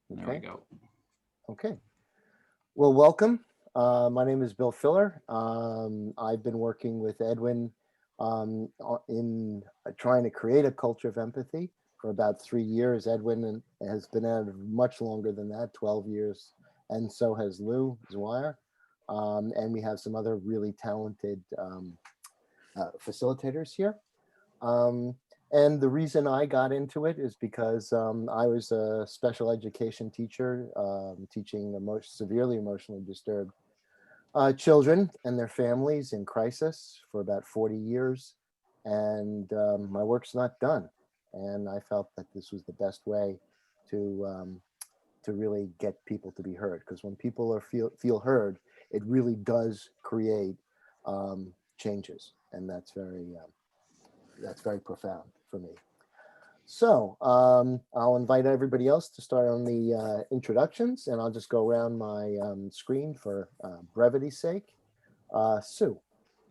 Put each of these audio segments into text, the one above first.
There we go. Okay. Well, welcome. My name is Bill Filler. I've been working with Edwin in trying to create a culture of empathy for about 3 years. Edwin has been at it much longer than that, 12 years, and so has Lou Zwire. And we have some other really talented facilitators here. Um, and the reason I got into it is because I was a special education teacher teaching severely emotionally disturbed children and their families in crisis for about 40 years. And my work's not done. And I felt that this was the best way to really get people to be heard. Because when people feel heard, it really does create changes. And that's very profound for me. So I'll invite everybody else to start on the introductions, and I'll just go around my screen for brevity's sake. Sue.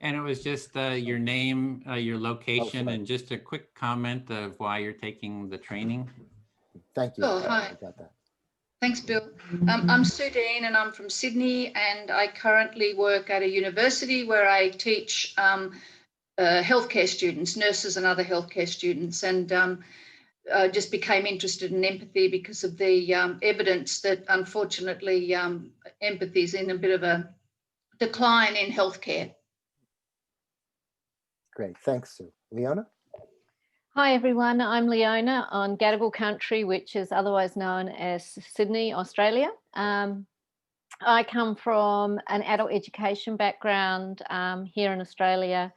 And it was just your name, your location, sorry. and just a quick comment of why you're taking the training. Thank you. Oh, hi. I got that. Thanks, Bill. I'm Sue Dean and I'm from Sydney, and I currently work at a university where I teach healthcare students, nurses and other healthcare students, and just became interested in empathy because of the evidence that unfortunately empathy is in a bit of a decline in healthcare. Great. Thanks, Sue. Leona? Hi everyone, I'm Leona on Gadigal country, which is otherwise known as Sydney, Australia. I come from an adult education background here in Australia,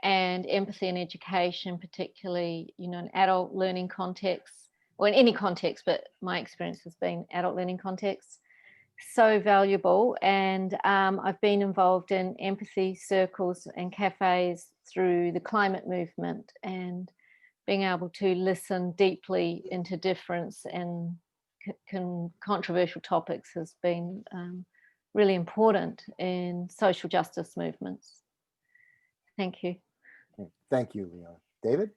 and empathy in education, particularly, in adult learning context, or in any context, but my experience has been adult learning context, so valuable. And I've been involved in empathy circles and cafes through the climate movement, and being able to listen deeply into difference and controversial topics has been really important in social justice movements. Thank you. Thank you, Leona. David?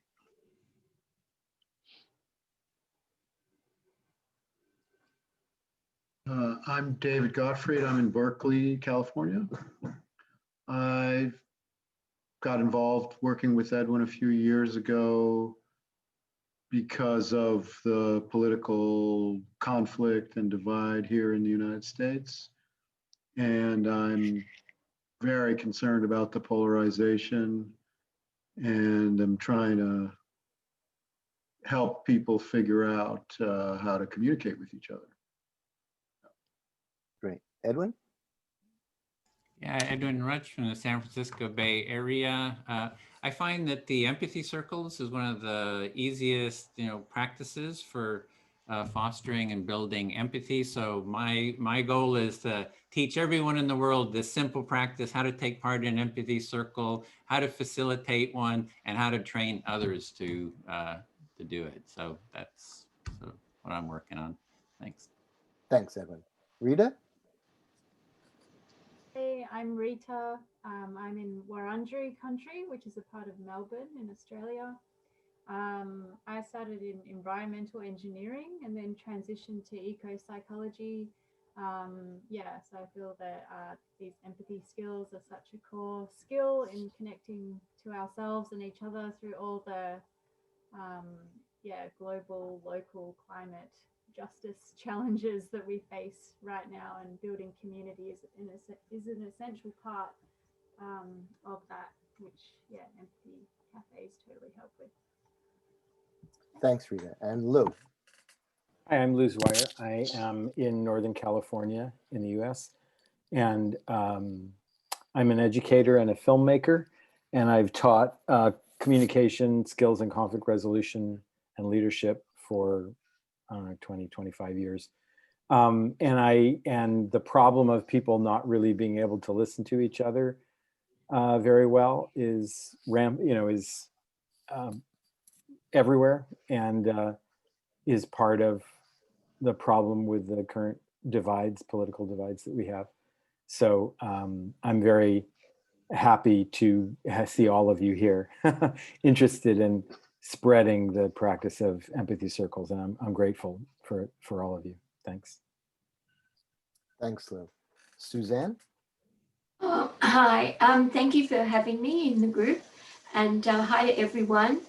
I'm David Gottfried. I'm in Berkeley, California. I got involved working with Edwin a few years ago because of the political conflict and divide here in the United States. And I'm very concerned about the polarization, and I'm trying to help people figure out how to communicate with each other. Great. Edwin? Yeah, Edwin Rutch from the San Francisco Bay Area. I find that the empathy circles is one of the easiest, practices for fostering and building empathy. So my goal is to teach everyone in the world this simple practice: how to take part in an empathy circle, how to facilitate one, and how to train others to do it. So that's what I'm working on. Thanks. Thanks, Edwin. Rita? Hey, I'm Rita. I'm in Wurundjeri country, which is a part of Melbourne in Australia. I started in environmental engineering and then transitioned to eco-psychology. So I feel that these empathy skills are such a core skill in connecting to ourselves and each other through all the global, local climate justice challenges that we face right now, and building community is an essential part of that, which empathy cafes totally help with. Thanks, Rita. And Lou? Hi, I'm Lou Zwire. I am in Northern California in the US, and I'm an educator and a filmmaker, and I've taught communication skills and conflict resolution and leadership for 20, 25 years. And the problem of people not really being able to listen to each other very well is everywhere, and is part of the problem with the current political divides that we have. So I'm very happy to see all of you here interested in spreading the practice of empathy circles, and I'm grateful for all of you. Thanks. Thanks, Lou. Suzanne? Oh, hi, thank you for having me in the group, and hi to everyone.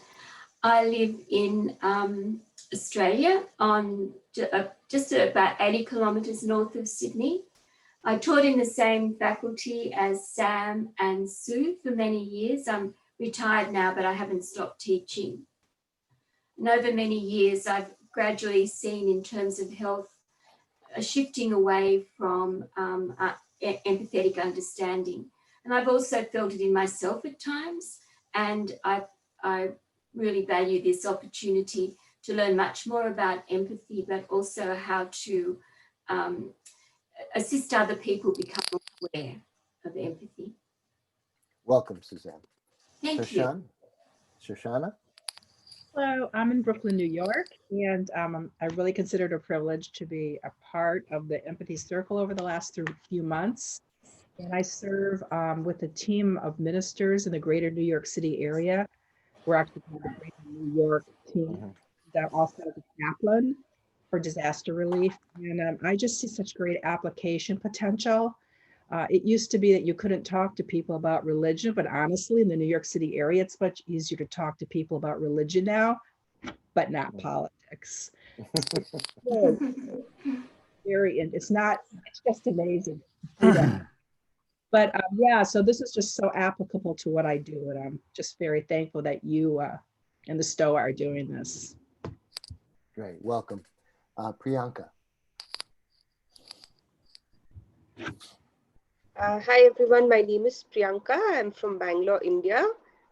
I live in Australia on just about 80 kilometres north of Sydney. I taught in the same faculty as Sam and Sue for many years. I'm retired now, but I haven't stopped teaching. And over many years, I've gradually seen, in terms of health, a shifting away from empathetic understanding. And I've also felt it in myself at times. And I really value this opportunity to learn much more about empathy, but also how to assist other people become aware of empathy. Welcome, Suzanne. Thank you. Shoshana? Hello, I'm in Brooklyn, New York, and I really consider it a privilege to be a part of the Empathy Circle over the last few months. And I serve with a team of ministers in the greater New York City area. We're actually called the Greater New York team that also has a chaplain for disaster relief. And I just see such great application potential. It used to be that you couldn't talk to people about religion, but honestly, in the New York City area, it's much easier to talk to people about religion now, but not politics. It's just amazing. But yeah, so this is just so applicable to what I do. And I'm just very thankful that you and the STOA are doing this. Great, welcome. Priyanka. Hi everyone, my name is Priyanka. I'm from Bangalore, India.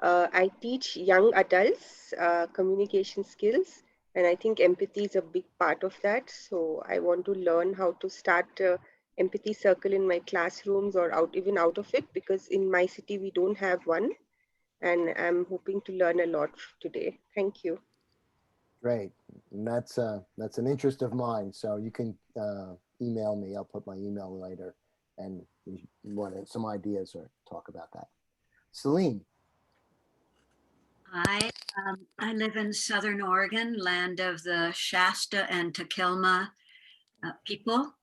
I teach young adults communication skills, and I think empathy is a big part of that. So I want to learn how to start empathy circle in my classrooms or even out of it, because in my city we don't have one, and I'm hoping to learn a lot today. Thank you. Great, and that's an interest of mine. So you can email me. I'll put my email later, and you want some ideas or talk about that. Celine. Hi, I live in Southern Oregon, land of the Shasta and Takelma people.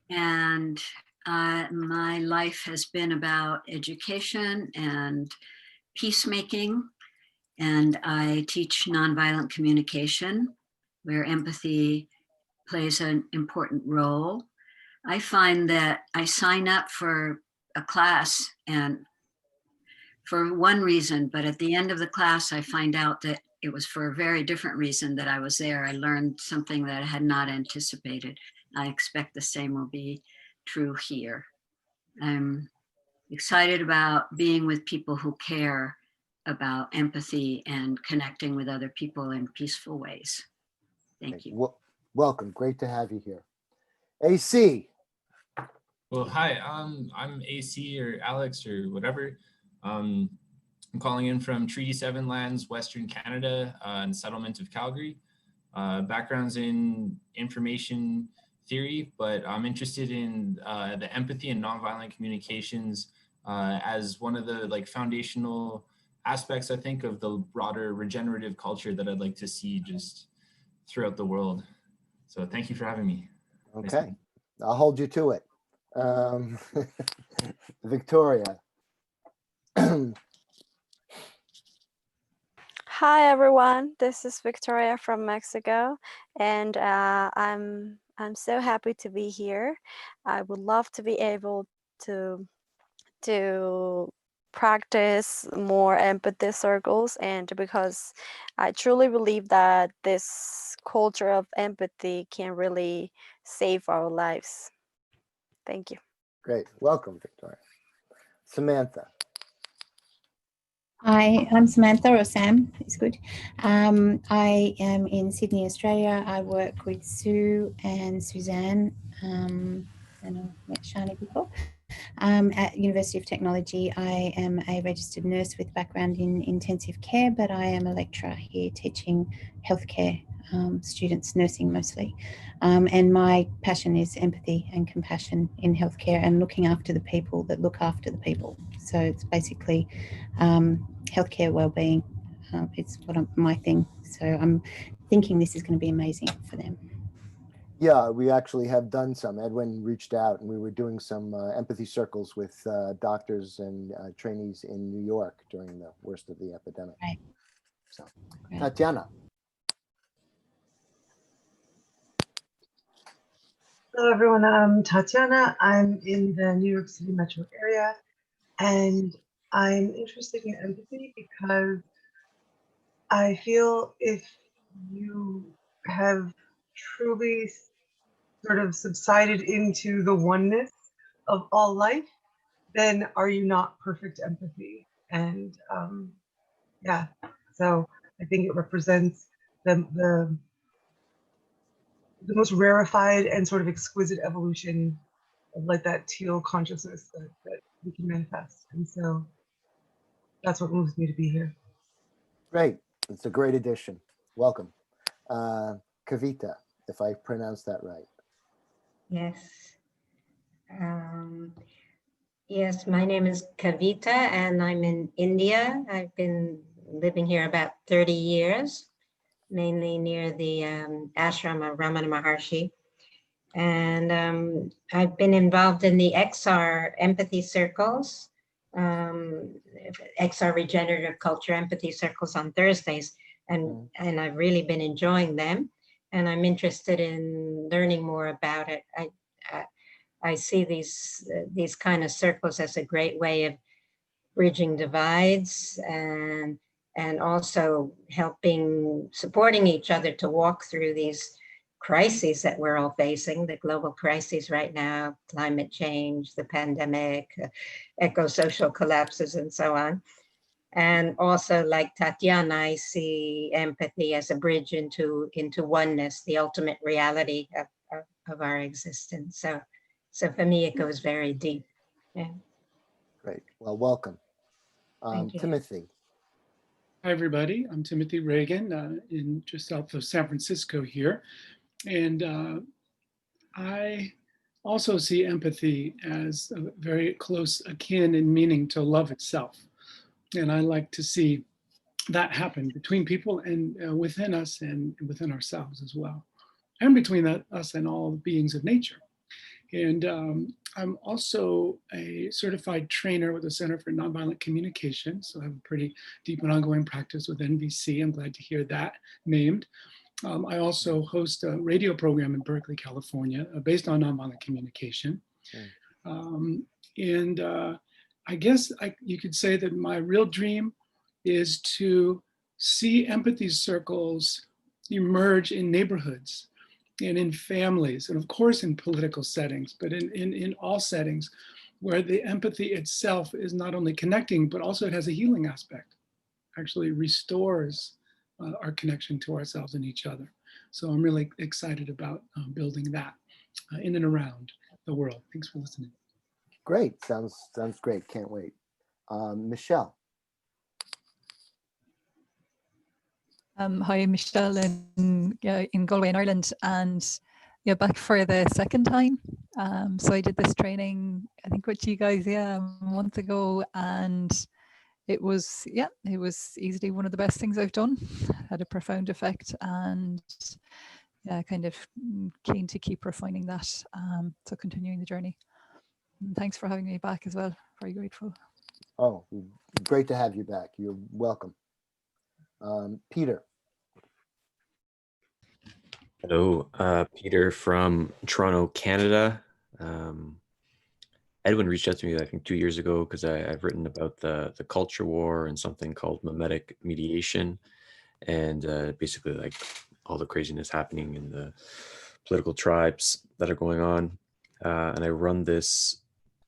And my life has been about education and peacemaking. And I teach nonviolent communication, where empathy plays an important role. I find that I sign up for a class and for one reason, but at the end of the class, I find out that it was for a very different reason that I was there. I learned something that I had not anticipated. I expect the same will be true here. I'm excited about being with people who care about empathy and connecting with other people in peaceful ways. Thank you. Welcome, great to have you here. AC. Well, hi, I'm AC or Alex or whatever. I'm calling in from Treaty 7 lands, Western Canada, and settlement of Calgary. Backgrounds in information theory, but I'm interested in the empathy and nonviolent communications as one of the foundational aspects, I think, of the broader regenerative culture that I'd like to see just throughout the world. So thank you for having me. Okay, I'll hold you to it. Victoria. Hi everyone, this is Victoria from Mexico, and I'm so happy to be here. I would love to be able to practice more empathy circles, and because I truly believe that this culture of empathy can really save our lives. Thank you. Great, welcome, Victoria. Samantha. Hi, I'm Samantha, or Sam, it's good. I am in Sydney, Australia. I work with Sue and Suzanne, and I've met Shani before. At University of Technology, I am a registered nurse with background in intensive care, but I am a lecturer here teaching healthcare students, nursing mostly. And my passion is empathy and compassion in healthcare and looking after the people that look after the people. So it's basically healthcare wellbeing. It's my thing. So I'm thinking this is going to be amazing for them. Yeah, we actually have done some. Edwin reached out and we were doing some empathy circles with doctors and trainees in New York during the worst of the epidemic. Right. So, Great. Tatiana. Hello, everyone. I'm Tatiana. I'm in the New York City metro area, and I'm interested in empathy because I feel if you have truly sort of subsided into the oneness of all life, then are you not perfect empathy? And yeah, so I think it represents the most rarefied and sort of exquisite evolution of like that teal consciousness that we can manifest. And so that's what moves me to be here. Great. It's a great addition. Welcome. Kavita, if I pronounced that right. Yes. Yes, my name is Kavita and I'm in India. I've been living here about 30 years, mainly near the ashram of Ramana Maharshi. And I've been involved in the XR empathy circles, XR regenerative culture empathy circles on Thursdays. And I've really been enjoying them. And I'm interested in learning more about it. I see these kind of circles as a great way of bridging divides and also supporting each other to walk through these crises that we're all facing, the global crises right now, climate change, the pandemic, eco-social collapses, and so on. And also, like Tatiana, I see empathy as a bridge into oneness, the ultimate reality of our existence. So for me, it goes very deep. Yeah. Great. Well, welcome. Thank you. Timothy. Hi, everybody. I'm Timothy Reagan in just south of San Francisco here. And I also see empathy as a very close akin in meaning to love itself. And I like to see that happen between people and within us and within ourselves as well. And between us and all beings of nature. And I'm also a certified trainer with the Center for Nonviolent Communication. So I have a pretty deep and ongoing practice with NVC. I'm glad to hear that named. I also host a radio program in Berkeley, California, based on nonviolent communication. I guess you could say that my real dream is to see empathy circles emerge in neighborhoods and in families, and of course in political settings, but in all settings where the empathy itself is not only connecting, but also it has a healing aspect, actually restores our connection to ourselves and each other. So I'm really excited about building that in and around the world. Thanks for listening. Great, sounds great, can't wait. Michelle. Hi, Michelle in Galway in Ireland, and back for the second time. So I did this training, I think with you guys, a month ago, and it was easily one of the best things I've done. Had a profound effect, and kind of keen to keep refining that. So continuing the journey. And thanks for having me back as well. Very grateful. Oh, great to have you back. You're welcome. Peter. Hello, Peter from Toronto, Canada. Edwin reached out to me, I think 2 years ago, because I've written about the culture war and something called mimetic mediation, and basically like all the craziness happening in the political tribes that are going on. And I run this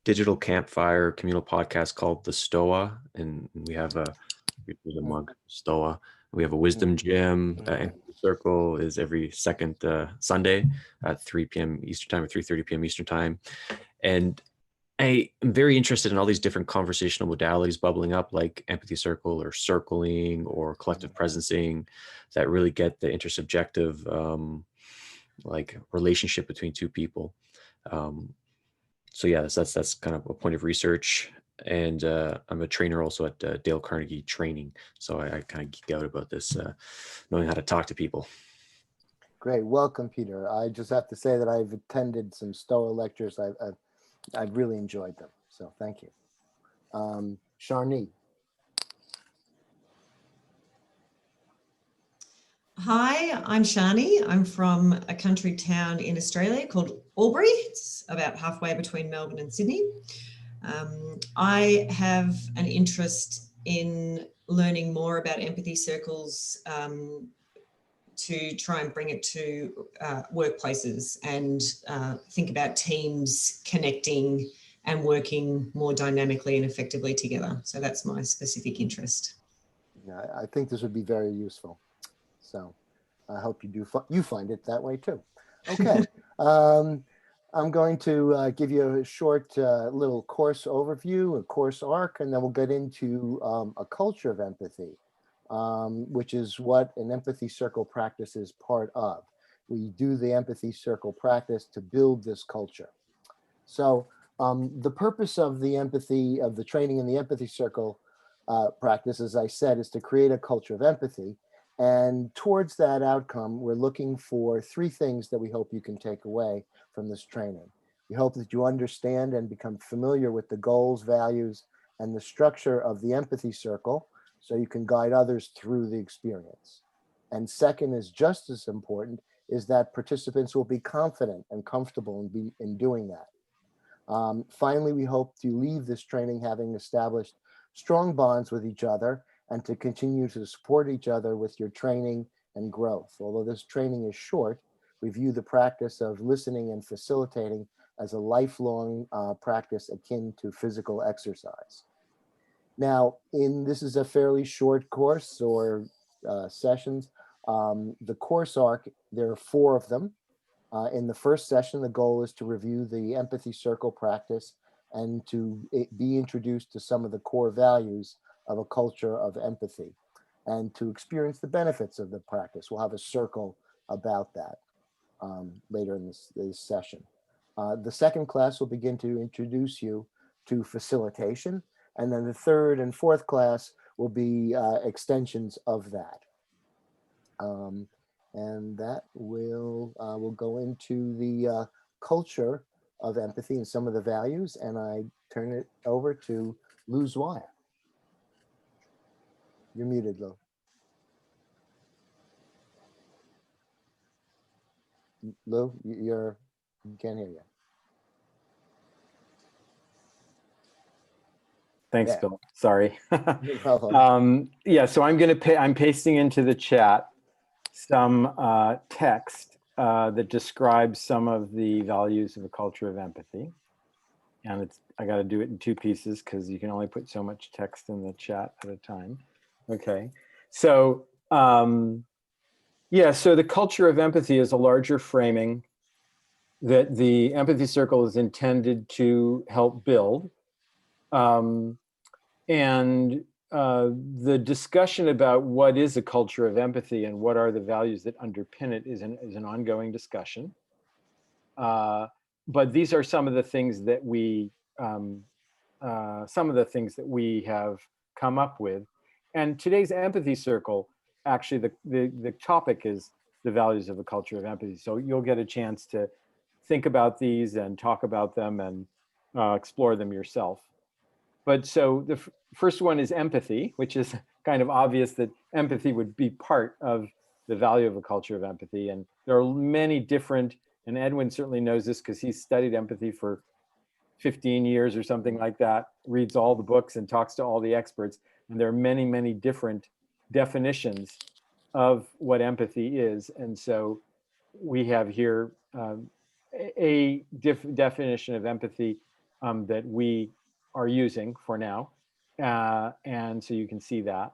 digital campfire communal podcast called The Stoa, and we have there's a mug, Stoa. We have a wisdom gym. Empathy Circle is every second Sunday at 3 p.m. Eastern time or 3:30 p.m. Eastern time. And I am very interested in all these different conversational modalities bubbling up, like Empathy Circle or circling or collective presencing, that really get the intersubjective like relationship between two people. So yeah, that's kind of a point of research. And I'm a trainer also at Dale Carnegie Training. So I kind of geek out about this, knowing how to talk to people. Great, welcome, Peter. I just have to say that I've attended some STOA lectures. I've really enjoyed them, so thank you. Sharni. Hi, I'm Shani. I'm from a country town in Australia called Albury. It's about halfway between Melbourne and Sydney. I have an interest in learning more about empathy circles to try and bring it to workplaces and think about teams connecting and working more dynamically and effectively together. So that's my specific interest. Yeah, I think this would be very useful. So I hope you find it that way too. Okay, I'm going to give you a short little course overview, a course arc, and then we'll get into a culture of empathy, which is what an empathy circle practice is part of. We do the empathy circle practice to build this culture. So the purpose of the training in the empathy circle practice, as I said, is to create a culture of empathy. And towards that outcome, we're looking for 3 things that we hope you can take away from this training. We hope that you understand and become familiar with the goals, values, and the structure of the empathy circle so you can guide others through the experience. And second is just as important, is that participants will be confident and comfortable in doing that. Finally, we hope to leave this training having established strong bonds with each other and to continue to support each other with your training and growth. Although this training is short, we view the practice of listening and facilitating as a lifelong practice akin to physical exercise. Now, this is a fairly short course or sessions. The course arc, there are 4 of them. In the first session, the goal is to review the empathy circle practice and to be introduced to some of the core values of a culture of empathy and to experience the benefits of the practice. We'll have a circle about that later in this session. The second class will begin to introduce you to facilitation, and then the third and fourth class will be extensions of that. And that will go into the culture of empathy and some of the values, and I turn it over to Lou Zweier. You're muted, Lou. Lou, you can't hear you. Thanks, Yeah. Bill. Sorry. No problem. Yeah, so I'm pasting into the chat some text that describes some of the values of a culture of empathy. And I got to do it in 2 pieces because you can only put so much text in the chat at a time. Okay, so yeah, so the culture of empathy is a larger framing that the empathy circle is intended to help build. And the discussion about what is a culture of empathy and what are the values that underpin it is an ongoing discussion. But these are some of the things that we have come up with. And today's empathy circle, actually the topic is the values of a culture of empathy. So you'll get a chance to think about these and talk about them and explore them yourself. But so the first one is empathy, which is kind of obvious that empathy would be part of the value of a culture of empathy. And there are many different, and Edwin certainly knows this because he's studied empathy for 15 years or something like that, reads all the books and talks to all the experts. And there are many, many different definitions of what empathy is. And so we have here a definition of empathy that we are using for now. And so you can see that.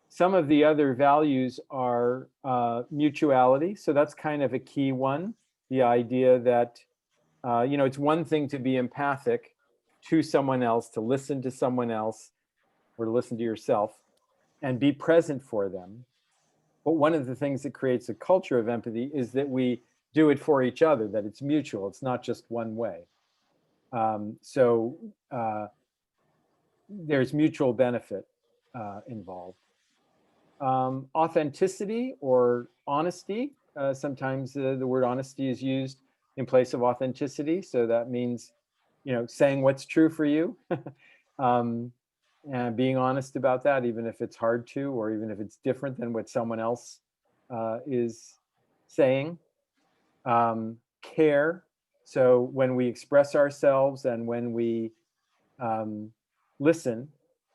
Some of the other values are mutuality. So that's kind of a key one. The idea that, it's one thing to be empathic to someone else, to listen to someone else, or to listen to yourself and be present for them. But one of the things that creates a culture of empathy is that we do it for each other, that it's mutual. It's not just one way. There's mutual benefit involved. Authenticity or honesty sometimes the word honesty is used in place of authenticity. So that means, saying what's true for you, and being honest about that, even if it's hard to, or even if it's different than what someone else is saying. Care. So when we express ourselves and when we listen,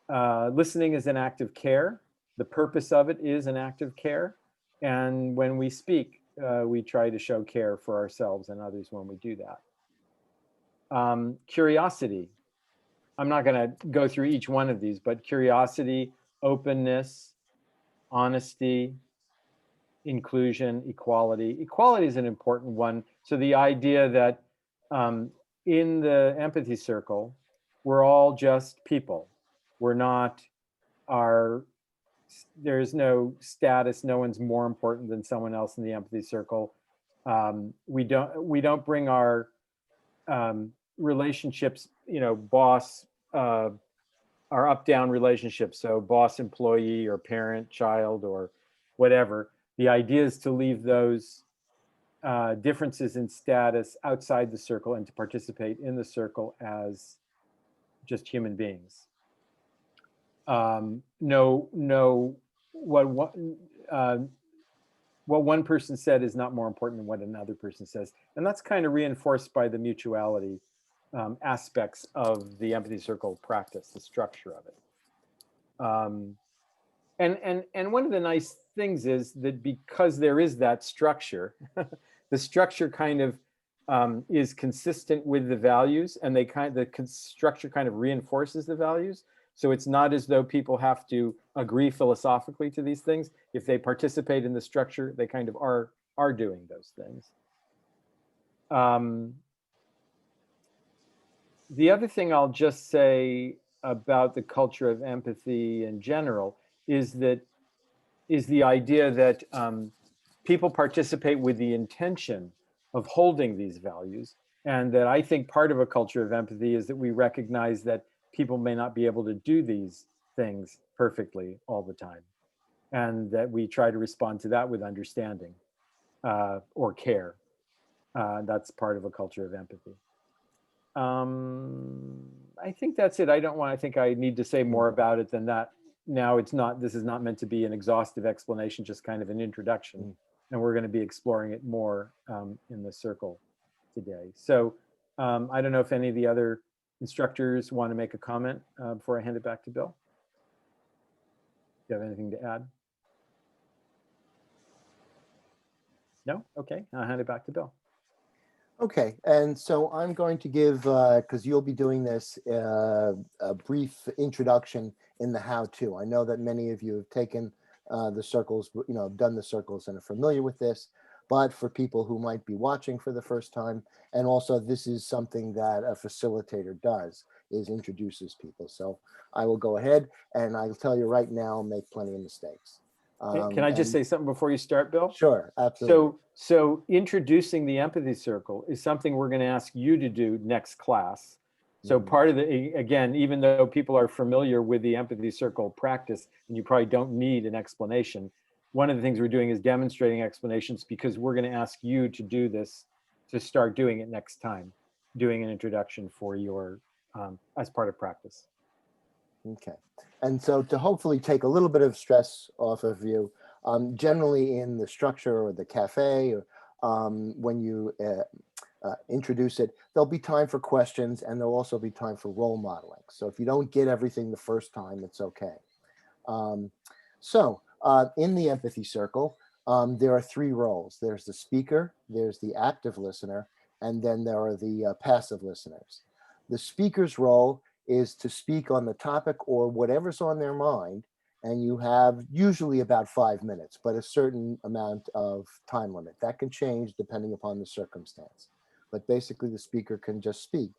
listening is an act of care. The purpose of it is an act of care. And when we speak, we try to show care for ourselves and others when we do that. Curiosity. I'm not going to go through each one of these, but curiosity, openness, honesty, inclusion, equality. Equality is an important one. So the idea that in the empathy circle, we're all just people. We're not there's no status. No one's more important than someone else in the empathy circle. We don't bring our relationships, boss, our up-down relationships. So boss, employee, or parent, child, or whatever. The idea is to leave those differences in status outside the circle and to participate in the circle as just human beings. What one person said is not more important than what another person says. And that's kind of reinforced by the mutuality aspects of the empathy circle practice, the structure of it. And one of the nice things is that because there is that structure, the structure kind of is consistent with the values, and the structure kind of reinforces the values. So it's not as though people have to agree philosophically to these things. If they participate in the structure, they kind of are doing those things. The other thing I'll just say about the culture of empathy in general is the idea that people participate with the intention of holding these values, and that I think part of a culture of empathy is that we recognize that people may not be able to do these things perfectly all the time, and that we try to respond to that with understanding or care. That's part of a culture of empathy. I think that's it. I think I need to say more about it than that. Now this is not meant to be an exhaustive explanation, just kind of an introduction. And we're going to be exploring it more in the circle today. So I don't know if any of the other instructors want to make a comment before I hand it back to Bill. Do you have anything to add? No? Okay, I'll hand it back to Bill. Okay, and so I'm going to give, because you'll be doing this, a brief introduction in the how-to. I know that many of you have taken the circles, done the circles and are familiar with this, but for people who might be watching for the first time, and also this is something that a facilitator does, is introduces people. So I will go ahead and I'll tell you right now, make plenty of mistakes. Can I just say something before you start, Bill? Sure, absolutely. So introducing the empathy circle is something we're going to ask you to do next class. So part of again, even though people are familiar with the empathy circle practice, and you probably don't need an explanation, one of the things we're doing is demonstrating explanations, because we're going to ask you to do this, to start doing it next time, doing an introduction for your, as part of practice. Okay, and so to hopefully take a little bit of stress off of you, generally in the structure or the cafe, or when you introduce it, there'll be time for questions, and there'll also be time for role modeling. So if you don't get everything the first time, it's okay. In the empathy circle, there are three roles. There's the speaker, there's the active listener, and then there are the passive listeners. The speaker's role is to speak on the topic or whatever's on their mind, and you have usually about 5 minutes, but a certain amount of time limit. That can change depending upon the circumstance, but basically the speaker can just speak.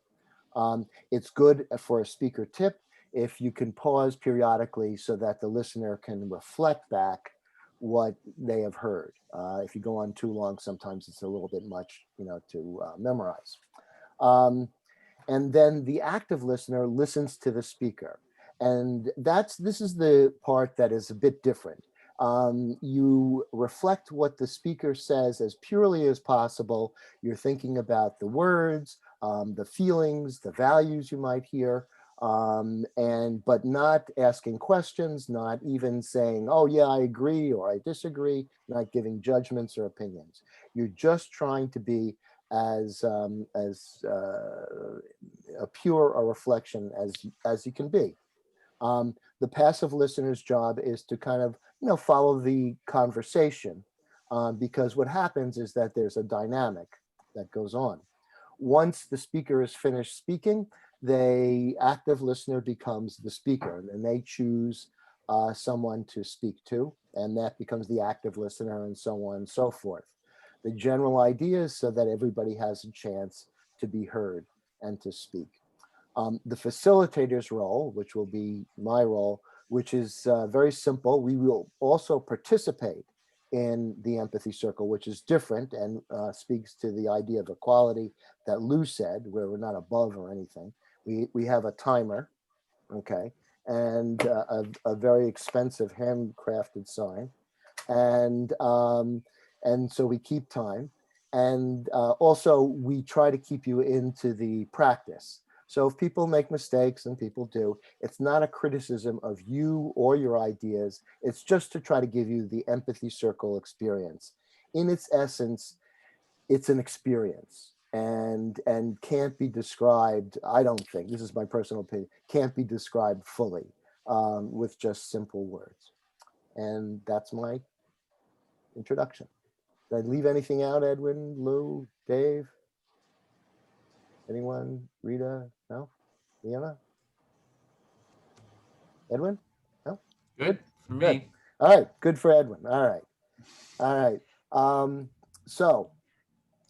It's good for a speaker tip if you can pause periodically so that the listener can reflect back what they have heard. If you go on too long, sometimes it's a little bit much, to memorize. And then the active listener listens to the speaker. And this is the part that is a bit different. You reflect what the speaker says as purely as possible. You're thinking about the words, the feelings, the values you might hear, but not asking questions, not even saying, oh yeah, I agree or I disagree, not giving judgments or opinions. You're just trying to be as a pure a reflection as you can be. The passive listener's job is to kind of, follow the conversation, because what happens is that there's a dynamic that goes on. Once the speaker is finished speaking, the active listener becomes the speaker, and then they choose someone to speak to, and that becomes the active listener, and so on and so forth. The general idea is so that everybody has a chance to be heard and to speak. The facilitator's role, which will be my role, which is very simple. We will also participate in the empathy circle, which is different and speaks to the idea of equality that Lou said, where we're not above or anything. We have a timer, okay, and a very expensive handcrafted sign. And so we keep time. And also we try to keep you into the practice. So if people make mistakes, and people do, it's not a criticism of you or your ideas. It's just to try to give you the empathy circle experience. In its essence, it's an experience and can't be described, I don't think, this is my personal opinion, can't be described fully with just simple words. And that's my introduction. Did I leave anything out, Edwin, Lou, Dave? Anyone? Rita? No? Leona? Edwin? No? Good for me. Good. All right, good for Edwin. All right. All right. So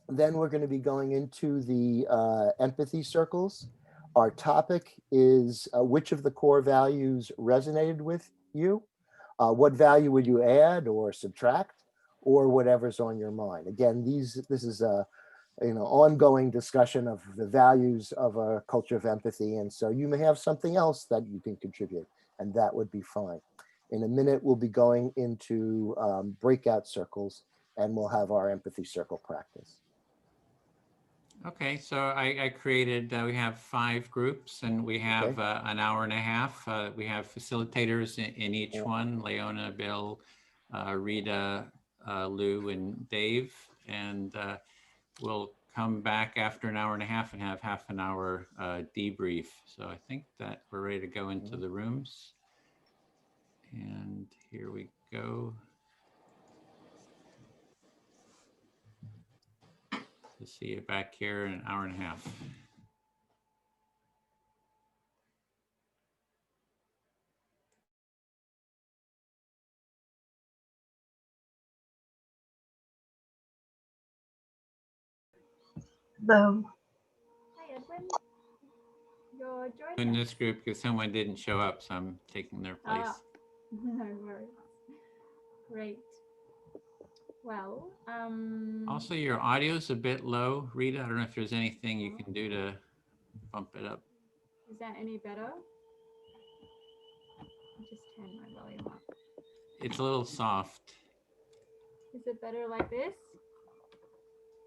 then we're going to be going into the empathy circles. Our topic is which of the core values resonated with you? What value would you add or subtract, or whatever's on your mind? Again, this is a ongoing discussion of the values of a culture of empathy. And so you may have something else that you can contribute, and that would be fine. In a minute, we'll be going into breakout circles, and we'll have our empathy circle practice. Okay, so I created, we have 5 groups, and we have an hour and a half. We have facilitators in each one, Leona, Bill, Rita, Lou, and Dave. And we'll come back after an hour and a half and have half an hour debrief. So I think that we're ready to go into the rooms. And here we go. So see you back here in an hour and a half. Hello. Hi, Edwin. You're joining In us. this group, because someone didn't show up, so I'm taking their place. No worries. Great. Well, Also, your audio's a bit low, Rita. I don't know if there's anything you can do to bump it up. is that any better? I'll just turn my volume up. It's a little soft. Is it better like this?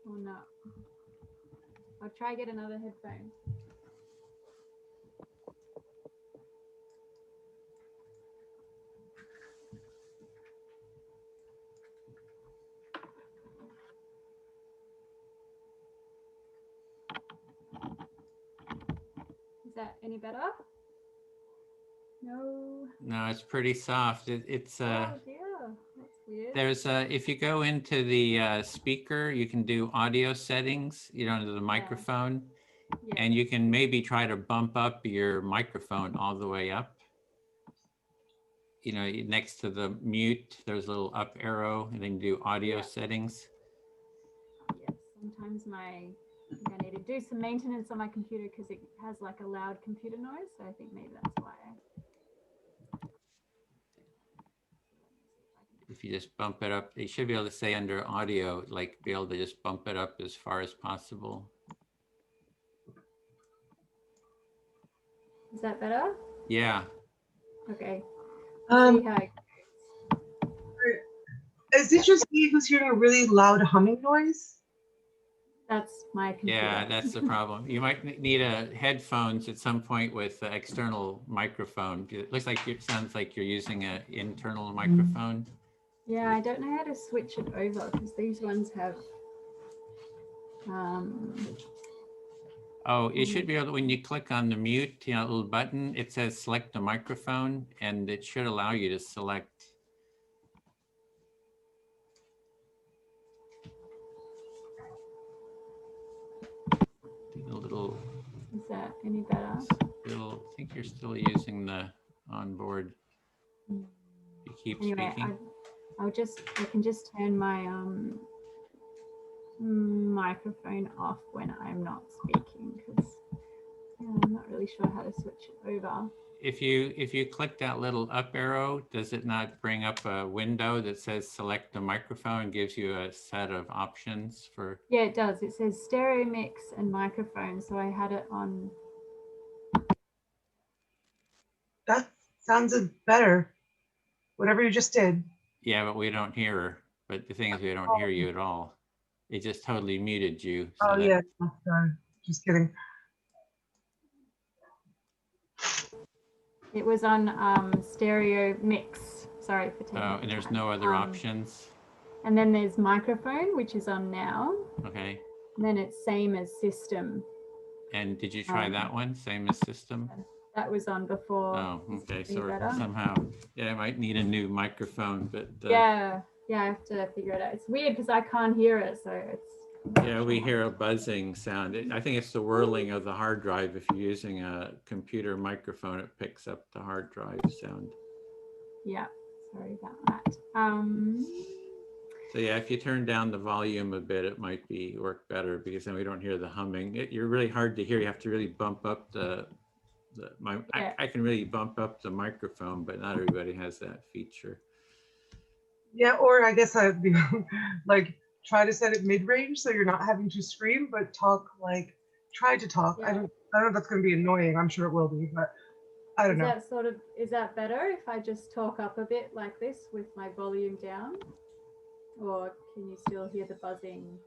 Or not? I'll try get another headphone. Is that any better? No. No, it's pretty soft. It's Oh dear, that's weird. there's if you go into the speaker, you can do audio settings, into the microphone, and you can maybe try to bump up your microphone all the way up. Next to the mute, there's a little up arrow, and then do audio settings. Yes, sometimes I need to do some maintenance on my computer because it has like a loud computer noise. So I think maybe that's why. If you just bump it up, you should be able to say under audio, like be able to just bump it up as far as possible. Is that better? Yeah. Okay. Um, See how it Is it just me who's hearing a really loud humming noise? That's my computer. Yeah, that's the problem. You might need a headphones at some point with an external microphone. It looks like it sounds like you're using an internal microphone. Yeah, I don't know how to switch it over because these ones have. Oh, it should be able to, when you click on the mute, little button, it says select a microphone, and it should allow you to select. A little. Is that any better? Still, I think you're still using the onboard. You keep Anyway, speaking. I can just turn my microphone off when I'm not speaking because I'm not really sure how to switch it over. If you click that little up arrow, does it not bring up a window that says select the microphone and gives you a set of options for? Yeah, it does. It says stereo mix and microphone. So I had it on. That sounds better. Whatever you just did. Yeah, but we don't hear her. But the thing is, we don't hear you at all. It just totally muted you. So Yeah, sorry. Just kidding. It was on stereo mix. Sorry for taking. Oh, and there's no other options. And then there's microphone, which is on now. Okay. And then it's same as system. And did you try that one? Same as system? That was on before. Oh, okay. So somehow, I might need a new microphone, but yeah, I have to figure it out. It's weird because I can't hear it, so it's. Yeah, we hear a buzzing sound. I think it's the whirling of the hard drive. If you're using a computer microphone, it picks up the hard drive sound. Yeah, sorry about that. So yeah, if you turn down the volume a bit, it might work better because then we don't hear the humming. You're really hard to hear. You have to really bump up I can really bump up the microphone, but not everybody has that feature. Yeah, or I guess I'd be like, try to set it mid-range so you're not having to scream, but try to talk. Yeah. I don't know if that's going to be annoying. I'm sure it will be, but I don't know. Is that better if I just talk up a bit like this with my volume down? Or can you still hear the buzzing?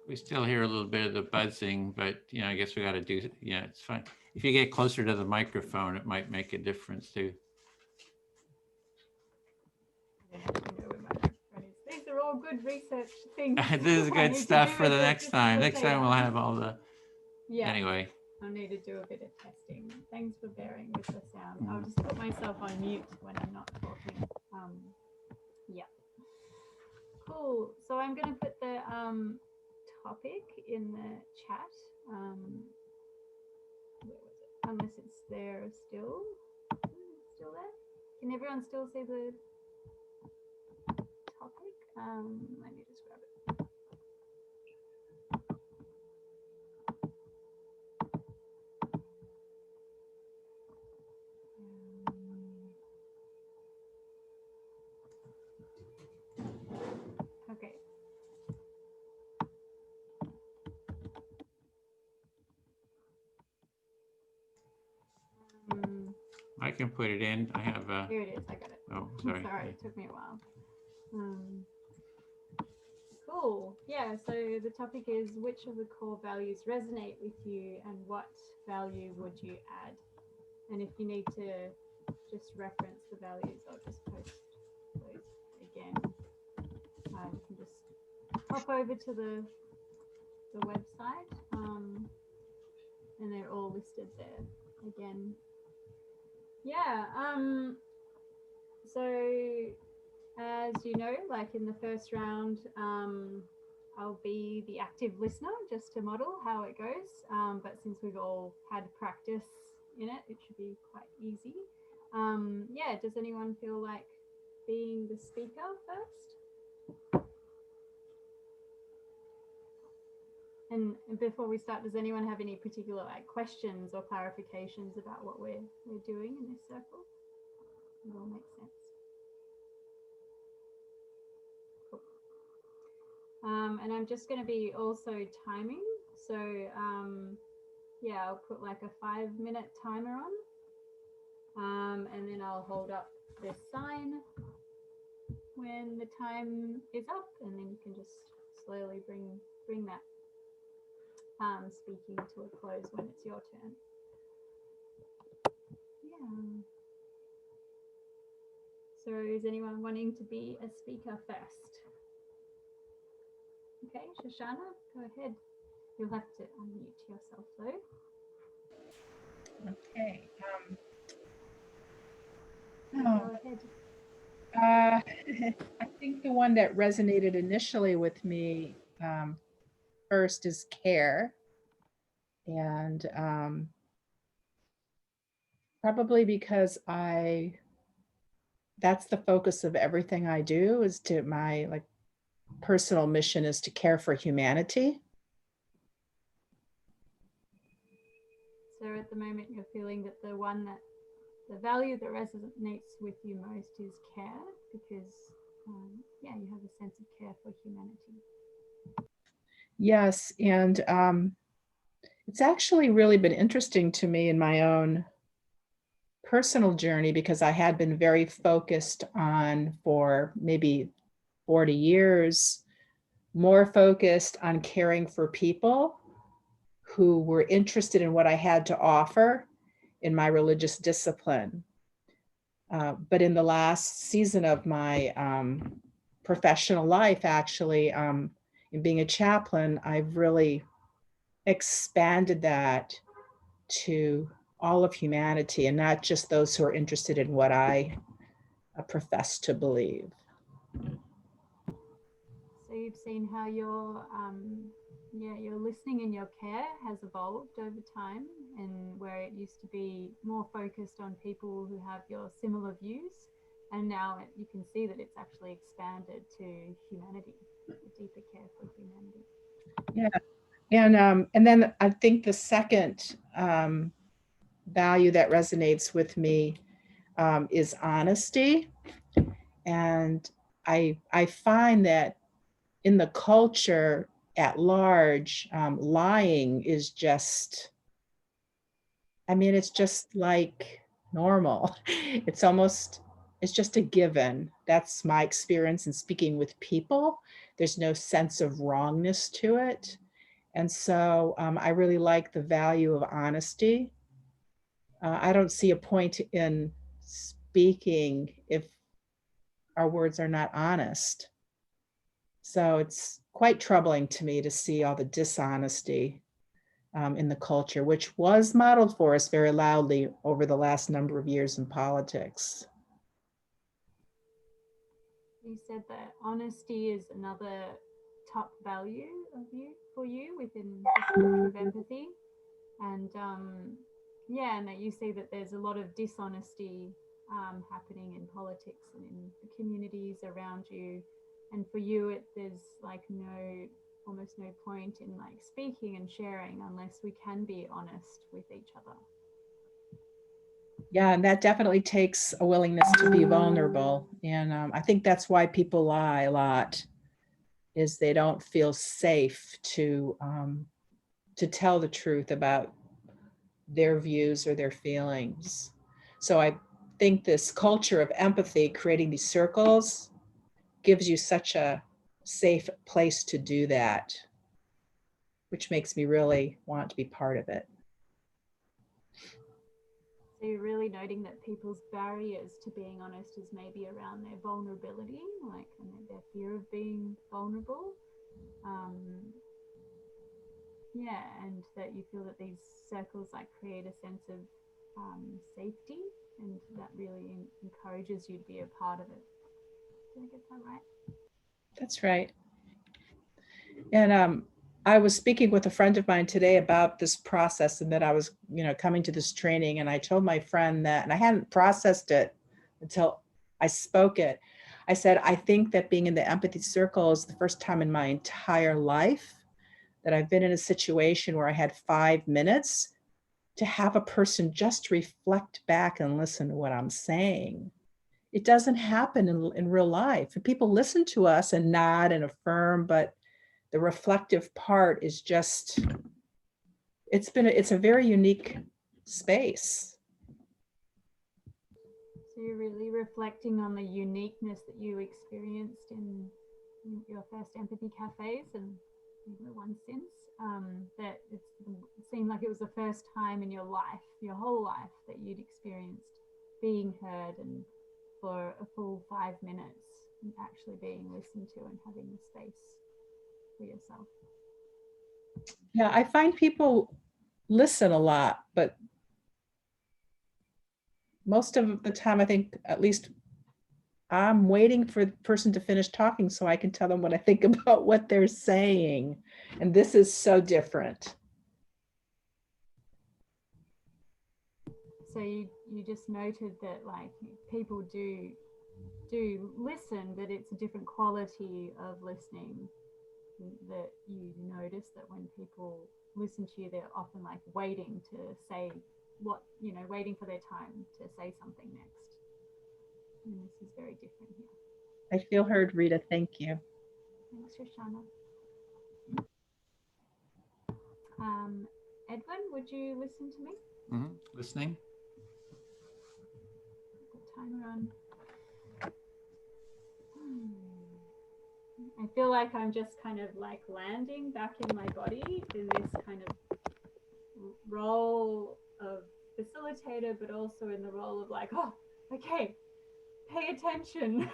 We still hear a little bit of the buzzing, but I guess we got to do, it's fine. If you get closer to the microphone, it might make a difference too. These are all good research things. This is good stuff for the next time. Next time we'll have all the, anyway. I'll need to do a bit of testing. Thanks for bearing with the sound. I'll just put myself on mute when I'm not talking. Yeah. Cool. So I'm going to put the topic in the chat. Where was it? Unless it's there still. Still there? Can everyone still see the topic? Let me just grab it. Okay. I can put it in. I have a. Here it is. I got it. Oh, sorry. Sorry, it took me a while. Cool. Yeah, so the topic is which of the core values resonate with you and what value would you add? And if you need to just reference the values, I'll just post those again. You can just hop over to the website and they're all listed there again. Yeah, so as you know, like in the first round, I'll be the active listener just to model how it goes. But since we've all had practice in it, it should be quite easy. Yeah, does anyone feel like being the speaker first? And before we start, does anyone have any particular questions or clarifications about what we're doing in this circle? It all makes sense. Cool. And I'm just going to be also timing. So yeah, I'll put like a 5-minute timer on. And then I'll hold up this sign. when the time is up, and then you can just slowly bring that speaking to a close when it's your turn. Yeah. So is anyone wanting to be a speaker first? Okay, Shoshana, go ahead. You'll have to unmute yourself though. Okay. Go ahead. I think the one that resonated initially with me first is care. And probably because that's the focus of everything I do, is to my personal mission is to care for humanity. So at the moment you're feeling that the value that resonates with you most is care, because yeah, you have a sense of care for humanity. Yes, and it's actually really been interesting to me in my own personal journey, because I had been very focused on, for maybe 40 years, more focused on caring for people who were interested in what I had to offer in my religious discipline. But in the last season of my professional life, actually, in being a chaplain, I've really expanded that to all of humanity, and not just those who are interested in what I profess to believe. So you've seen how your listening and your care has evolved over time, and where it used to be more focused on people who have your similar views, and now you can see that it's actually expanded to humanity, a deeper care for humanity. Yeah, and then I think the second value that resonates with me is honesty. And I find that in the culture at large, lying is just, it's just like normal. It's just a given. That's my experience in speaking with people. There's no sense of wrongness to it. And so I really like the value of honesty. I don't see a point in speaking if our words are not honest. So it's quite troubling to me to see all the dishonesty in the culture, which was modeled for us very loudly over the last number of years in politics. You said that honesty is another top value for you within the spectrum of empathy, and yeah, and that you see that there's a lot of dishonesty happening in politics and in the communities around you, and for you there's almost no point in speaking and sharing unless we can be honest with each other. Yeah, and that definitely takes a willingness to be vulnerable. And I think that's why people lie a lot, is they don't feel safe to tell the truth about their views or their feelings. So I think this culture of empathy, creating these circles, gives you such a safe place to do that, which makes me really want to be part of it. So you're really noting that people's barriers to being honest is maybe around their vulnerability, and their fear of being vulnerable. Yeah, and that you feel that these circles create a sense of safety, and that really encourages you to be a part of it. Did I get that right? That's right. And I was speaking with a friend of mine today about this process, and that I was, coming to this training, and I told my friend that, and I hadn't processed it until I spoke it. I said, I think that being in the empathy circle is the first time in my entire life that I've been in a situation where I had 5 minutes to have a person just reflect back and listen to what I'm saying. It doesn't happen in real life. And people listen to us and nod and affirm, but the reflective part is just, it's a very unique space. So you're really reflecting on the uniqueness that you experienced in your first empathy cafes and the one since. That it seemed like it was the first time in your life, your whole life, that you'd experienced being heard and for a full 5 minutes and actually being listened to and having the space for yourself. Yeah, I find people listen a lot, but most of the time, I think, at least I'm waiting for the person to finish talking so I can tell them what I think about what they're saying. And this is so different. So you just noted that like people do listen, but it's a different quality of listening, that you notice that when people listen to you, they're often like waiting to say what, waiting for their time to say something next. And this is very different here. I feel heard, Rita. Thank you. Thanks, Shoshana. Edwin, would you listen to me? Listening. Put timer on. I feel like I'm just kind of like landing back in my body in this kind of role of facilitator, but also in the role of like, oh, okay, pay attention.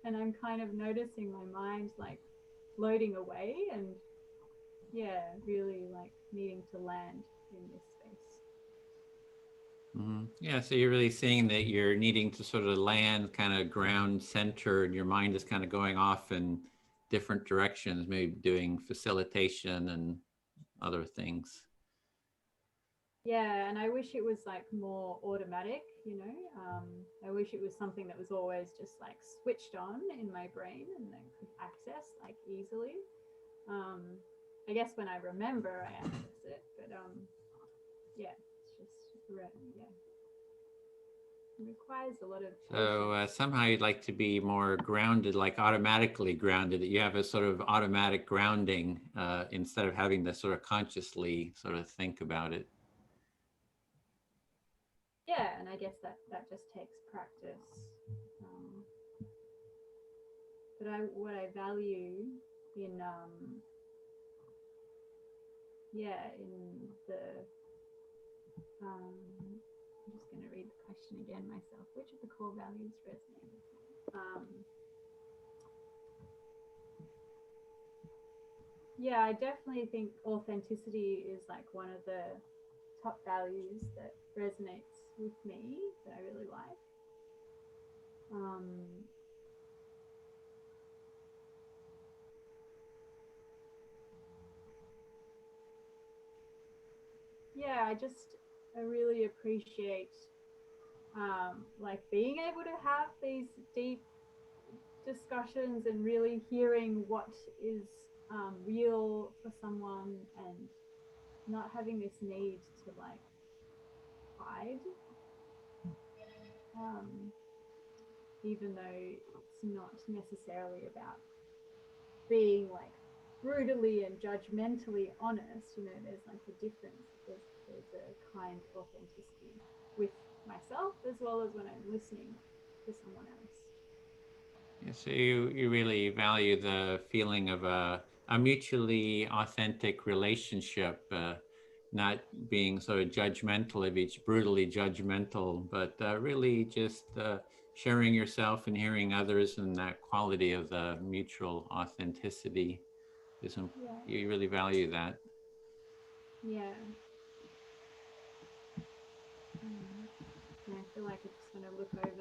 And I'm kind of noticing my mind like floating away and really like needing to land in this space. Yeah, so you're really seeing that you're needing to sort of land kind of ground center, and your mind is kind of going off in different directions, maybe doing facilitation and other things. Yeah, and I wish it was like more automatic, I wish it was something that was always just like switched on in my brain and then could access like easily. I guess when I remember, I access it, but it's just it requires a lot of So somehow you'd like to be more grounded, like automatically grounded, that you have a sort of automatic grounding instead of having to sort of consciously sort of think about it. Yeah, and I guess that just takes practice. But what I value in in the I'm just going to read the question again myself. Which of the core values resonate with me? Yeah, I definitely think authenticity is like one of the top values that resonates with me, that I really like. Yeah, I really appreciate like being able to have these deep discussions and really hearing what is real for someone and not having this need to like hide, even though it's not necessarily about being like brutally and judgmentally honest. There's like a difference. There's a kind of authenticity with myself as well as when I'm listening to someone else. Yeah, so you really value the feeling of a mutually authentic relationship, not being sort of judgmental of each, brutally judgmental, but really just sharing yourself and hearing others, and that quality of the mutual authenticity. You really value that. Yeah. And I feel like I just want to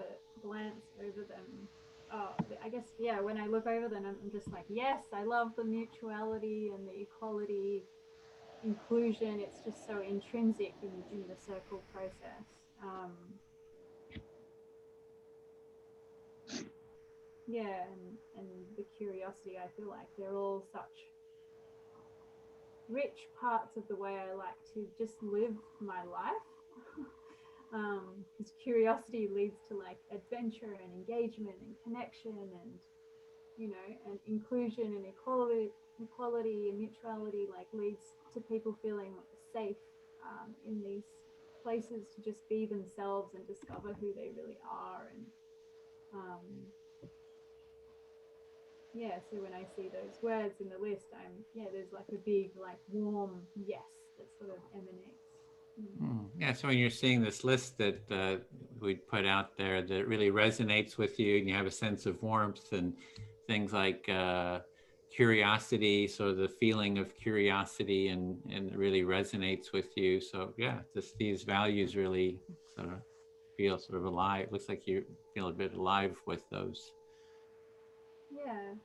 glance over them. Oh, I guess, when I look over them, I'm just like, yes, I love the mutuality and the equality, inclusion. It's just so intrinsic in the circle process. And the curiosity, I feel like they're all such rich parts of the way I like to just live my life. Because curiosity leads to like adventure and engagement and connection and and inclusion and equality and mutuality like leads to people feeling safe in these places to just be themselves and discover who they really are. And yeah, so when I see those words in the list, there's like a big, like warm yes that sort of emanates. Yeah, so when you're seeing this list that we'd put out there that really resonates with you, and you have a sense of warmth and things like curiosity, so the feeling of curiosity and really resonates with you. So yeah, these values really sort of feel sort of alive. Looks like you feel a bit alive with those. Yeah.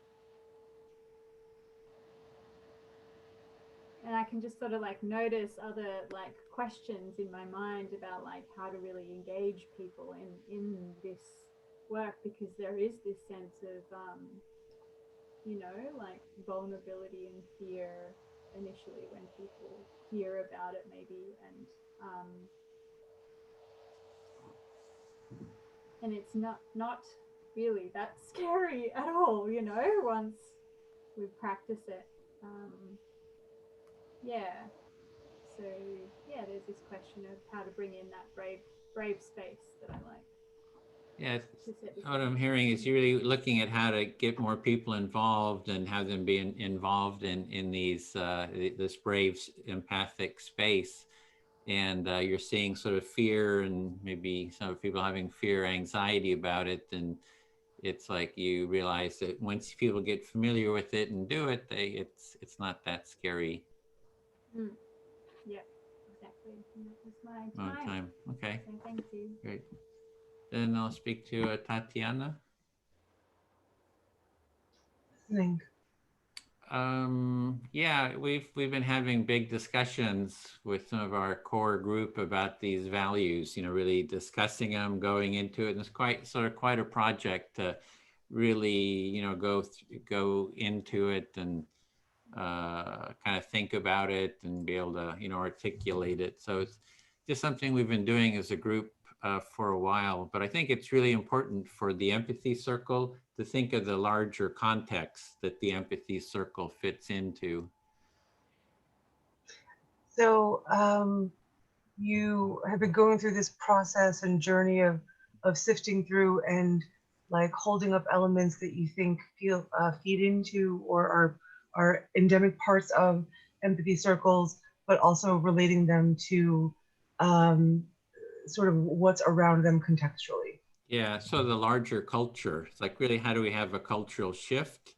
And I can just sort of like notice other like questions in my mind about like how to really engage people in this work, because there is this sense of you know, like vulnerability and fear initially when people hear about it maybe, and it's not really that scary at all, you know, once we practice it. Yeah. So yeah, there's this question of how to bring in that brave space that I like. Yeah, what I'm hearing is you're really looking at how to get more people involved and have them be involved in these this brave empathic space. And you're seeing sort of fear and maybe some people having fear, anxiety about it. And it's like you realize that once people get familiar with it and do it, it's not that scary. Yeah, exactly. That was my time. Okay. So thank you. Great. Then I'll speak to Tatiana. Listening. Yeah, we've been having big discussions with some of our core group about these values, you know, really discussing them, going into it. And it's quite a project to really, you know, go into it and kind of think about it and be able to, you know, articulate it. So it's just something we've been doing as a group for a while, but I think it's really important for the empathy circle to think of the larger context that the empathy circle fits into. So you have been going through this process and journey of sifting through and like holding up elements that you think feed into or are endemic parts of empathy circles, but also relating them to sort of what's around them contextually. Yeah, so the larger culture, it's like really how do we have a cultural shift?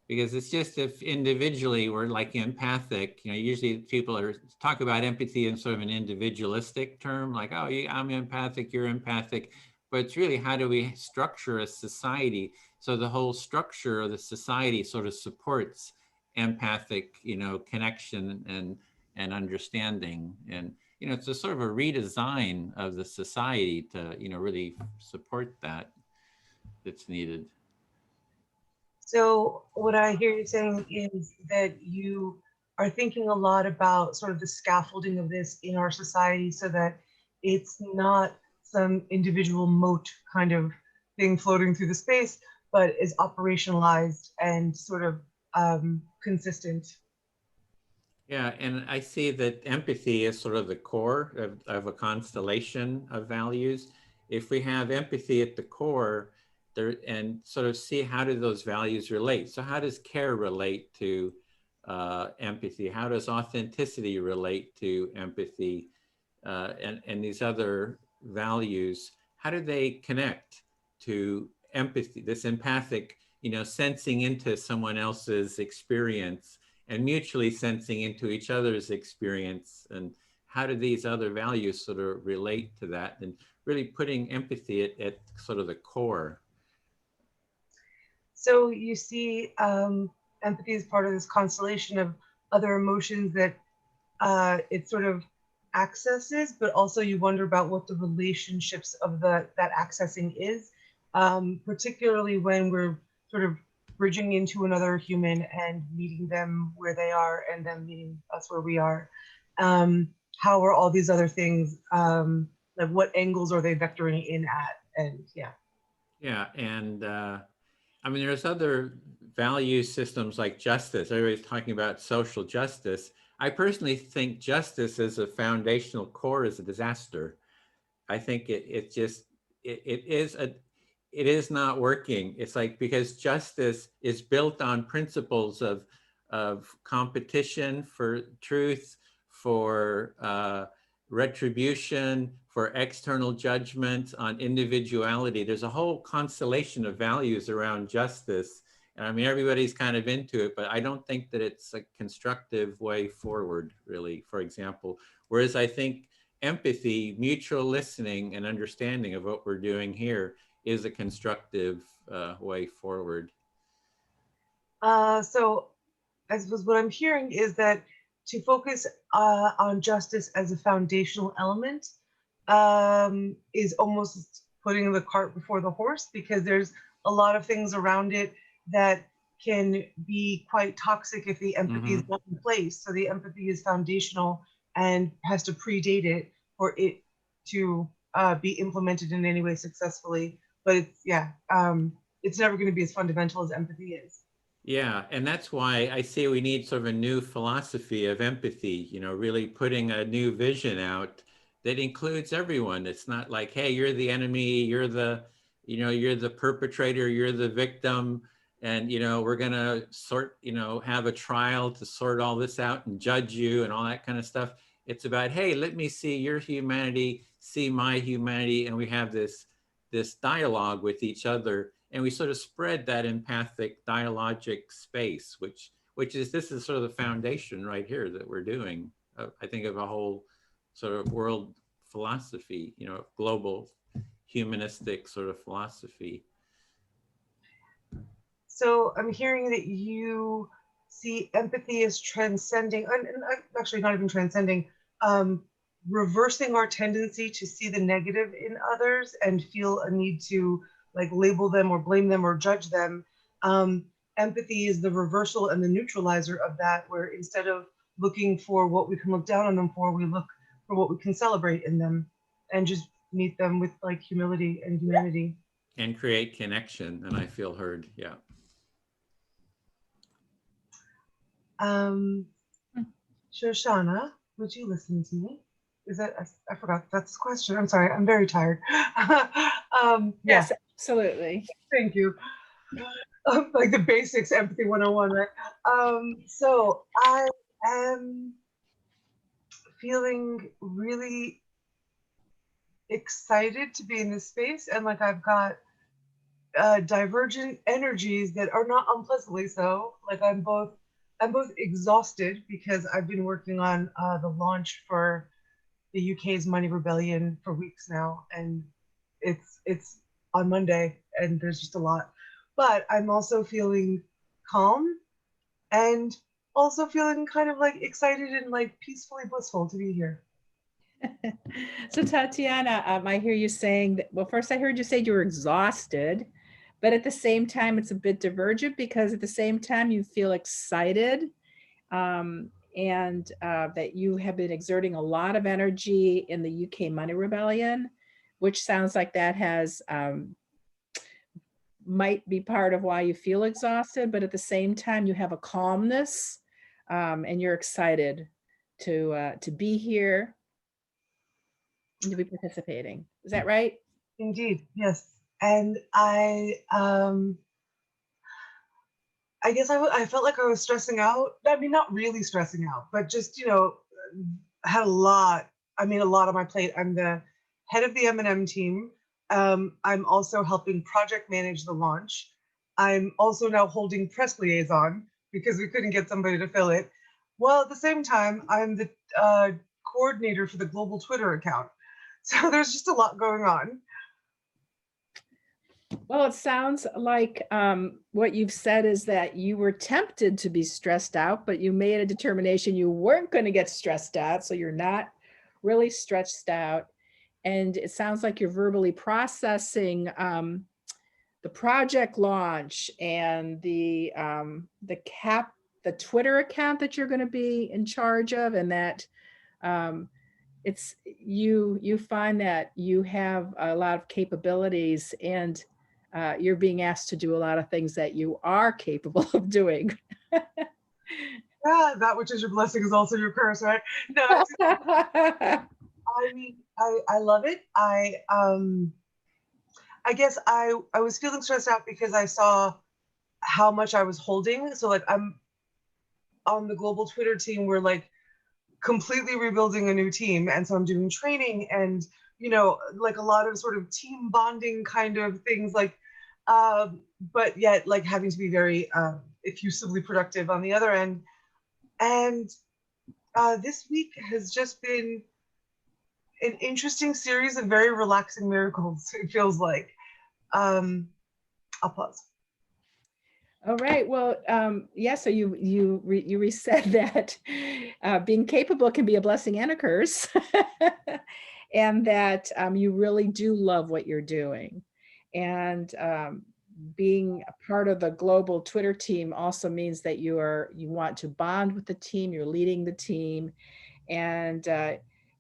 Because it's just if individually we're like empathic, you know, usually people talk about empathy in sort of an individualistic term, like, oh, I'm empathic, you're empathic. But it's really how do we structure a society so the whole structure of the society sort of supports empathic, you know, connection and understanding. And you know, it's a sort of a redesign of the society to, you know, really support that's needed. So what I hear you saying is that you are thinking a lot about sort of the scaffolding of this in our society so that it's not some individual moat kind of thing floating through the space, but is operationalized and sort of consistent. Yeah, and I see that empathy is sort of the core of a constellation of values. If we have empathy at the core there and sort of see how do those values relate. So how does care relate to empathy? How does authenticity relate to empathy? And these other values, how do they connect to empathy, this empathic, you know, sensing into someone else's experience and mutually sensing into each other's experience, and how do these other values sort of relate to that, and really putting empathy at sort of the core. So you see empathy as part of this constellation of other emotions that it sort of accesses, but also you wonder about what the relationships of that accessing is, particularly when we're sort of bridging into another human and meeting them where they are and them meeting us where we are. How are all these other things, like what angles are they vectoring in at? And yeah. Yeah, and I mean, there's other value systems like justice. Everybody's talking about social justice. I personally think justice as a foundational core is a disaster. I think it is not working. It's like, because justice is built on principles of competition for truth, for retribution, for external judgment, on individuality. There's a whole constellation of values around justice. And I mean, everybody's kind of into it, but I don't think that it's a constructive way forward, really, for example. Whereas I think empathy, mutual listening and understanding of what we're doing here is a constructive way forward. So I suppose what I'm hearing is that to focus on justice as a foundational element is almost putting the cart before the horse, because there's a lot of things around it that can be quite toxic if the empathy is not in place. So the empathy is foundational and has to predate it for it to be implemented in any way successfully. But it's, yeah, it's never going to be as fundamental as empathy is. Yeah, and that's why I say we need sort of a new philosophy of empathy, you know, really putting a new vision out that includes everyone. It's not like, hey, you're the enemy, you're the, you know, you're the perpetrator, you're the victim, and, you know, we're going to sort, you know, have a trial to sort all this out and judge you and all that kind of stuff. It's about, hey, let me see your humanity, see my humanity, and we have this dialogue with each other. And we sort of spread that empathic dialogic space, which is, this is sort of the foundation right here that we're doing. I think of a whole sort of world philosophy, you know, global humanistic sort of philosophy. So I'm hearing that you see empathy as transcending, and actually not even transcending, reversing our tendency to see the negative in others and feel a need to like label them or blame them or judge them. Empathy is the reversal and the neutralizer of that, where instead of looking for what we can look down on them for, we look for what we can celebrate in them and just meet them with like humility and humanity. And create connection, and I feel heard, yeah. Shoshana, would you listen to me? Is that, I forgot, that's the question. I'm sorry, I'm very tired. Yes, absolutely. Thank you. Like the basics, empathy 101, right? So I am feeling really excited to be in this space, and like I've got divergent energies that are not unpleasantly so. Like I'm both exhausted because I've been working on the launch for the UK's Money Rebellion for weeks now, and it's on Monday, and there's just a lot. But I'm also feeling calm, and also feeling kind of like excited and like peacefully blissful to be here. So Tatiana, I hear you saying that, well, first I heard you say you were exhausted, but at the same time, it's a bit divergent because at the same time you feel excited and that you have been exerting a lot of energy in the UK Money Rebellion, which sounds like that has, might be part of why you feel exhausted, but at the same time you have a calmness and you're excited to be here and to be participating. Is that right? Indeed, yes. And I guess I felt like I was stressing out. I mean, not really stressing out, but just, you know, had a lot on my plate. I'm the head of the M&M team. I'm also helping project manage the launch. I'm also now holding press liaison because we couldn't get somebody to fill it. Well, at the same time, I'm the coordinator for the global Twitter account. So there's just a lot going on. Well, it sounds like what you've said is that you were tempted to be stressed out, but you made a determination you weren't going to get stressed out. So you're not really stressed out. And it sounds like you're verbally processing the project launch and the Twitter account that you're going to be in charge of, and that it's you find that you have a lot of capabilities and you're being asked to do a lot of things that you are capable of doing. that which is your blessing is also your curse, right? No, I mean, I love it. I guess I was feeling stressed out because I saw how much I was holding. So like I'm on the global Twitter team. We're like completely rebuilding a new team, and so I'm doing training and like a lot of sort of team bonding kind of things, like but yet like having to be very effusively productive on the other end. And this week has just been an interesting series of very relaxing miracles, it feels like. I'll pause. All right. Well, yeah. So you said that being capable can be a blessing and a curse, and that you really do love what you're doing, and being a part of the global Twitter team also means that you want to bond with the team. You're leading the team, and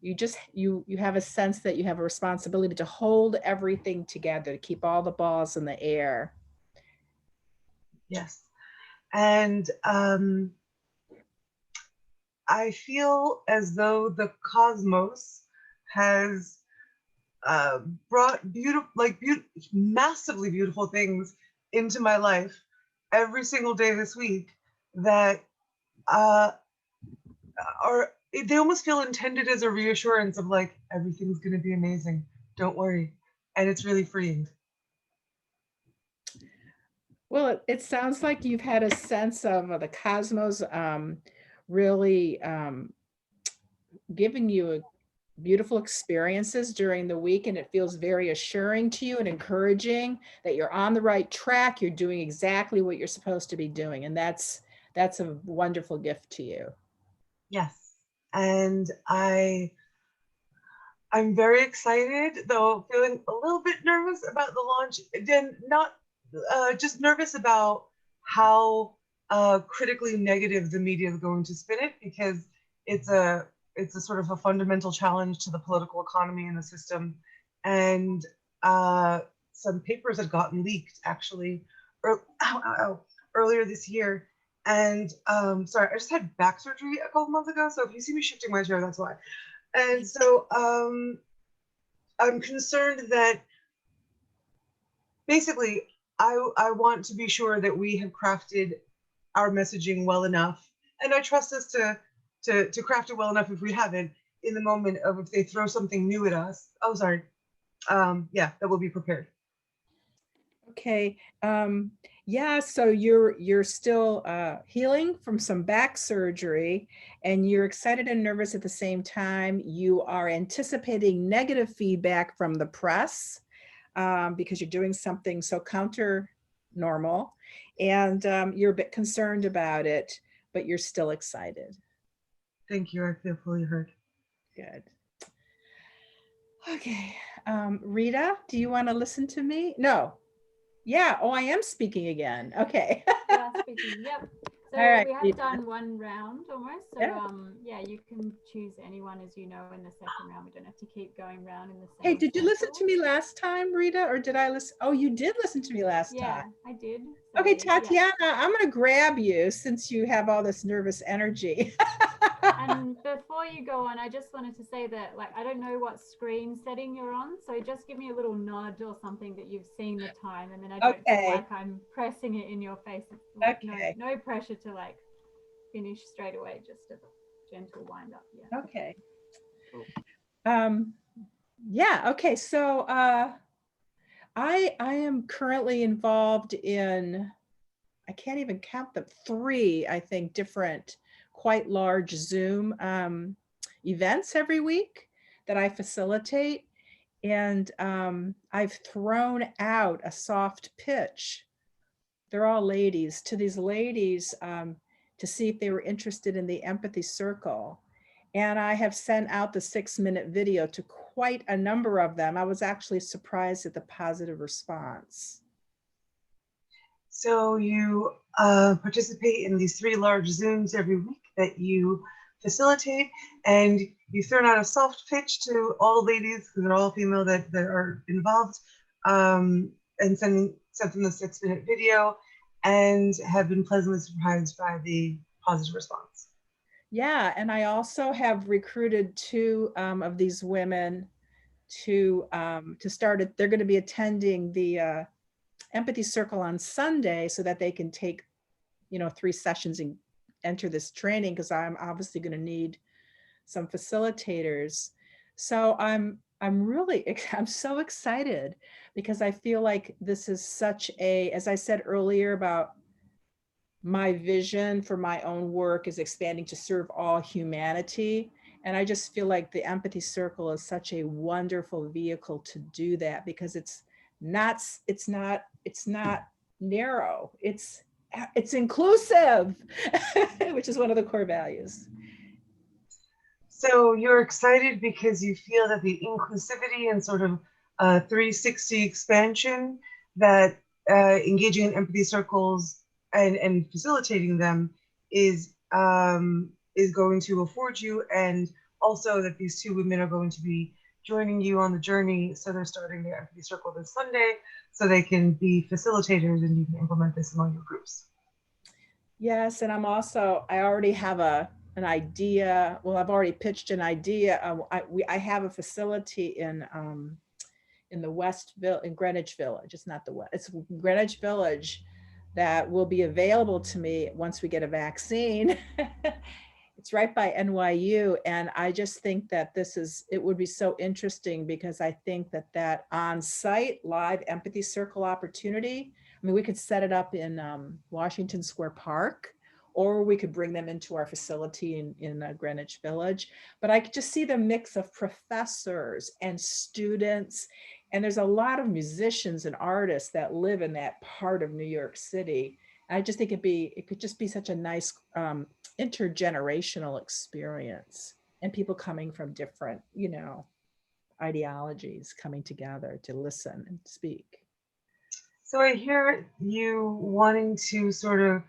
you have a sense that you have a responsibility to hold everything together, to keep all the balls in the air. Yes. And I feel as though the cosmos has brought massively beautiful things into my life every single day this week that they almost feel intended as a reassurance of like, everything's going to be amazing. Don't worry. And it's really freeing. Well, it sounds like you've had a sense of the cosmos really giving you beautiful experiences during the week, and it feels very assuring to you and encouraging that you're on the right track. You're doing exactly what you're supposed to be doing, and that's a wonderful gift to you. Yes, and I'm very excited, though feeling a little bit nervous about the launch. Then not just nervous about how critically negative the media is going to spin it, because it's a sort of a fundamental challenge to the political economy and the system. And some papers had gotten leaked actually earlier this year. And sorry, I just had back surgery a couple months ago, so if you see me shifting my chair, that's why. And so I'm concerned that basically I want to be sure that we have crafted our messaging well enough, and I trust us to craft it well enough if we haven't, in the moment of if they throw something new at us. Oh, sorry. Yeah, that we'll be prepared. Okay. Yeah, so you're still healing from some back surgery, and you're excited and nervous at the same time. You are anticipating negative feedback from the press because you're doing something so counter normal, and you're a bit concerned about it, but you're still excited. Thank you. I feel fully heard. Good. Okay. Rita, do you want to listen to me? No. Yeah. Oh, I am speaking again. Okay. Yeah, speaking. Yep. So All right, we have Rita. done one round almost. So Yeah. yeah, you can choose anyone, as you know, in the second round. We don't have to keep going round in the same. Hey, did you listen circle. to me last time, Rita, or did I listen? Oh, you did listen to me last Yeah, time. I did. Okay, So, yeah. Tatiana, I'm going to grab you since you have all this nervous energy. And before you go on, I just wanted to say that, like, I don't know what screen setting you're on, so just give me a little nod or something that you've seen the time, and then I don't feel like I'm pressing it in your face. Like, Okay. no pressure to like finish straight away, just a gentle wind up. Yeah. Okay. Yeah. Okay. So I am currently involved in, I can't even count them, 3, I think, different quite large Zoom events every week that I facilitate. And I've thrown out a soft pitch. They're all ladies, to these ladies to see if they were interested in the Empathy Circle. And I have sent out the 6-minute video to quite a number of them. I was actually surprised at the positive response. So you participate in these 3 large Zooms every week that you facilitate, and you've thrown out a soft pitch to all ladies, because they're all female that are involved, and sent them the 6-minute video, and have been pleasantly surprised by the positive response. Yeah, and I also have recruited two of these women to start it. They're going to be attending the Empathy Circle on Sunday so that they can take, 3 sessions and enter this training, because I'm obviously going to need some facilitators. So I'm so excited, because I feel like this is such a, as I said earlier about my vision for my own work is expanding to serve all humanity. And I just feel like the Empathy Circle is such a wonderful vehicle to do that, because it's not narrow, it's inclusive, which is one of the core values. So you're excited because you feel that the inclusivity and sort of 360 expansion that engaging in empathy circles and facilitating them is going to afford you, and also that these two women are going to be joining you on the journey. So they're starting their empathy circle this Sunday, so they can be facilitators and you can implement this among your groups. Yes, and I already have an idea. Well, I've already pitched an idea. I have a facility in the Westville, in Greenwich Village. It's not the West, it's Greenwich Village, that will be available to me once we get a vaccine. It's right by NYU. And I just think that it would be so interesting, because I think that on-site live empathy circle opportunity, I mean, we could set it up in Washington Square Park, or we could bring them into our facility in Greenwich Village. But I could just see the mix of professors and students. And there's a lot of musicians and artists that live in that part of New York City. I just think it could just be such a nice intergenerational experience, and people coming from different, ideologies coming together to listen and speak. So I hear you wanting to sort of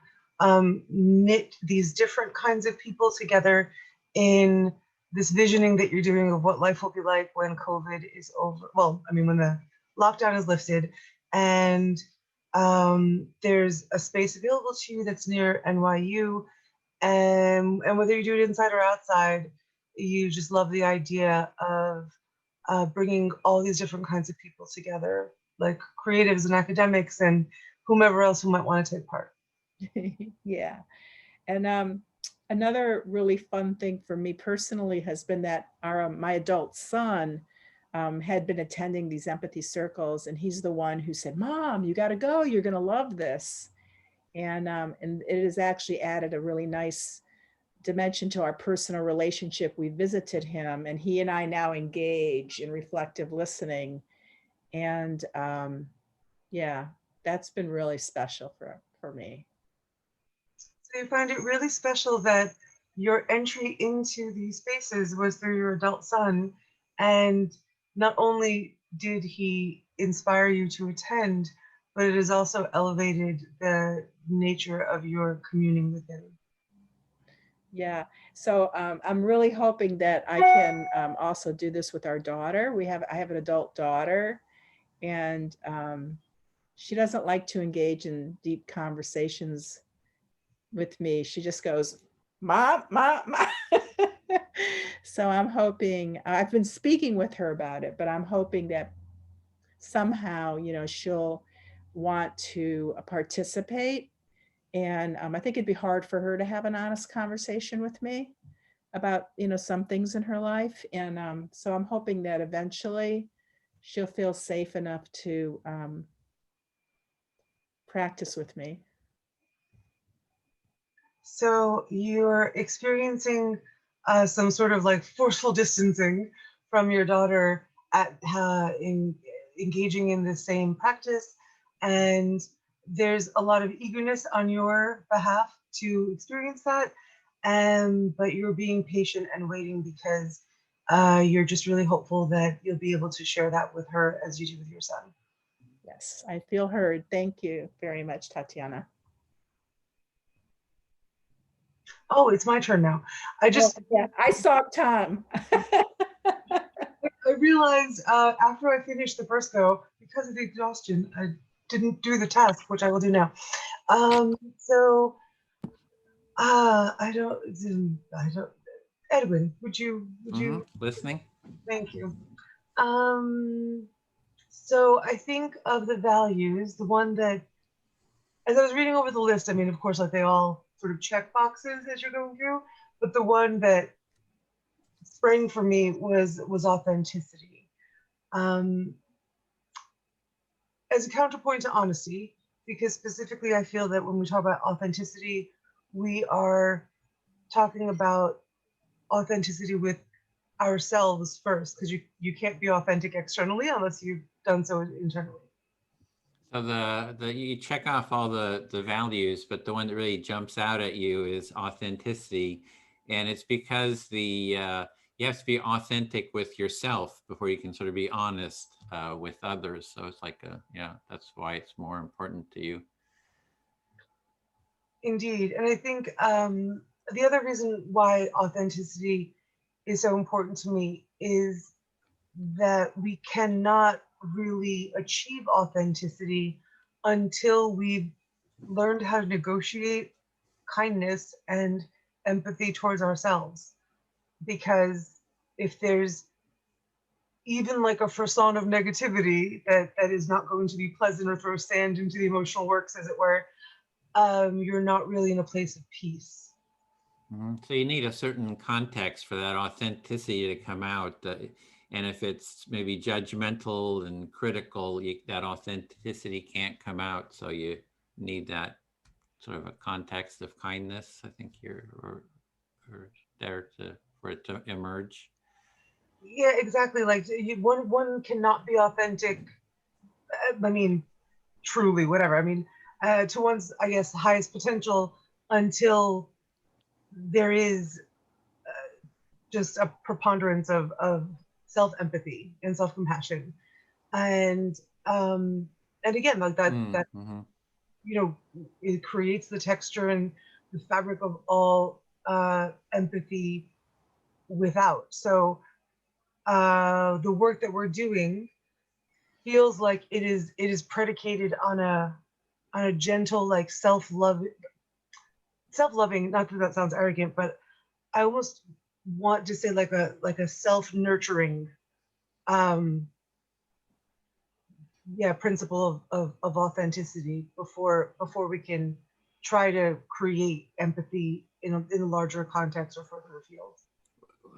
knit these different kinds of people together in this visioning that you're doing of what life will be like when COVID is over. Well, I mean, when the lockdown is lifted, and there's a space available to you that's near NYU, and whether you do it inside or outside, you just love the idea of bringing all these different kinds of people together, like creatives and academics and whomever else who might want to take part. Yeah. And another really fun thing for me personally has been that my adult son had been attending these empathy circles, and he's the one who said, "Mom, you got to go. You're going to love this." And it has actually added a really nice dimension to our personal relationship. We visited him, and he and I now engage in reflective listening. And yeah, that's been really special for me. So you find it really special that your entry into these spaces was through your adult son, and not only did he inspire you to attend, but it has also elevated the nature of your communing with him. Yeah, so I'm really hoping that I can also do this with our daughter. I have an adult daughter, and she doesn't like to engage in deep conversations with me. She just goes, "Mom, Mom, Mom." So I'm hoping, I've been speaking with her about it, but I'm hoping that somehow, she'll want to participate. And I think it'd be hard for her to have an honest conversation with me about, some things in her life. And so I'm hoping that eventually she'll feel safe enough to practice with me. So you're experiencing some sort of like forceful distancing from your daughter in engaging in the same practice, and there's a lot of eagerness on your behalf to experience that, but you're being patient and waiting because you're just really hopeful that you'll be able to share that with her as you do with your son. Yes, I feel heard. Thank you very much, Tatiana. Oh, it's my turn now. I saw Tom. I realized after I finished the first go, because of the exhaustion, I didn't do the task, which I will do now. So I don't, Edwin, would you, Listening? thank you. So I think of the values, the one that, as I was reading over the list, I mean, of course, like they all sort of check boxes as you're going through, but the one that sprang for me was authenticity. As a counterpoint to honesty, because specifically I feel that when we talk about authenticity, we are talking about authenticity with ourselves first, because you can't be authentic externally unless you've done so internally. So you check off all the values, but the one that really jumps out at you is authenticity, and it's because you have to be authentic with yourself before you can sort of be honest with others. So it's like that's why it's more important to you. Indeed, and I think the other reason why authenticity is so important to me is that we cannot really achieve authenticity until we've learned how to negotiate kindness and empathy towards ourselves. Because if there's even like a frisson of negativity that is not going to be pleasant or throw sand into the emotional works, as it were, you're not really in a place of peace. So you need a certain context for that authenticity to come out. And if it's maybe judgmental and critical, that authenticity can't come out. So you need that sort of a context of kindness. I think you're there for it to emerge. Yeah, exactly. Like one cannot be authentic. I mean, truly, whatever. I mean, to one's, I guess, highest potential until there is just a preponderance of self-empathy and self-compassion, and again, like that it creates the texture and the fabric of all empathy without. So the work that we're doing feels like it is predicated on a gentle, like self-loving, not that sounds arrogant, but I almost want to say like a self-nurturing principle of authenticity before we can try to create empathy in a larger context or further afield.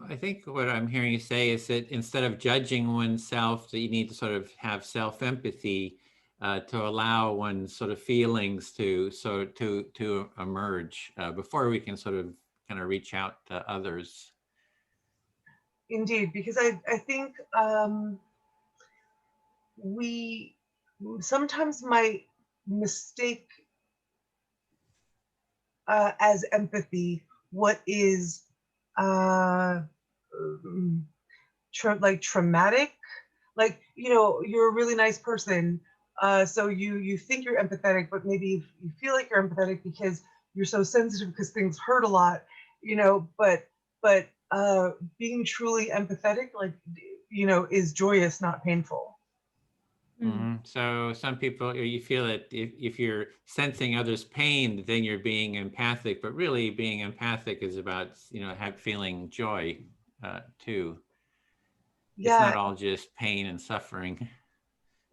I think what I'm hearing you say is that instead of judging oneself, that you need to sort of have self-empathy to allow one's sort of feelings to emerge before we can sort of kind of reach out to others. Indeed, because I think we sometimes might mistake as empathy what is like traumatic. Like, you're a really nice person, so you think you're empathetic, but maybe you feel like you're empathetic because you're so sensitive because things hurt a lot, but being truly empathetic, like, is joyous, not painful. So some people, you feel that if you're sensing others' pain, then you're being empathic, but really being empathic is about, feeling joy too. Yeah. It's not all just pain and suffering.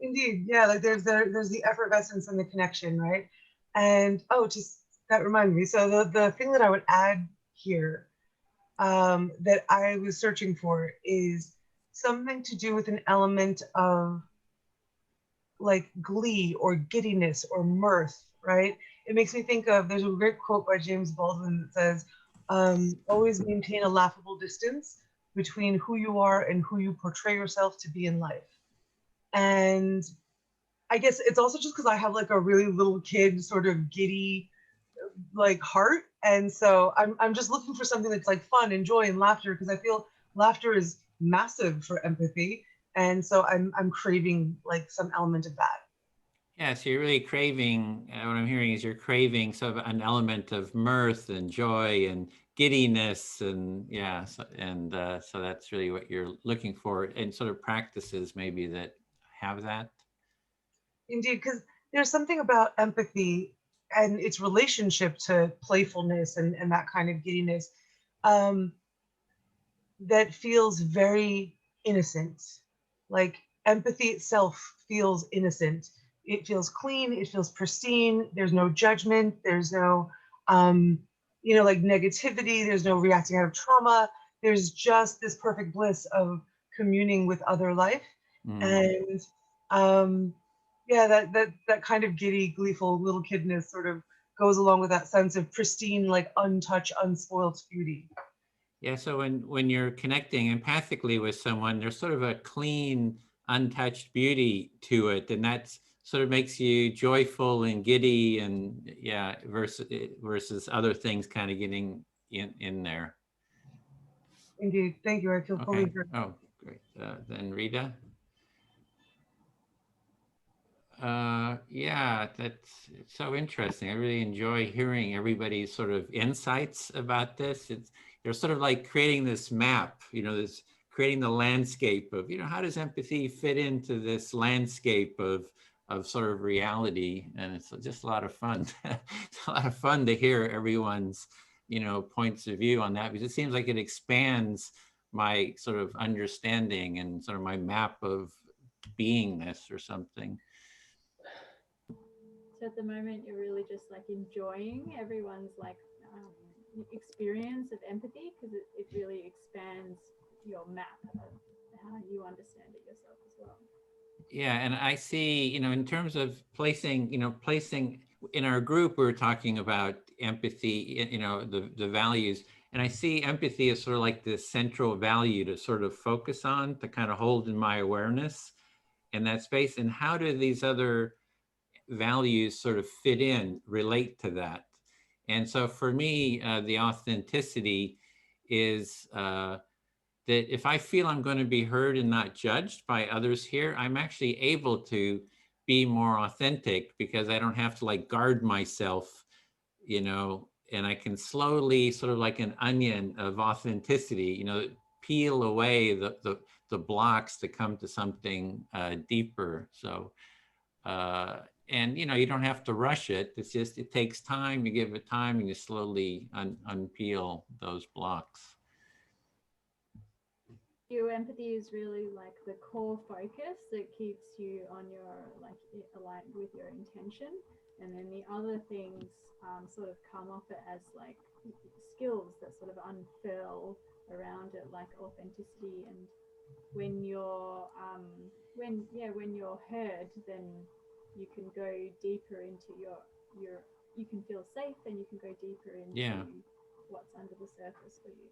Indeed, yeah, like there's the effervescence and the connection, right? And just that reminded me. So the thing that I would add here that I was searching for is something to do with an element of like glee or giddiness or mirth, right? It makes me think of, there's a great quote by James Baldwin that says, always maintain a laughable distance between who you are and who you portray yourself to be in life. And I guess it's also just because I have like a really little kid sort of giddy like heart. And so I'm just looking for something that's like fun and joy and laughter, because I feel laughter is massive for empathy. And so I'm craving like some element of that. Yeah, so you're really craving, what I'm hearing is you're craving sort of an element of mirth and joy and giddiness, and so that's really what you're looking for, and sort of practices maybe that have that. Indeed, because there's something about empathy and its relationship to playfulness and that kind of giddiness, um, that feels very innocent. Like empathy itself feels innocent. It feels clean, it feels pristine, there's no judgment, there's no like negativity, there's no reacting out of trauma. There's just this perfect bliss of communing with other life. And yeah, that kind of giddy, gleeful little kidness sort of goes along with that sense of pristine, like untouched, unspoiled beauty. Yeah, so when you're connecting empathically with someone, there's sort of a clean, untouched beauty to it, and that's sort of makes you joyful and giddy, and yeah, versus other things kind of getting in there. Indeed, thank you. I feel fully Okay. heard. Oh, great. Then Rita. Yeah, that's so interesting. I really enjoy hearing everybody's sort of insights about this. They're sort of like creating this map, this creating the landscape of, how does empathy fit into this landscape of sort of reality? And it's just a lot of fun. It's a lot of fun to hear everyone's, points of view on that, because it seems like it expands my sort of understanding and sort of my map of beingness or something. So at the moment, you're really just like enjoying everyone's like experience of empathy, because it really expands your map of how you understand it yourself as well. Yeah, and I see, in terms of placing in our group, we're talking about empathy, the values, and I see empathy as sort of like this central value to sort of focus on, to kind of hold in my awareness in that space. And how do these other values sort of fit in, relate to that? And so for me, the authenticity is that if I feel I'm going to be heard and not judged by others here, I'm actually able to be more authentic, because I don't have to like guard myself, and I can slowly, sort of like an onion of authenticity, peel away the blocks to come to something deeper. So, and you don't have to rush it. It's just, it takes time. You give it time, and you slowly unpeel those blocks. Your empathy is really like the core focus that keeps you on your, like, aligned with your intention. And then the other things sort of come off it as like skills that sort of unfurl around it, like authenticity. And when you're when you're heard, then you can go deeper into your you can feel safe, and you can go deeper into what's under the surface for you.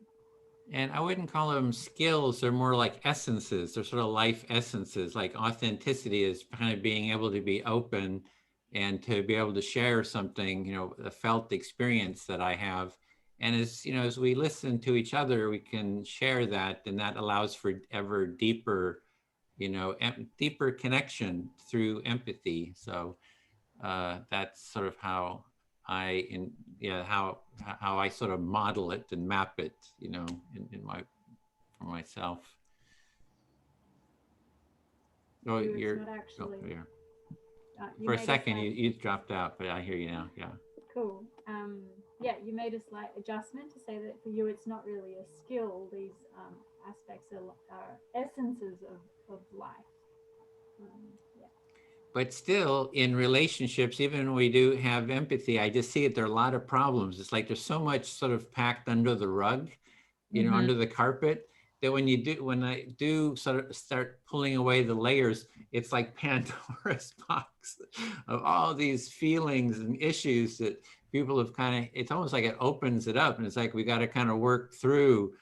And I wouldn't call them skills. They're more like essences. They're sort of life essences. Like authenticity is kind of being able to be open and to be able to share something, a felt experience that I have. And as we listen to each other, we can share that, and that allows for ever deeper, deeper connection through empathy. So that's sort of how how I sort of model it and map it, for myself. Oh, you're not actually. Oh, yeah. For a second, you dropped out, but I hear you now. Yeah. Cool. Yeah, you made a slight adjustment to say that for you, it's not really a skill. These aspects are essences of life. Yeah. But still, in relationships, even when we do have empathy, I just see it, there are a lot of problems. It's like there's so much sort of packed under the rug, under the carpet, that when I do sort of start pulling away the layers, it's like Pandora's box of all these feelings and issues that people have it's almost like it opens it up, and it's like we got to kind of work through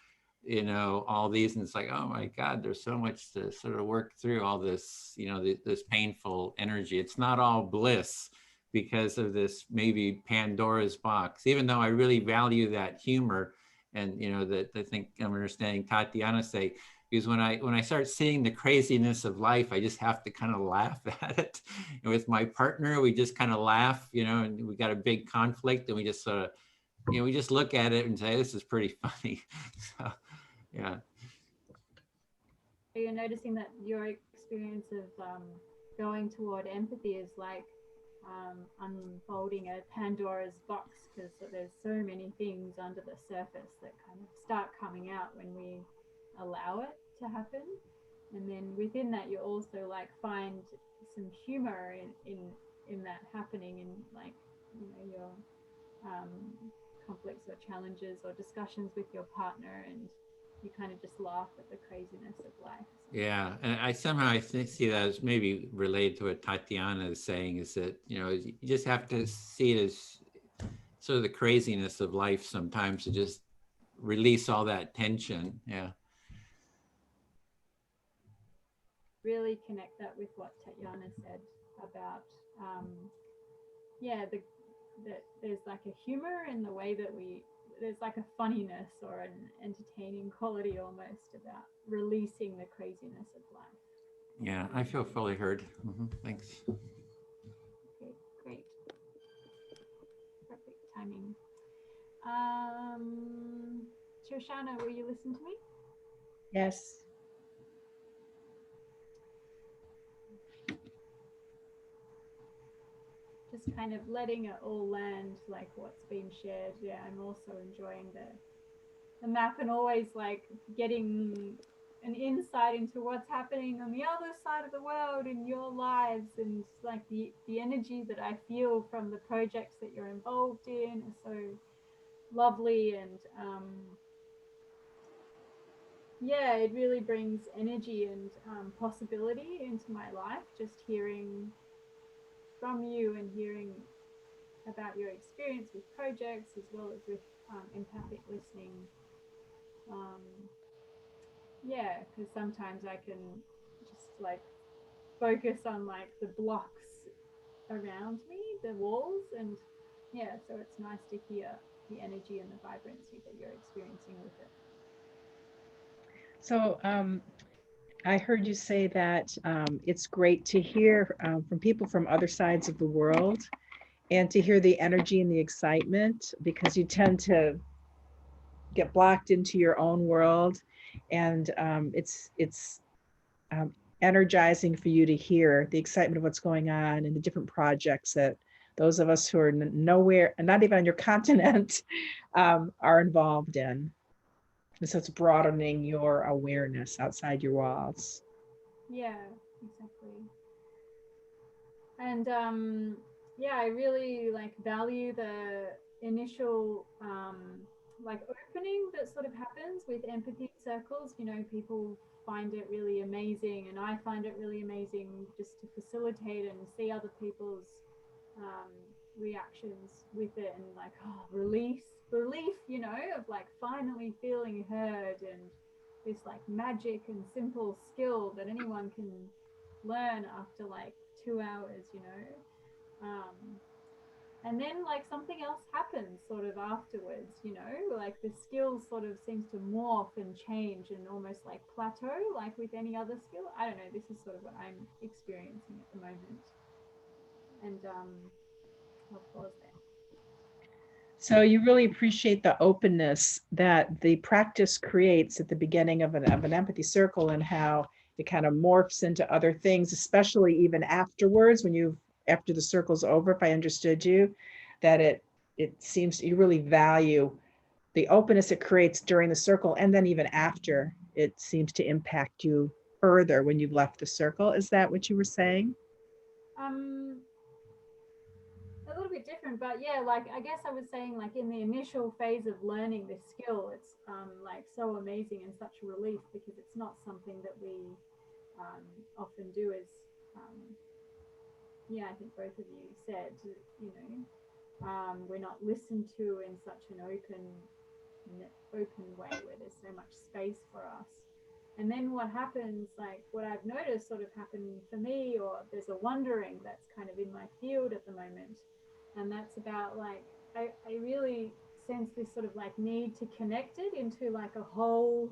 all these, and it's like, oh my God, there's so much to sort of work through, all this, this painful energy. It's not all bliss because of this maybe Pandora's box, even though I really value that humor. And that I think I'm understanding Tatiana say, because when I start seeing the craziness of life, I just have to kind of laugh at it. And with my partner, we just kind of laugh, and we got a big conflict, and we just sort of, we just look at it and say, this is pretty funny. So, yeah. You're noticing that your experience of going toward empathy is like unfolding a Pandora's box, because there's so many things under the surface that kind of start coming out when we allow it to happen. And then within that, you also like find some humor in that happening, in like, you know, your conflicts or challenges or discussions with your partner, and you kind of just laugh at the craziness of life. Yeah, and I somehow see that as maybe related to what Tatiana is saying, is that, you know, you just have to see it as sort of the craziness of life sometimes, to just release all that tension. Yeah. Really connect that with what Tatiana said about, yeah, that there's like a humor in the way that there's like a funniness or an entertaining quality almost about releasing the craziness of life. Yeah, I feel fully heard. Thanks. Okay, great. Perfect timing. Shoshana, will you listen to me? Yes. Just kind of letting it all land, like what's been shared. Yeah, I'm also enjoying the map, and always like getting an insight into what's happening on the other side of the world in your lives, and like the energy that I feel from the projects that you're involved in is so lovely. And yeah, it really brings energy and possibility into my life, just hearing from you and hearing about your experience with projects as well as with empathic listening. Yeah, because sometimes I can just like focus on like the blocks around me, the walls, and yeah, so it's nice to hear the energy and the vibrancy that you're experiencing with it. So I heard you say that it's great to hear from people from other sides of the world, and to hear the energy and the excitement, because you tend to get blocked into your own world, and it's energizing for you to hear the excitement of what's going on and the different projects that those of us who are nowhere, and not even on your continent, are involved in. And so it's broadening your awareness outside your walls. Yeah, exactly. And yeah, I really like value the initial like opening that sort of happens with empathy circles. You know, people find it really amazing, and I find it really amazing just to facilitate and see other people's reactions with it, and like, oh, relief, you know, of like finally feeling heard, and this like magic and simple skill that anyone can learn after like 2 hours, you know. And then like something else happens sort of afterwards, you know, like the skill sort of seems to morph and change and almost like plateau, like with any other skill. I don't know, this is sort of what I'm experiencing at the moment. And I'll pause there. So you really appreciate the openness that the practice creates at the beginning of an empathy circle, and how it kind of morphs into other things, especially even afterwards, when after the circle's over, if I understood you, that it seems you really value the openness it creates during the circle, and then even after, it seems to impact you further when you've left the circle. Is that what you were saying? A little bit different, but yeah, like I guess I was saying, like in the initial phase of learning this skill, it's like so amazing and such a relief, because it's not something that we often do as yeah, I think both of you said, you know, we're not listened to in such an open way where there's so much space for us. And then what happens, like what I've noticed sort of happen for me, or there's a wondering that's kind of in my field at the moment, and that's about like I really sense this sort of like need to connect it into like a whole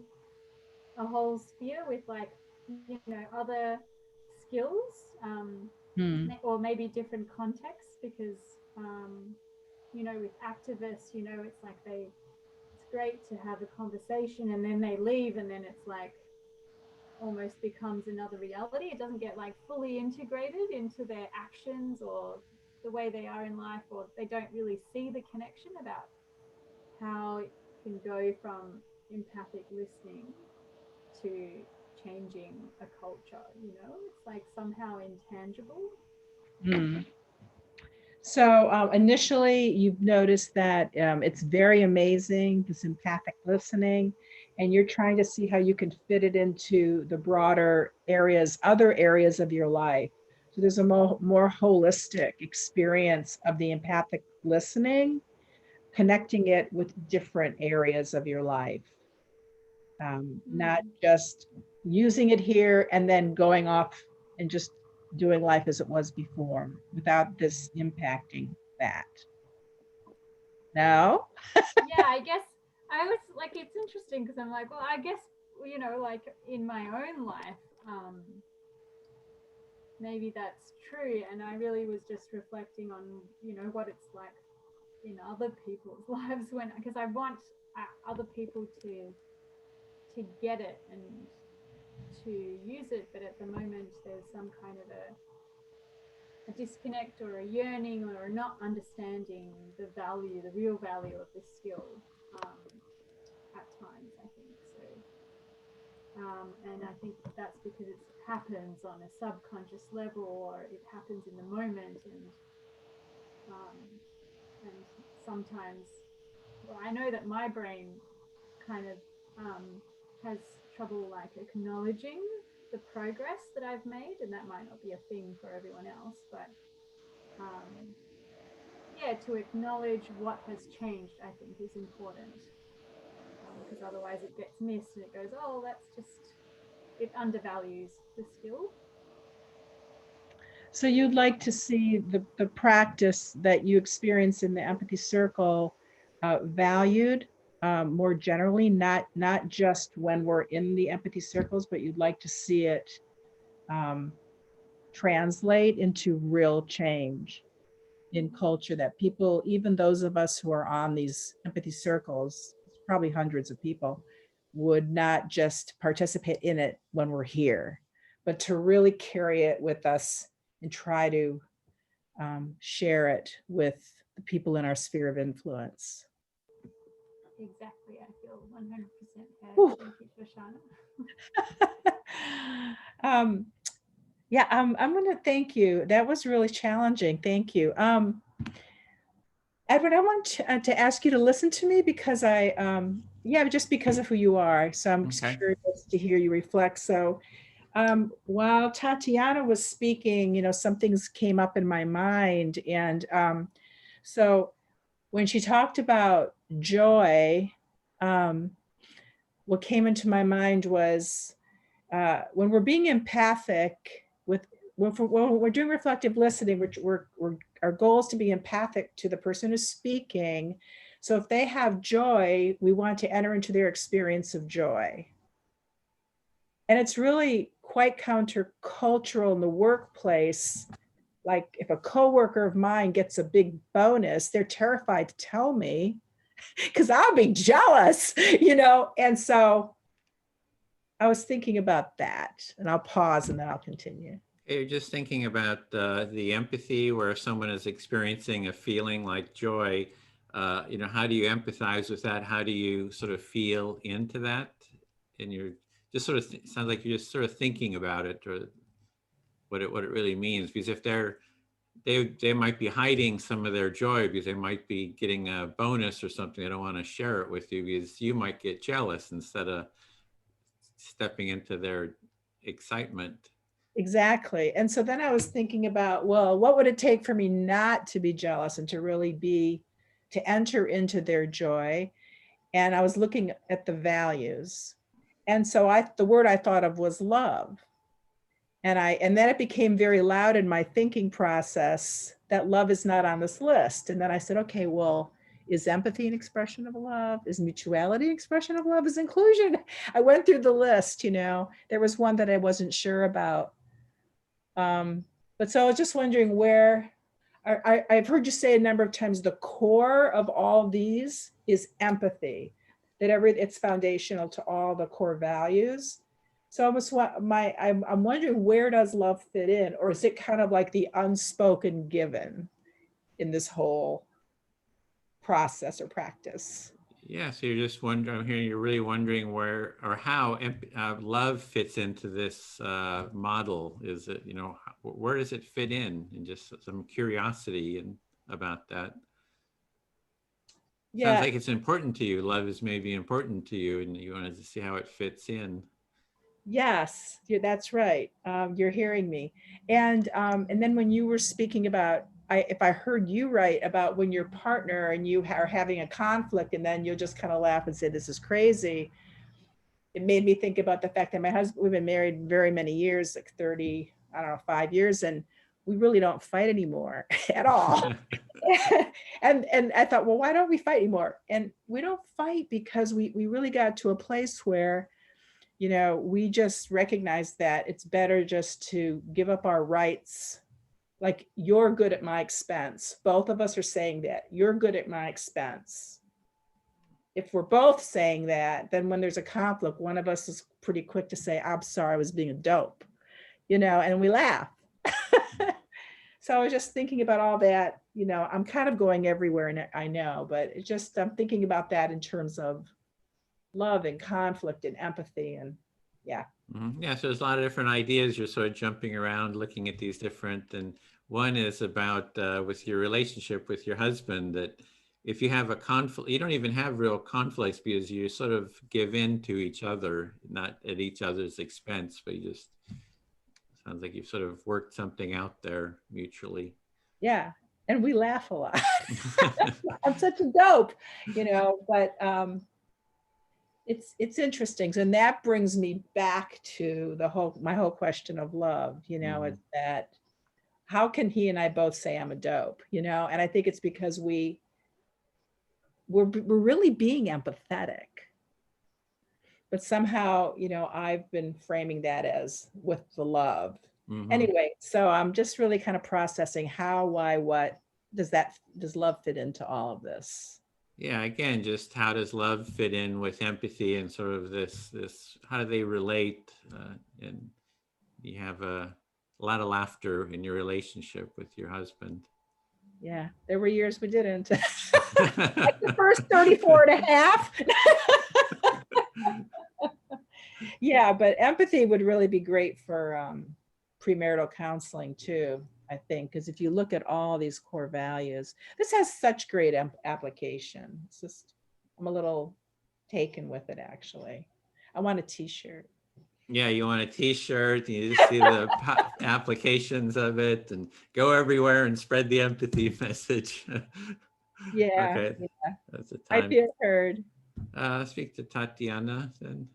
sphere with like, you know, other skills, or maybe different contexts, because you know, with activists, you know, it's like it's great to have a conversation and then they leave, and then it's like almost becomes another reality. It doesn't get like fully integrated into their actions or the way they are in life, or they don't really see the connection about how it can go from empathic listening to changing a culture, you know? It's like somehow intangible. Mm. So initially, you've noticed that it's very amazing, this empathic listening, and you're trying to see how you can fit it into the broader areas, other areas of your life. So there's a more holistic experience of the empathic listening, connecting it with different areas of your life. Not just using it here and then going off and just doing life as it was before without this impacting that. No? Yeah, I guess I was like, it's interesting because I'm like, well, I guess, you know, like in my own life, maybe that's true. And I really was just reflecting on, you know, what it's like in other people's lives when, because I want other people to get it and to use it, but at the moment there's some kind of a disconnect or a yearning or not understanding the value, the real value of this skill at times, I think so. And I think that's because it happens on a subconscious level, or it happens in the moment, and sometimes, well, I know that my brain kind of has trouble like acknowledging the progress that I've made, and that might not be a thing for everyone else, but yeah, to acknowledge what has changed, I think, is important, because otherwise it gets missed and it goes, oh, that's just, it undervalues the skill. So you'd like to see the practice that you experience in the Empathy Circle valued more generally, not just when we're in the Empathy Circles, but you'd like to see it translate into real change in culture, that people, even those of us who are on these Empathy Circles, probably hundreds of people, would not just participate in it when we're here, but to really carry it with us and try to share it with the people in our sphere of influence. Exactly, I feel 100% heard. Ooh. Thank you, Shoshana. Yeah, I'm going to thank you. That was really challenging. Thank you. Edward, I want to ask you to listen to me because yeah, just because of who you are. So I'm curious to hear you reflect. So while Tatiana was speaking, you know, some things came up in my mind. And so when she talked about joy, what came into my mind was when we're being empathic when we're doing reflective listening, our goal is to be empathic to the person who's speaking. So if they have joy, we want to enter into their experience of joy. And it's really quite countercultural in the workplace. Like if a coworker of mine gets a big bonus, they're terrified to tell me because I'll be jealous, you know? And so I was thinking about that, and I'll pause and then I'll continue. You're just thinking about the empathy where someone is experiencing a feeling like joy. You know, how do you empathize with that? How do you sort of feel into that? And you're just sort of sounds like you're just sort of thinking about it, or what it really means. Because if they might be hiding some of their joy because they might be getting a bonus or something. They don't want to share it with you because you might get jealous instead of stepping into their excitement. Exactly. And so then I was thinking about, well, what would it take for me not to be jealous and to really to enter into their joy? And I was looking at the values. And so the word I thought of was love. And then it became very loud in my thinking process that love is not on this list. And then I said, okay, well, is empathy an expression of love? Is mutuality an expression of love? Is inclusion? I went through the list, you know. There was one that I wasn't sure about. But so I was just wondering where, I've heard you say a number of times, the core of all these is empathy, that it's foundational to all the core values. So I'm wondering, where does love fit in? Or is it kind of like the unspoken given? in this whole process or practice. Yeah, so you're just wondering, I'm hearing you're really wondering where or how love fits into this model. Is it, you know, where does it fit in? And just some curiosity about that. Yeah. Sounds like it's important to you. Love is maybe important to you, and you wanted to see how it fits in. Yes, that's right. You're hearing me. And then when you were speaking about, if I heard you right, about when your partner and you are having a conflict, and then you'll just kind of laugh and say, this is crazy. It made me think about the fact that my husband, we've been married very many years, like 30, I don't know, 5 years, and we really don't fight anymore at all. and I thought, well, why don't we fight anymore? And we don't fight because we really got to a place where, you know, we just recognize that it's better just to give up our rights. Like, you're good at my expense. Both of us are saying that. You're good at my expense. If we're both saying that, then when there's a conflict, one of us is pretty quick to say, I'm sorry, I was being a dope, you know, and we laugh. So I was just thinking about all that, you know, I'm kind of going everywhere, and I know, but it's just, I'm thinking about that in terms of love and conflict and empathy, and yeah. Yeah, so there's a lot of different ideas. You're sort of jumping around looking at these different, and one is about with your relationship with your husband, that if you have a conflict, you don't even have real conflicts because you sort of give in to each other, not at each other's expense, but you just, sounds like you've sort of worked something out there mutually. Yeah, and we laugh a lot. I'm such a dope, you know, but it's interesting. And that brings me back to my whole question of love, you know, is that how can he and I both say I'm a dope, you know? And I think it's because we're really being empathetic. But somehow, you know, I've been framing that as with the love. Anyway, so I'm just really kind of processing how, why, what does love fit into all of this? Yeah, again, just how does love fit in with empathy, and sort of this, how do they relate? And you have a lot of laughter in your relationship with your husband. Yeah, there were years we didn't. Like the first 34 and a half. Yeah, but empathy would really be great for premarital counseling too, I think, because if you look at all these core values, this has such great application. It's just, I'm a little taken with it, actually. I want a t-shirt. Yeah, you want a t-shirt, and you just see the applications of it, and go everywhere and spread the empathy message. Yeah, okay. Yeah. That's a time. I feel heard. Speak to Tatiana then.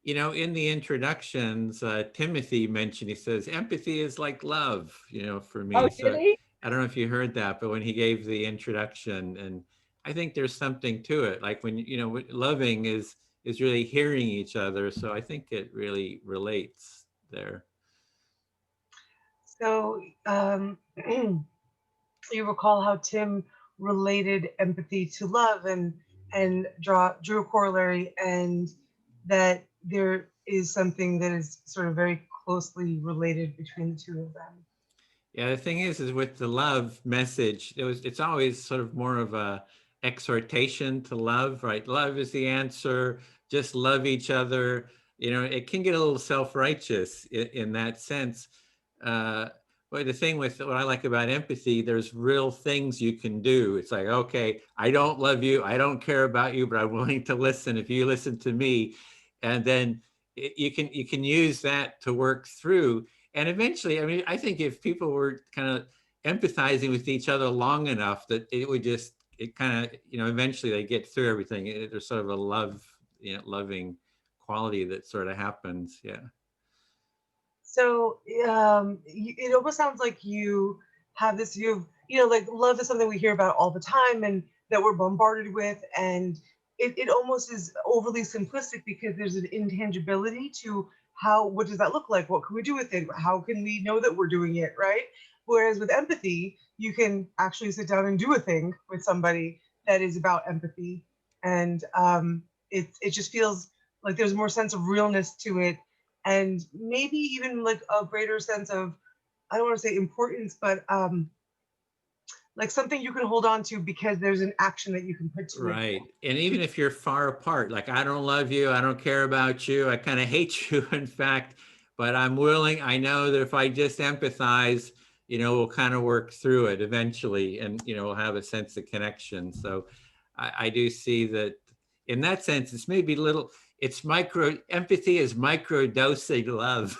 You know, in the introductions, Timothy mentioned, he says, empathy is like love, you know, for me. Oh, so did he? I don't know if you heard that, but when he gave the introduction, and I think there's something to it. Like when, you know, loving is really hearing each other. So I think it really relates there. So you recall how Tim related empathy to love and drew a corollary, and that there is something that is sort of very closely related between the two of them. Yeah, the thing is with the love message, it's always sort of more of a exhortation to love, right? Love is the answer. Just love each other. You know, it can get a little self-righteous in that sense. But the thing with what I like about empathy, there's real things you can do. It's like, okay, I don't love you, I don't care about you, but I'm willing to listen if you listen to me. And then you can use that to work through. And eventually, I mean, I think if people were kind of empathizing with each other long enough, that it would just, it kind of, you know, eventually they get through everything. There's sort of a love, you know, loving quality that sort of happens. Yeah. So it almost sounds like you have this view of, you know, like love is something we hear about all the time and that we're bombarded with. And it almost is overly simplistic because there's an intangibility to what does that look like? What can we do with it? How can we know that we're doing it, right? Whereas with empathy, you can actually sit down and do a thing with somebody that is about empathy. And it just feels like there's more sense of realness to it. And maybe even like a greater sense of, I don't want to say importance, but like something you can hold on to because there's an action that you can put to it. Right. And even if you're far apart, like I don't love you, I don't care about you, I kind of hate you, in fact, but I'm willing, I know that if I just empathize, we'll kind of work through it eventually and, we'll have a sense of connection. So I do see that in that sense, it's maybe empathy is micro dosing love.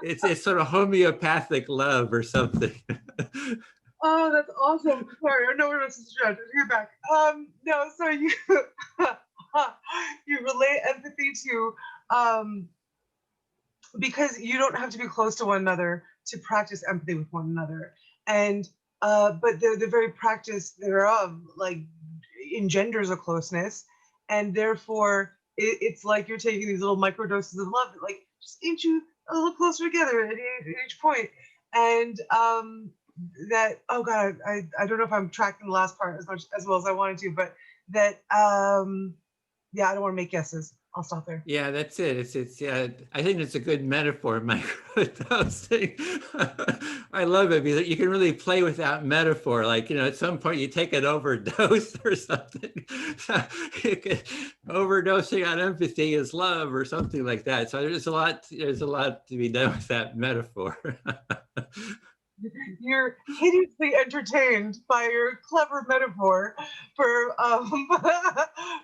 it's sort of homeopathic love or something. Oh, that's awesome. Sorry, I know we're not supposed to get back. No, so you you relate empathy to because you don't have to be close to one another to practice empathy with one another. And but the very practice thereof like engenders a closeness, and therefore it's like you're taking these little micro doses of love that like just inch you a little closer together at each point. And that, oh God, I don't know if I'm tracking the last part as well as I wanted to, but that yeah, I don't want to make guesses. I'll stop there. Yeah, that's it. It's yeah. I think it's a good metaphor, microdosing. I love it because you can really play with that metaphor. Like at some point you take an overdose or something. Overdosing on empathy is love or something like that. So there's a lot to be done with that metaphor. You're hideously entertained by your clever metaphor for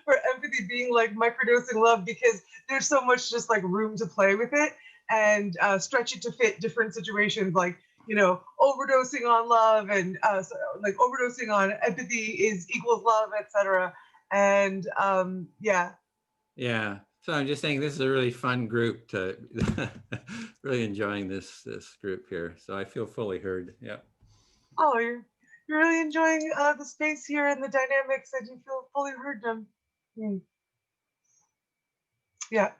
for empathy being like microdosing love, because there's so much just like room to play with it and stretch it to fit different situations, like overdosing on love and so, like overdosing on empathy is equals love, etc. And yeah. Yeah. So I'm just saying this is a really fun group to really enjoying this group here. So I feel fully heard. Yeah. Oh, you're really enjoying the space here and the dynamics, and you feel fully heard them. Yeah.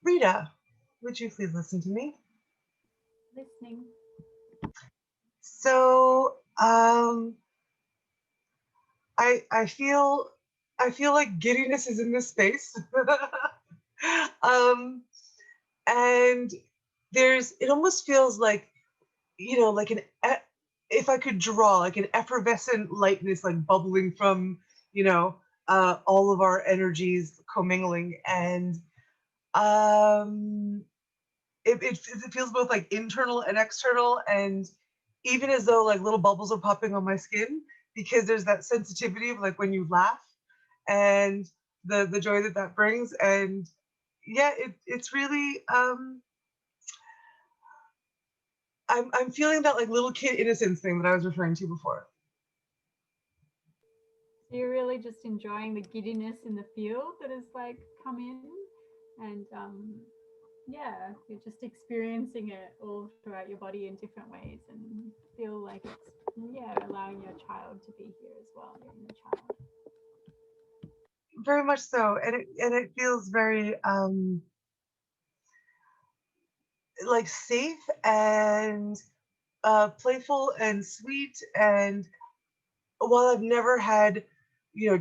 Rita, would you please listen to me? Listening. So I feel like giddiness is in this space. And it almost feels like, like if I could draw like an effervescent lightness, like bubbling from, all of our energies commingling. And it feels both like internal and external, and even as though like little bubbles are popping on my skin, because there's that sensitivity of like when you laugh and the joy that brings. And yeah, it's really I'm feeling that like little kid innocence thing that I was referring to before. So you're really just enjoying the giddiness in the field that has like come in, and yeah, you're just experiencing it all throughout your body in different ways, and feel like it's allowing your child to be here as well, your inner child. Very much so, and it feels very like safe and playful and sweet. And while I've never had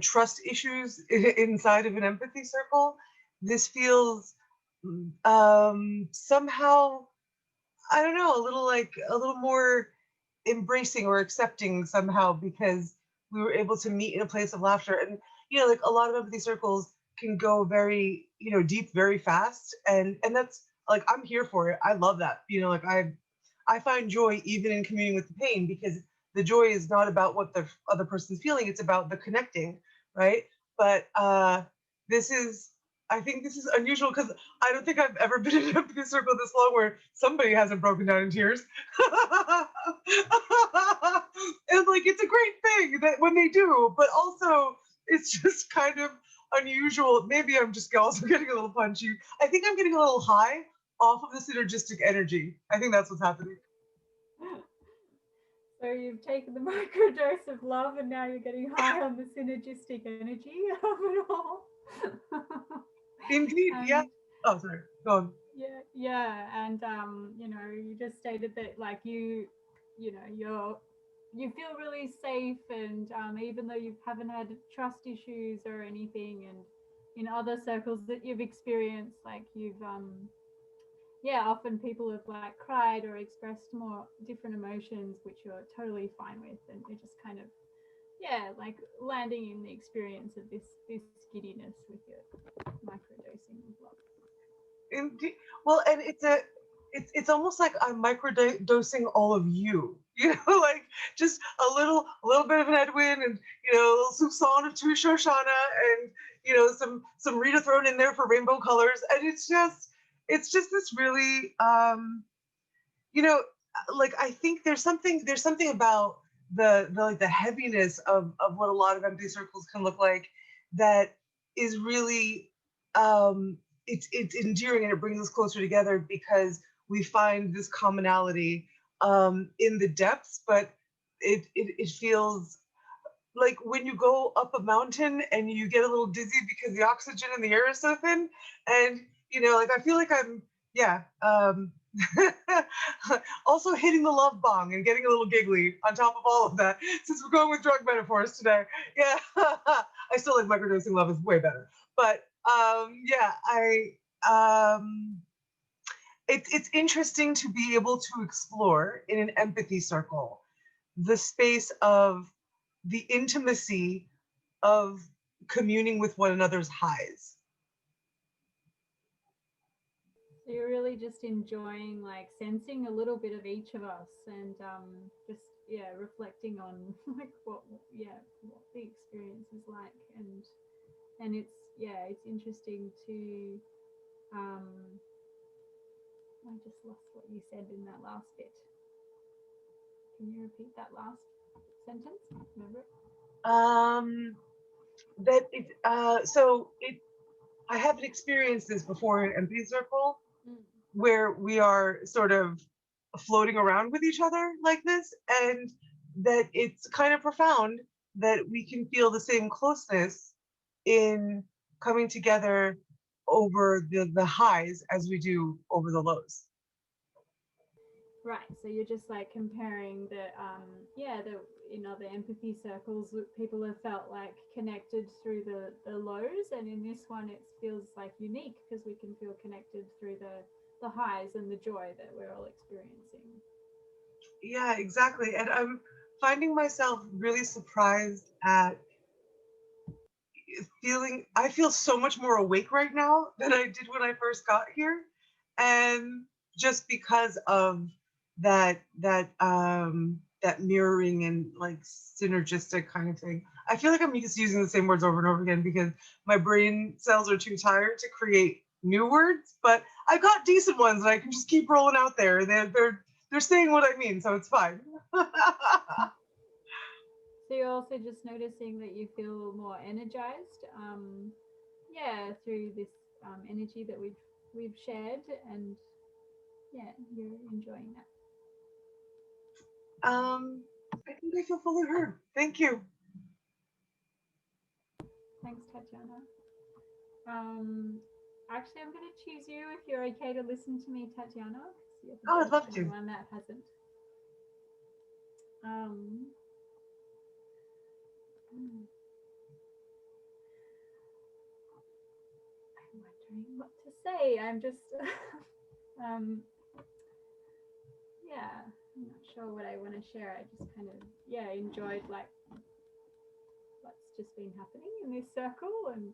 trust issues inside of an empathy circle, this feels somehow, I don't know, a little more embracing or accepting somehow, because we were able to meet in a place of laughter. And like a lot of empathy circles can go very deep very fast, and that's like, I'm here for it. I love that. Like I find joy even in communing with the pain, because the joy is not about what the other person's feeling, it's about the connecting, right? But I think this is unusual, because I don't think I've ever been in an empathy circle this long where somebody hasn't broken down in tears. And like, it's a great thing that when they do, but also it's just kind of unusual. Maybe I'm just also getting a little punchy. I think I'm getting a little high off of the synergistic energy. I think that's what's happening. So you've taken the microdose of love, and now you're getting high on the synergistic energy of it all. Indeed, yeah. Oh, sorry. Go on. Yeah, and you just stated that like you feel really safe, and even though you haven't had trust issues or anything, and in other circles that you've experienced, like you've yeah, often people have like cried or expressed more different emotions, which you're totally fine with, and you're just kind of, yeah, like landing in the experience of this giddiness with your microdosing of love. Indeed. Well, and it's almost like I'm microdosing all of you. You know, like just a little bit of an Edwin, and a little soupçon of Shoshana, and some Rita thrown in there for rainbow colors, and it's just this really like I think there's something about the heaviness of what a lot of empty circles can look like that is really it's endearing, and it brings us closer together because we find this commonality in the depths, but it feels like when you go up a mountain and you get a little dizzy because the oxygen in the air is so thin, and like I feel like I'm also hitting the love bong and getting a little giggly on top of all of that, since we're going with drug metaphors today. Yeah. I still like microdosing love is way better, but it's interesting to be able to explore in an empathy circle the space of the intimacy of communing with one another's highs. So you're really just enjoying like sensing a little bit of each of us, and just reflecting on like what the experience is like, and it's interesting to I just lost what you said in that last bit. Can you repeat that last sentence? Remember it? I haven't experienced this before in Empathy Circle, where we are sort of floating around with each other like this, and that it's kind of profound that we can feel the same closeness in coming together over the highs as we do over the lows. Right, so you're just like comparing the empathy circles, people have felt like connected through the lows, and in this one it feels like unique because we can feel connected through the highs and the joy that we're all experiencing. Yeah, exactly. And I'm finding myself really surprised at I feel so much more awake right now than I did when I first got here, and just because of that mirroring and like synergistic kind of thing. I feel like I'm just using the same words over and over again because my brain cells are too tired to create new words, but I've got decent ones that I can just keep rolling out there. They're saying what I mean, so it's fine. So you're also just noticing that you feel more energized, through this energy that we've shared, and you're enjoying that. I think I feel fully heard. Thank you. Thanks, Tatiana. Actually, I'm going to choose you if you're okay to listen to me, Tatiana. Oh, I'd love to. One that hasn't. I'm wondering what to say. I'm just, I'm not sure what I want to share. I just kind of, enjoyed like what's just been happening in this circle, and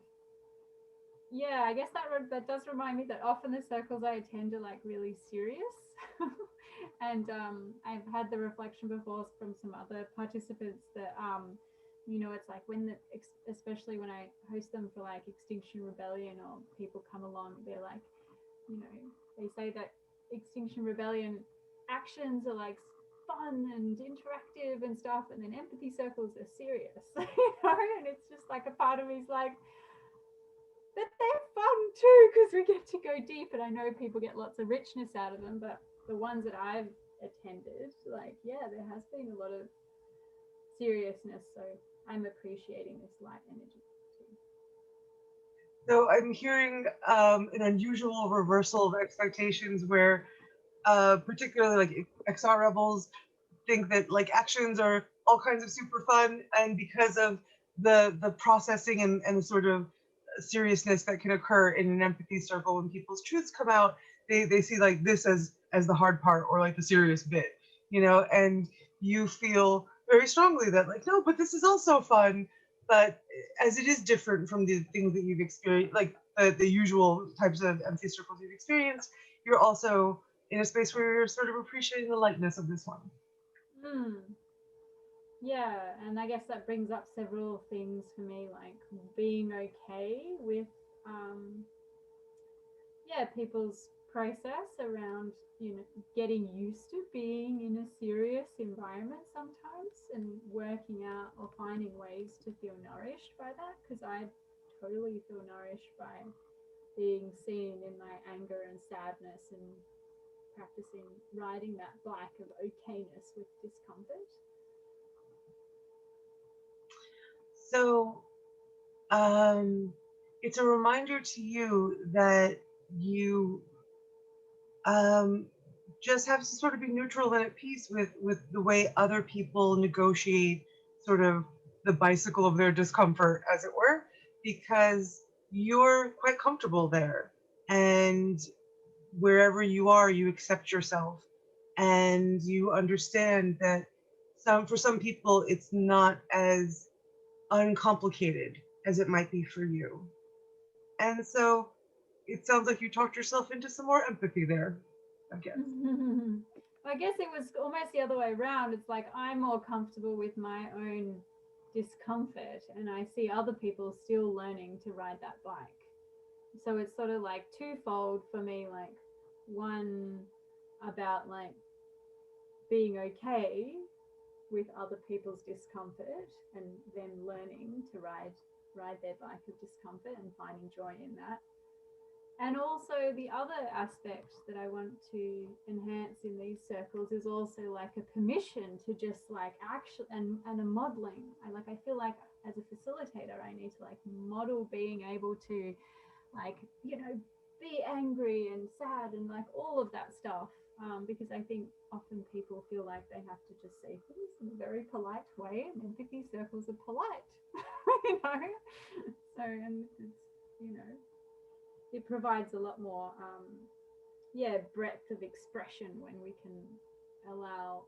I guess that does remind me that often the circles I attend are like really serious. And I've had the reflection before from some other participants that it's like especially when I host them for like Extinction Rebellion, or people come along, they're like, they say that Extinction Rebellion actions are like fun and interactive and stuff, and then empathy circles are serious. And it's just like a part of me is like, but they're fun too because we get to go deep, and I know people get lots of richness out of them, but the ones that I've attended, like, there has been a lot of seriousness, so I'm appreciating this light energy too. So I'm hearing an unusual reversal of expectations where particularly like XR rebels think that like actions are all kinds of super fun, and because of the processing and the sort of seriousness that can occur in an empathy circle when people's truths come out, they see like this as the hard part or like the serious bit, and you feel very strongly that like, no, but this is also fun. But as it is different from the things that you've experienced, like the usual types of empathy circles you've experienced, you're also in a space where you're sort of appreciating the lightness of this one. Yeah, and I guess that brings up several things for me, like being okay with people's process around getting used to being in a serious environment sometimes, and working out or finding ways to feel nourished by that, because I totally feel nourished by being seen in my anger and sadness, and practicing riding that bike of okayness with discomfort. So it's a reminder to you that you just have to sort of be neutral and at peace with the way other people negotiate sort of the bicycle of their discomfort, as it were, because you're quite comfortable there. And wherever you are, you accept yourself, and you understand that for some people, it's not as uncomplicated as it might be for you. And so it sounds like you talked yourself into some more empathy there, I guess. I guess it was almost the other way around. It's like I'm more comfortable with my own discomfort, and I see other people still learning to ride that bike. So it's sort of like twofold for me, like one about like being okay with other people's discomfort, and then learning to ride their bike of discomfort and finding joy in that. And also the other aspect that I want to enhance in these circles is also like a permission to just like action and a modeling. I feel like as a facilitator, I need to like model being able to like, be angry and sad and like all of that stuff. Because I think often people feel like they have to just say things in a very polite way, and empathy circles are polite, So, and it's, it provides a lot more, breadth of expression when we can allow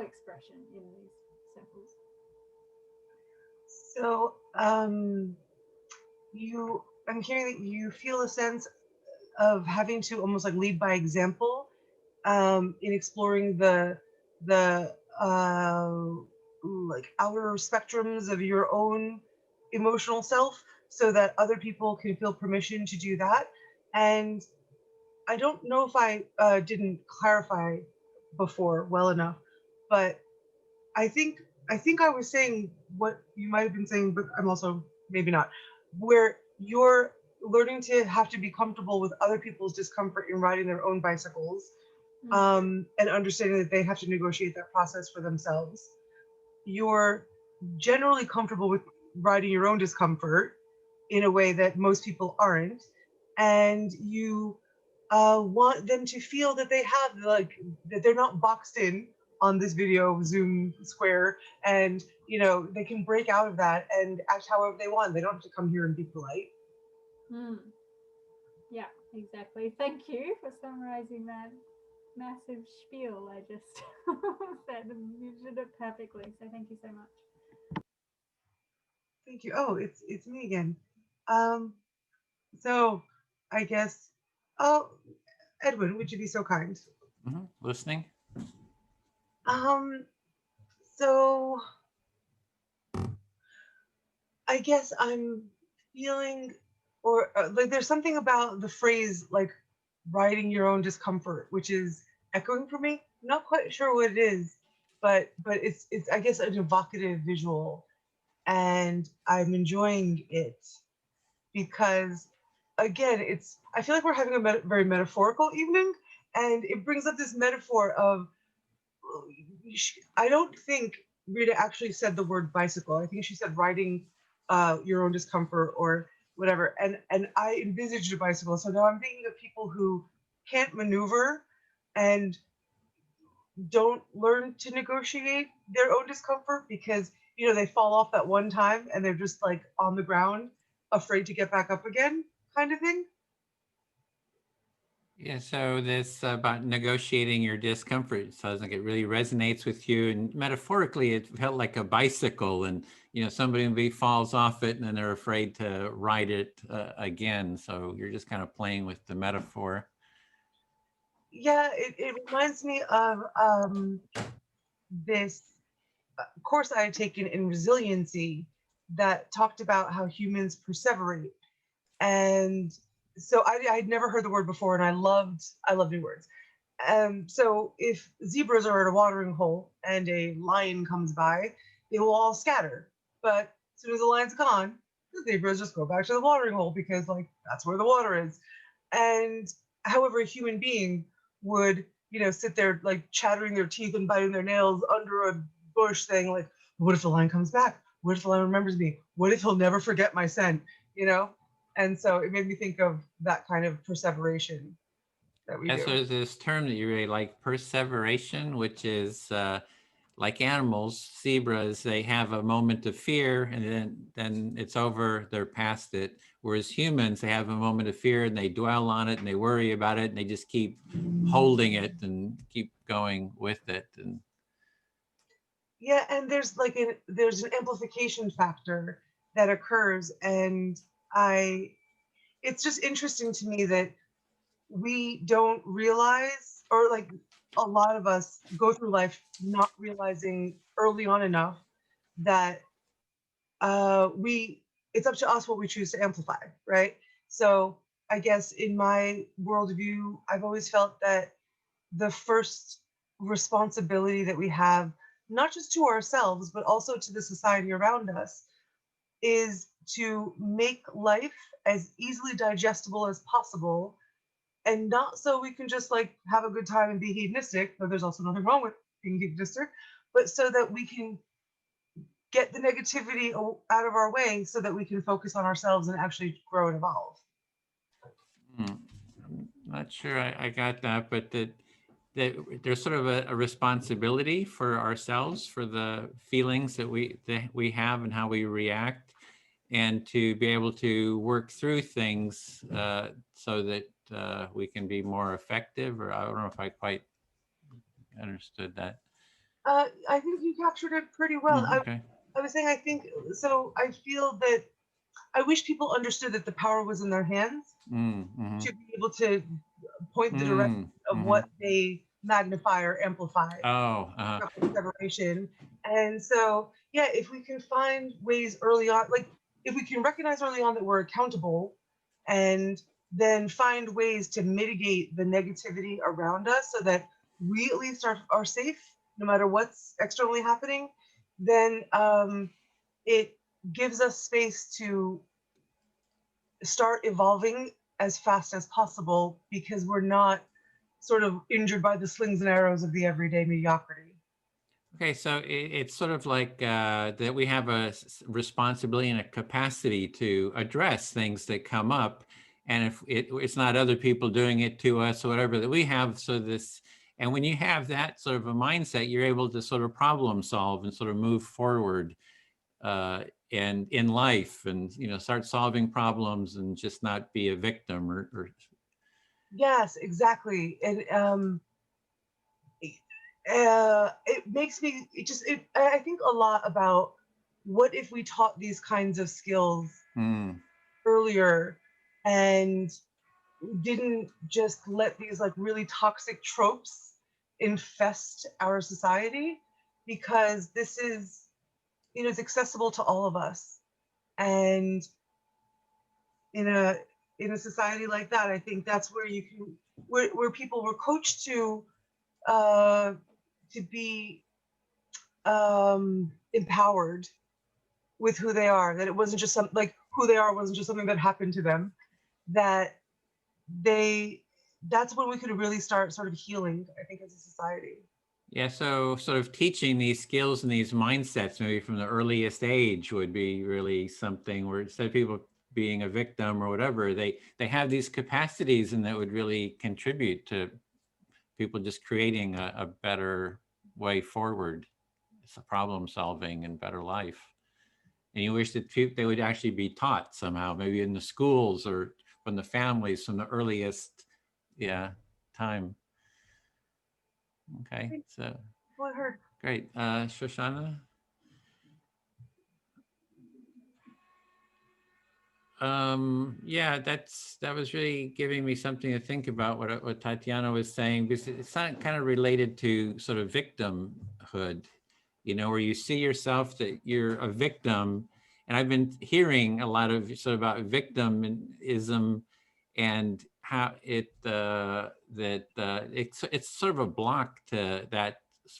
expression in these circles. So, I'm hearing that you feel a sense of having to almost like lead by example in exploring the like outer spectrums of your own emotional self, so that other people can feel permission to do that. And I don't know if I didn't clarify before well enough, but I think I was saying what you might have been saying, but I'm also maybe not, where you're learning to have to be comfortable with other people's discomfort in riding their own bicycles, and understanding that they have to negotiate that process for themselves. You're generally comfortable with riding your own discomfort in a way that most people aren't, and you want them to feel that they have like that they're not boxed in on this video Zoom square, and they can break out of that and act however they want. They don't have to come here and be polite. Yeah, exactly. Thank you for summarizing that massive spiel I just said. You did it perfectly, so thank you so much. Thank you. Oh, it's me again. So I guess, Edwin, would you be so kind? Listening. So I guess I'm feeling, or like there's something about the phrase like riding your own discomfort, which is echoing for me. I'm not quite sure what it is, but it's I guess an evocative visual, and I'm enjoying it because again, I feel like we're having a very metaphorical evening, and it brings up this metaphor of, I don't think Rita actually said the word bicycle. I think she said riding your own discomfort or whatever. And I envisaged a bicycle. So now I'm thinking of people who can't maneuver and don't learn to negotiate their own discomfort because, they fall off that one time and they're just like on the ground, afraid to get back up again, kind of thing. Yeah, so this about negotiating your discomfort sounds like it really resonates with you. And metaphorically, it felt like a bicycle, and somebody maybe falls off it, and then they're afraid to ride it again. So you're just kind of playing with the metaphor. Yeah, it reminds me of this course I had taken in resiliency that talked about how humans perseverate. And so I'd never heard the word before, and I love new words. So if zebras are at a watering hole and a lion comes by, they will all scatter. But as soon as the lion's gone, the zebras just go back to the watering hole because like that's where the water is. And however, a human being would, sit there like chattering their teeth and biting their nails under a bush saying like, what if the lion comes back? What if the lion remembers me? What if he'll never forget my scent? And so it made me think of that kind of perseveration that we Yeah, do. so there's this term that you really like, perseveration, which is like animals, zebras, they have a moment of fear and then it's over, they're past it. Whereas humans, they have a moment of fear and they dwell on it and they worry about it and they just keep holding it and keep going with it. And Yeah, and there's an amplification factor that occurs, and it's just interesting to me that we don't realize, or like a lot of us go through life not realizing early on enough that it's up to us what we choose to amplify, right? So I guess in my worldview, I've always felt that the first responsibility that we have, not just to ourselves, but also to the society around us, is to make life as easily digestible as possible. And not so we can just like have a good time and be hedonistic, though there's also nothing wrong with being hedonistic, but so that we can get the negativity out of our way so that we can focus on ourselves and actually grow and evolve. I'm not sure I got that, but that there's sort of a responsibility for ourselves for the feelings that we have and how we react, and to be able to work through things so that we can be more effective. Or I don't know if I quite understood that. I think you captured it pretty well. Okay. I was saying, I think, so I feel that I wish people understood that the power was in their hands to be able to point the direction of what they magnify or amplify. Separation. And so, yeah, if we can find ways early on, like if we can recognize early on that we're accountable and then find ways to mitigate the negativity around us so that we at least are safe no matter what's externally happening, then it gives us space to start evolving as fast as possible because we're not sort of injured by the slings and arrows of the everyday mediocrity. Okay, so it's sort of like that we have a responsibility and a capacity to address things that come up. And if it's not other people doing it to us or whatever, that we have and when you have that sort of a mindset, you're able to sort of problem solve and sort of move forward and in life and, start solving problems and just not be a victim or. Yes, exactly. And it makes me, I think a lot about what if we taught these kinds of skills earlier and didn't just let these like really toxic tropes infest our society, because this is, it's accessible to all of us. And in a society like that, I think that's where you can, where people were coached to be empowered with who they are, that it wasn't just something like who they are wasn't just something that happened to them, that's when we could really start sort of healing, I think, as a society. Yeah, so sort of teaching these skills and these mindsets maybe from the earliest age would be really something where instead of people being a victim or whatever, they have these capacities, and that would really contribute to people just creating a better way forward. It's a problem solving and better life. And you wish that they would actually be taught somehow, maybe in the schools or from the families from the earliest yeah, time. Okay, so Well, I heard. great. Shoshana? Yeah, that was really giving me something to think about, what Tatiana was saying, because it's not kind of related to sort of victimhood, you know, where you see yourself that you're a victim. And I've been hearing a lot of sort of about victimism and how it's sort of a block to that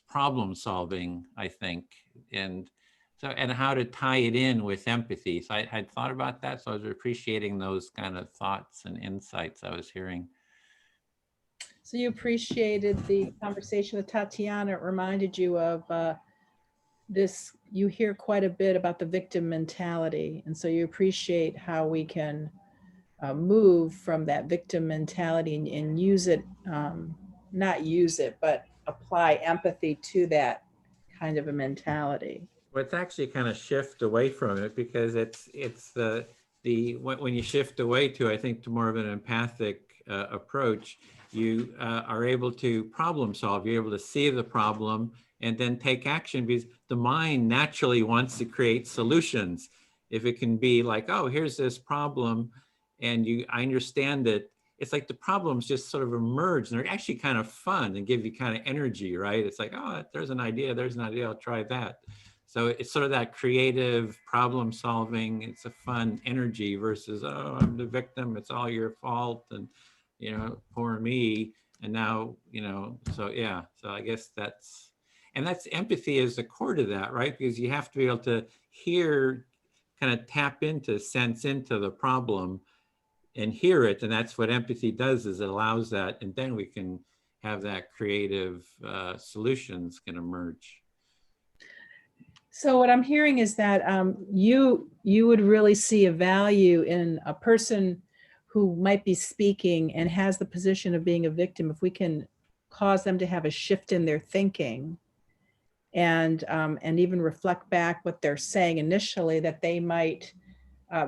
problem solving, I think. And so, and how to tie it in with empathy. So I had thought about that. So I was appreciating those kind of thoughts and insights I was hearing. So you appreciated the conversation with Tatiana. It reminded you of this, you hear quite a bit about the victim mentality. And so you appreciate how we can move from that victim mentality and use it, not use it, but apply empathy to that kind of a mentality. Well, it's actually kind of shift away from it, because it's when you shift away to, I think, to more of an empathic approach, you are able to problem solve. You're able to see the problem and then take action, because the mind naturally wants to create solutions. If it can be like, oh, here's this problem, and I understand that it's like the problems just sort of emerge, and they're actually kind of fun and give you kind of energy, right? It's like, oh, there's an idea, I'll try that. So it's sort of that creative problem solving. It's a fun energy versus, oh, I'm the victim, it's all your fault, and, you know, poor me. And now, you know, so yeah, so I guess that's empathy is the core to that, right? Because you have to be able to hear, kind of tap into, sense into the problem and hear it. And that's what empathy does, is it allows that. And then we can have that creative solutions can emerge. So what I'm hearing is that you would really see a value in a person who might be speaking and has the position of being a victim, if we can cause them to have a shift in their thinking and even reflect back what they're saying initially, that they might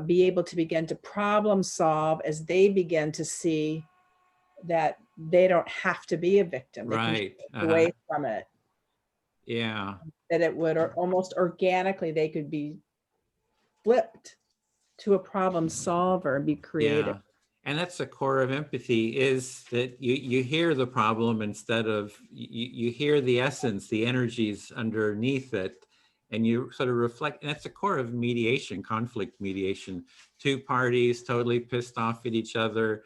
be able to begin to problem solve as they begin to see that they don't have to be a victim. They can Right. shift away from it. Yeah. That it would, or almost organically, they could be flipped to a problem solver and be creative. Yeah. And that's the core of empathy, is that you hear the problem instead of, you hear the essence, the energies underneath it, and you sort of reflect. And that's the core of mediation, conflict mediation. Two parties totally pissed off at each other,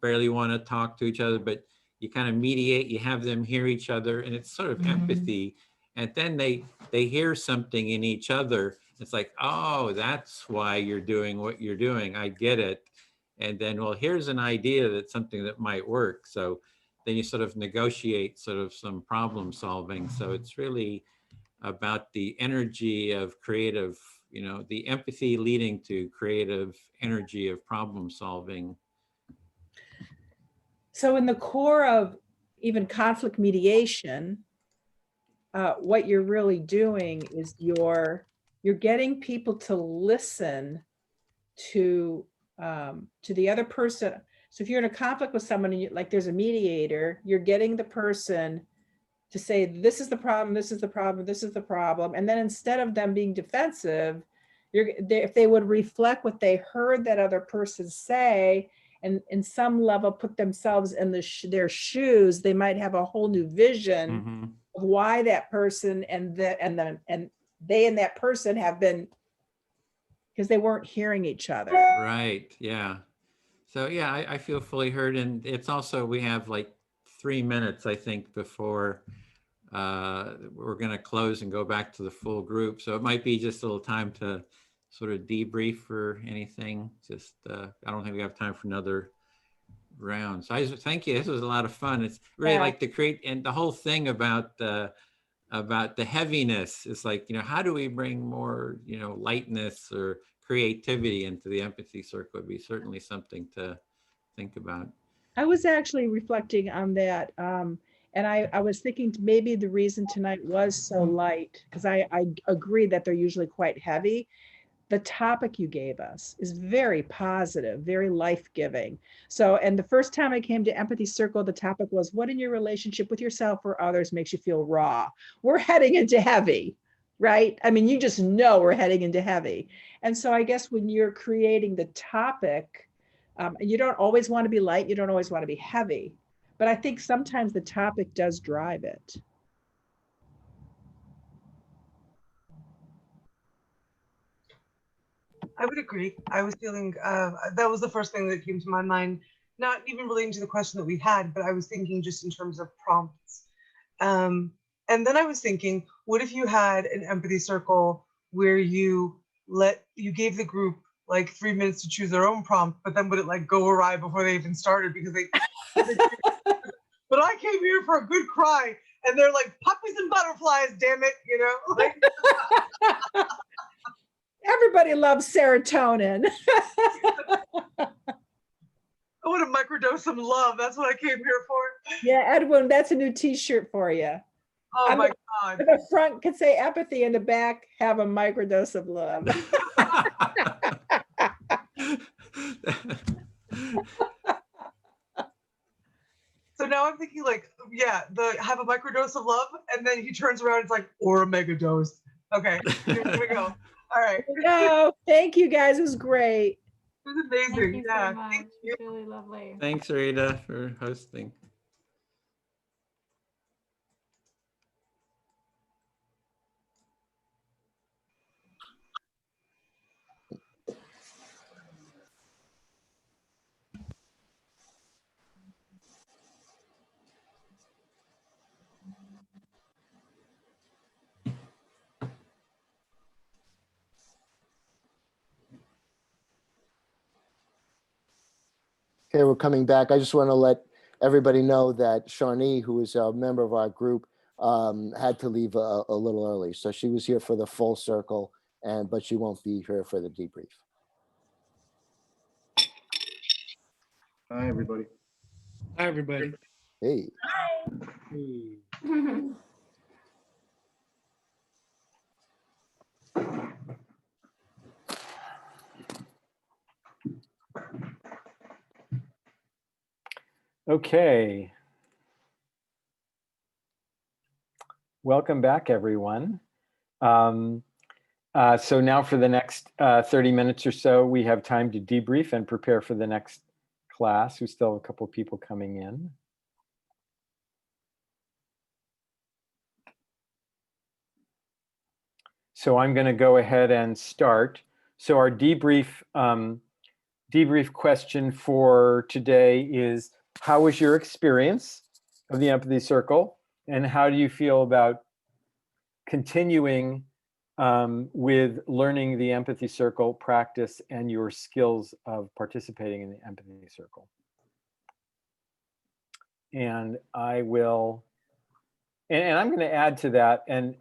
barely want to talk to each other, but you kind of mediate, you have them hear each other, and it's sort of empathy. And then they hear something in each other. It's like, oh, that's why you're doing what you're doing. I get it. And then, well, here's an idea that's something that might work. So then you sort of negotiate sort of some problem solving. So it's really about the energy of creative, you know, the empathy leading to creative energy of problem solving. So in the core of even conflict mediation, what you're really doing is you're getting people to listen to the other person. So if you're in a conflict with someone and like there's a mediator, you're getting the person to say, this is the problem, this is the problem, this is the problem. And then instead of them being defensive, if they would reflect what they heard that other person say, and in some level put themselves in their shoes, they might have a whole new vision of why that person and they and that person have been, because they weren't hearing each other. Right. Yeah. So yeah, I feel fully heard. And it's also, we have like 3 minutes, I think, before we're going to close and go back to the full group. So it might be just a little time to sort of debrief or anything. Just, I don't think we have time for another round. So I just thank you. This was a lot of fun. It's really like to create, and the whole thing about the heaviness is like, you know, how do we bring more, you know, lightness or creativity into the empathy circle would be certainly something to think about. I was actually reflecting on that. And I was thinking maybe the reason tonight was so light, because I agree that they're usually quite heavy. the topic you gave us is very positive, very life-giving. So, and the first time I came to Empathy Circle, the topic was, what in your relationship with yourself or others makes you feel raw? We're heading into heavy, right? I mean, you just know we're heading into heavy. And so I guess when you're creating the topic, you don't always want to be light, you don't always want to be heavy, but I think sometimes the topic does drive it. I would agree. I was feeling, that was the first thing that came to my mind, not even relating to the question that we had, but I was thinking just in terms of prompts. And then I was thinking, what if you had an empathy circle where you gave the group like 3 minutes to choose their own prompt, but then would it like go awry before they even started because they but I came here for a good cry, and they're like puppies and butterflies, damn it, you know? Like, everybody loves serotonin. I want to microdose some love. That's what I came here for. Yeah, Edwin, that's a new t-shirt for you. Oh my God. The front could say empathy, and the back have a microdose of love. So now I'm thinking like, yeah, have a microdose of love, and then he turns around and it's like, or a mega dose. Okay, here we go. All right. No, thank you guys. It was great. It was amazing. Thank you Yeah. so much. Thank you. It's really lovely. Thanks, Rita, for hosting. Okay, we're coming back. I just want to let everybody know that Shawnee, who is a member of our group, had to leave a little early. So she was here for the full circle, but she won't be here for the debrief. Hi, everybody. Hi, everybody. Hey. Okay. Welcome back, everyone. So now for the next 30 minutes or so, we have time to debrief and prepare for the next class. We still have a couple of people coming in. So I'm going to go ahead and start. So our debrief question for today is, how was your experience of the Empathy Circle? And how do you feel about continuing with learning the Empathy Circle practice and your skills of participating in the Empathy Circle? And I will, and I'm going to add to that, and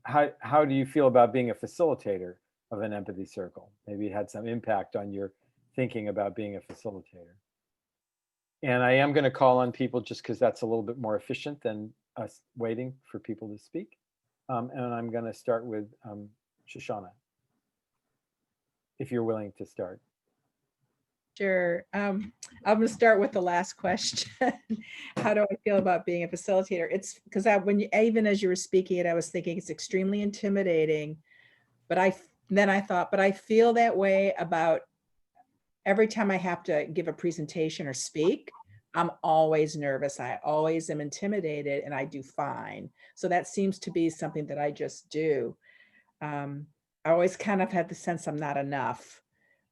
how do you feel about being a facilitator of an Empathy Circle? Maybe it had some impact on your thinking about being a facilitator. And I am going to call on people just because that's a little bit more efficient than us waiting for people to speak. And I'm going to start with Shoshana, if you're willing to start. Sure. I'm going to start with the last question. How do I feel about being a facilitator? It's because even as you were speaking it, I was thinking it's extremely intimidating. But then I thought, but I feel that way about every time I have to give a presentation or speak. I'm always nervous. I always am intimidated, and I do fine. So that seems to be something that I just do. I always kind of had the sense I'm not enough,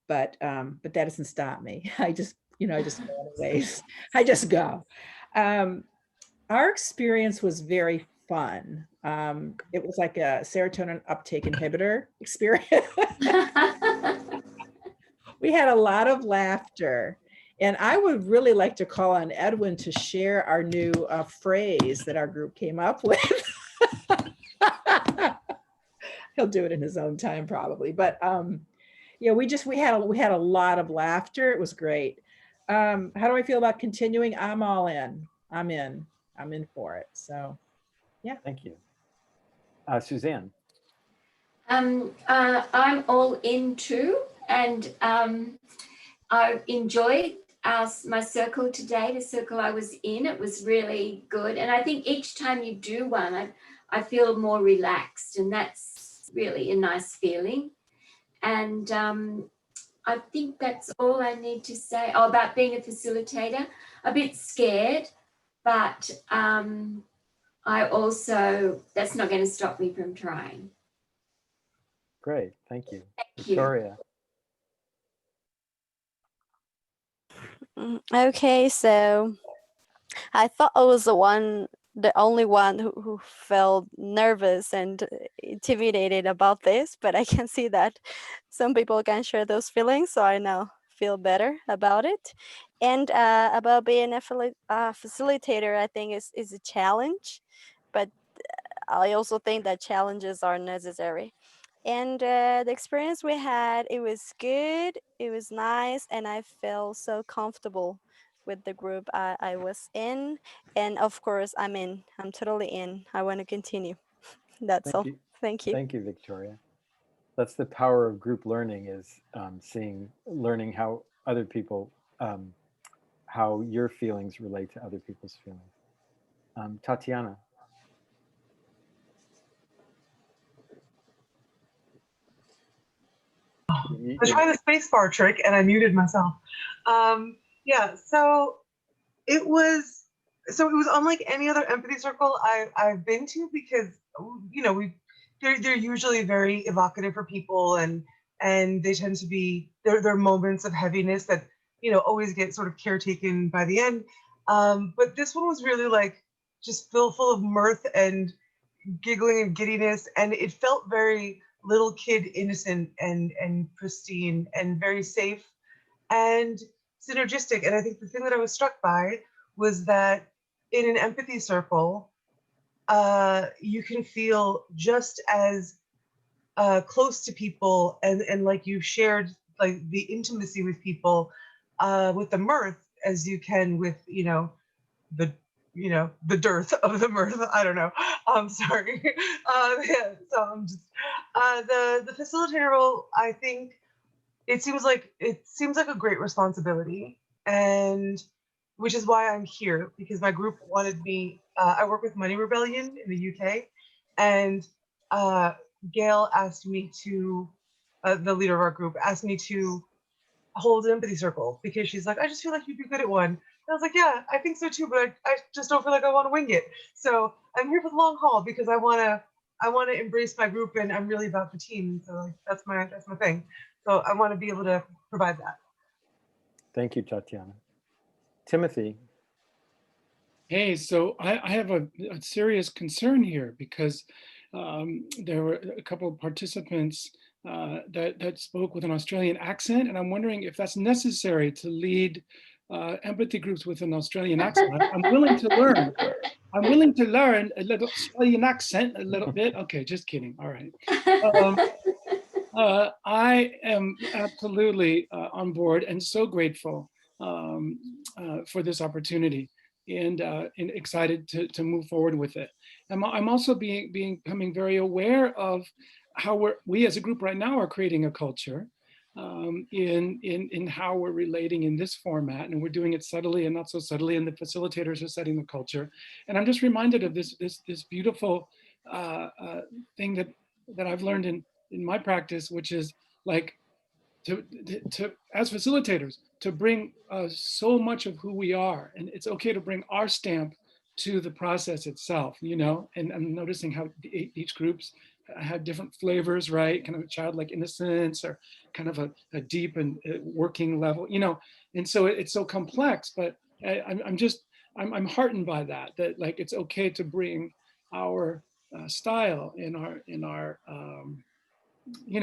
but that doesn't stop me. I just go anyways. I just go. Our experience was very fun. It was like a serotonin uptake inhibitor experience. We had a lot of laughter. And I would really like to call on Edwin to share our new phrase that our group came up with. He'll do it in his own time probably. But yeah, we had a lot of laughter. It was great. How do I feel about continuing? I'm all in. I'm in for it. So yeah. Thank you. Suzanne. I'm all in too, and I enjoyed my circle today, the circle I was in. It was really good. And I think each time you do one, I feel more relaxed, and that's really a nice feeling. And I think that's all I need to say. Oh, about being a facilitator, a bit scared, but I also, that's not going to stop me from trying. Great, thank you. Thank you. Victoria. Okay, so I thought I was the only one who felt nervous and intimidated about this, but I can see that some people can share those feelings, so I now feel better about it. And about being a facilitator, I think is a challenge, but I also think that challenges are necessary. And the experience we had, it was good, it was nice, and I felt so comfortable with the group I was in. And of course, I'm totally in. I want to continue. That's Thank all. you. Thank you. Thank you, Victoria. That's the power of group learning, is learning how other people, how your feelings relate to other people's feelings. Tatiana. I tried the spacebar trick and I muted myself. Yeah, so it was unlike any other empathy circle I've been to, because they're usually very evocative for people, and they tend to be there are moments of heaviness that always get sort of caretaken by the end. But this one was really like just full of mirth and giggling and giddiness, and it felt very little kid innocent and pristine and very safe and synergistic. And I think the thing that I was struck by was that in an empathy circle, you can feel just as close to people, and like you've shared like the intimacy with people, with the mirth, as you can with the dearth of the mirth. I don't know. I'm sorry. Yeah, so I'm just the facilitator role. I think it seems like a great responsibility, and which is why I'm here, because my group wanted me. I work with Money Rebellion in the UK, and Gail asked me to, the leader of our group asked me to hold an empathy circle, because she's like, I just feel like you'd be good at one. And I was like, yeah, I think so too, but I just don't feel like I want to wing it. So I'm here for the long haul, because I want to embrace my group, and I'm really about the team. So like, that's my thing. So I want to be able to provide that. Thank you, Tatiana. Timothy. Hey, so I have a serious concern here, because there were a couple of participants that spoke with an Australian accent, and I'm wondering if that's necessary to lead empathy groups with an Australian accent. I'm willing to learn. I'm willing to learn a little Australian accent, a little bit. Okay, just kidding. All right. I am absolutely on board and so grateful for this opportunity, and excited to move forward with it. I'm also becoming very aware of how we as a group right now are creating a culture in how we're relating in this format, and we're doing it subtly and not so subtly, and the facilitators are setting the culture. And I'm just reminded of this beautiful thing that I've learned in my practice, which is like to as facilitators, to bring so much of who we are, and it's okay to bring our stamp to the process itself, and I'm noticing how each groups have different flavors, right? Kind of a childlike innocence, or kind of a deep and working level, and so it's so complex, but I'm heartened by that like it's okay to bring our style in our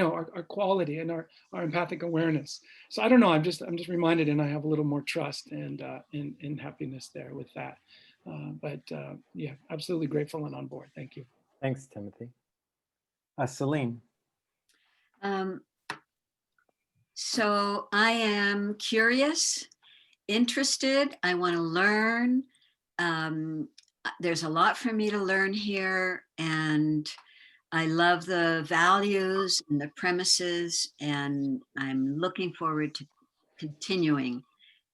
our quality and our empathic awareness. So I don't know, I'm just reminded, and I have a little more trust and in happiness there with that. Yeah, absolutely grateful and on board. Thank you. Thanks, Timothy. Celine. So I am curious, interested. I want to learn. There's a lot for me to learn here, and I love the values and the premises, and I'm looking forward to continuing.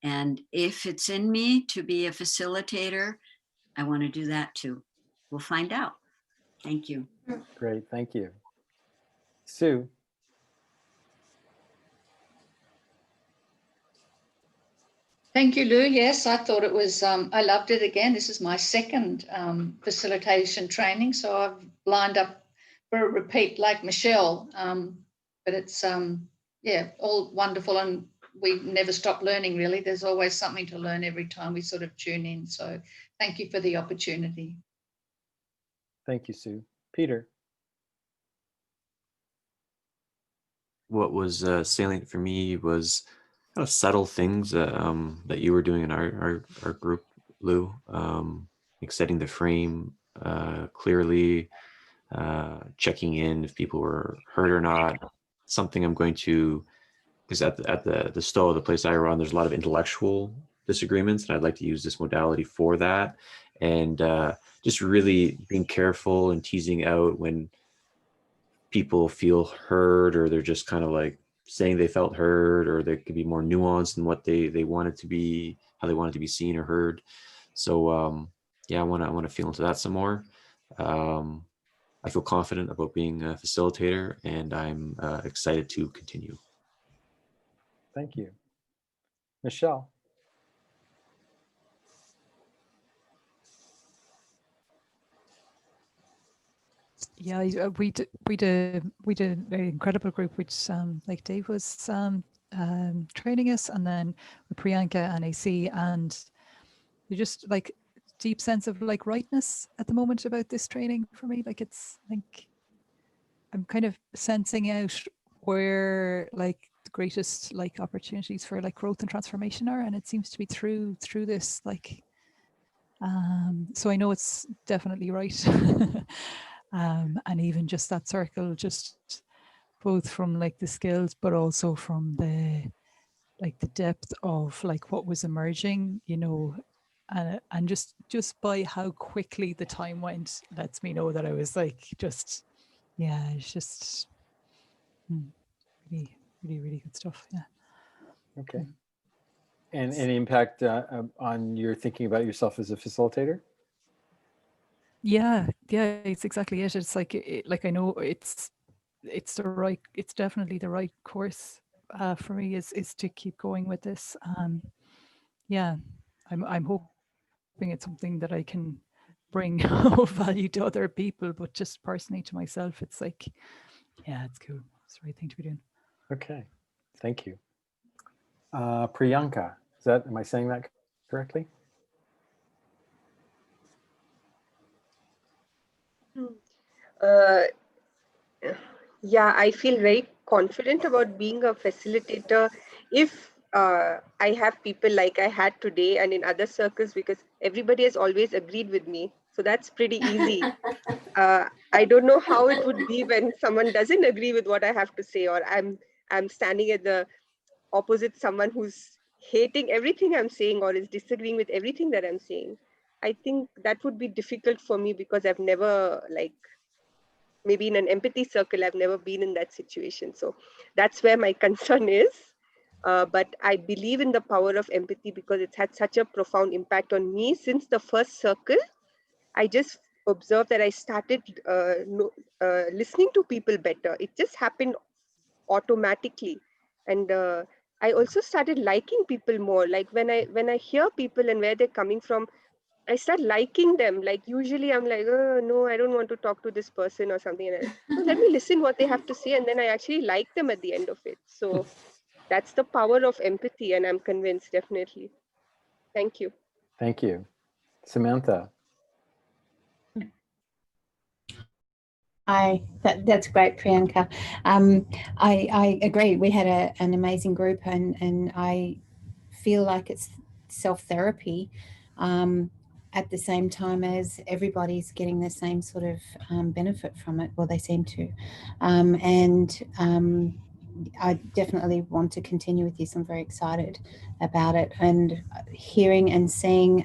And if it's in me to be a facilitator, I want to do that too. We'll find out. Thank you. Great, thank you. Sue. Thank you, Lou. Yes, I thought it was, I loved it again. This is my second facilitation training, so I've lined up for a repeat like Michelle. But it's, yeah, all wonderful, and we never stop learning, really. There's always something to learn every time we sort of tune in. So thank you for the opportunity. Thank you, Sue. Peter. What was salient for me was kind of subtle things that you were doing in our group, Lou, like setting the frame clearly, checking in if people were hurt or not. Something I'm going to, because at the STO, the place I run, there's a lot of intellectual disagreements, and I'd like to use this modality for that. And just really being careful and teasing out when people feel heard, or they're just kind of like saying they felt heard, or there could be more nuance than what they wanted to be, how they wanted to be seen or heard. So yeah, I want to feel into that some more. I feel confident about being a facilitator, and I'm excited to continue. Thank you. Michelle. Yeah, we did an incredible group, which like Dave was training us, and then with Priyanka and AC, and you just like deep sense of like rightness at the moment about this training for me. Like it's like I'm kind of sensing out where like the greatest like opportunities for like growth and transformation are, and it seems to be through this like so I know it's definitely right. And even just that circle, just both from like the skills, but also from the like the depth of like what was emerging, you know, and just by how quickly the time went lets me know that I was like just, yeah, it's just really good stuff. Yeah. Okay. And any impact on your thinking about yourself as a facilitator? Yeah, it's exactly it. It's like like I know it's definitely the right course for me is to keep going with this. Yeah, I'm hoping it's something that I can bring value to other people, but just personally to myself, it's like, yeah, it's cool. It's the right thing to be doing. Okay, thank you. Priyanka, am I saying that correctly? Yeah, I feel very confident about being a facilitator if I have people like I had today and in other circles, because everybody has always agreed with me. So that's pretty easy. I don't know how it would be when someone doesn't agree with what I have to say, or I'm standing at the opposite someone who's hating everything I'm saying or is disagreeing with everything that I'm saying. I think that would be difficult for me because I've never, like, maybe in an empathy circle, I've never been in that situation. So that's where my concern is. But I believe in the power of empathy because it's had such a profound impact on me since the first circle. I just observed that I started listening to people better. It just happened automatically. And I also started liking people more. Like when I hear people and where they're coming from, I start liking them. Like usually I'm like, oh, no, I don't want to talk to this person or something. And so let me listen what they have to say. And then I actually like them at the end of it. So that's the power of empathy. And I'm convinced, definitely. Thank you. Thank you. Samantha. That's great, Priyanka. I agree. We had an amazing group, and I feel like it's self-therapy at the same time as everybody's getting the same sort of benefit from it. Well, they seem to. I definitely want to continue with this. I'm very excited about it, and hearing and seeing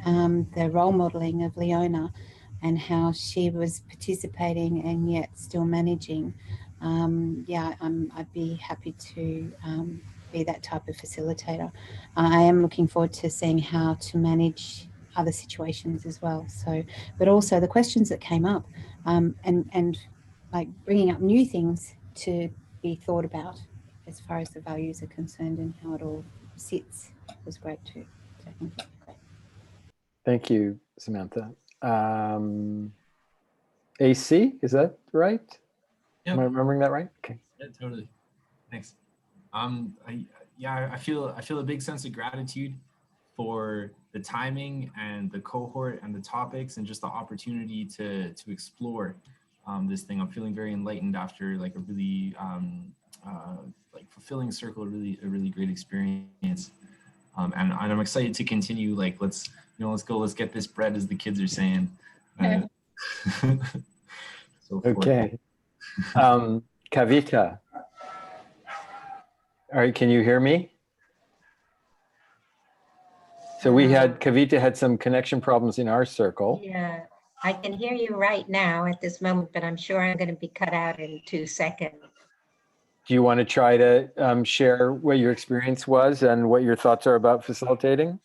the role modeling of Leona and how she was participating and yet still managing. Yeah, I'd be happy to be that type of facilitator. I am looking forward to seeing how to manage other situations as well. So, but also the questions that came up, and like bringing up new things to be thought about as far as the values are concerned and how it all sits was great too. So I think that's great. Thank you, Samantha. AC, is that right? Yep. Am I remembering that right? Okay. Yeah, totally. Thanks. I feel a big sense of gratitude for the timing and the cohort and the topics and just the opportunity to explore this thing. I'm feeling very enlightened after like a really like fulfilling circle, a really great experience. And I'm excited to continue. Like let's get this bread, as the kids are saying. So okay. Kavita. All right, can you hear me? So Kavita had some connection problems in our circle. Yeah, I can hear you right now at this moment, but I'm sure I'm going to be cut out in 2 seconds. Do you want to try to share what your experience was and what your thoughts are about facilitating?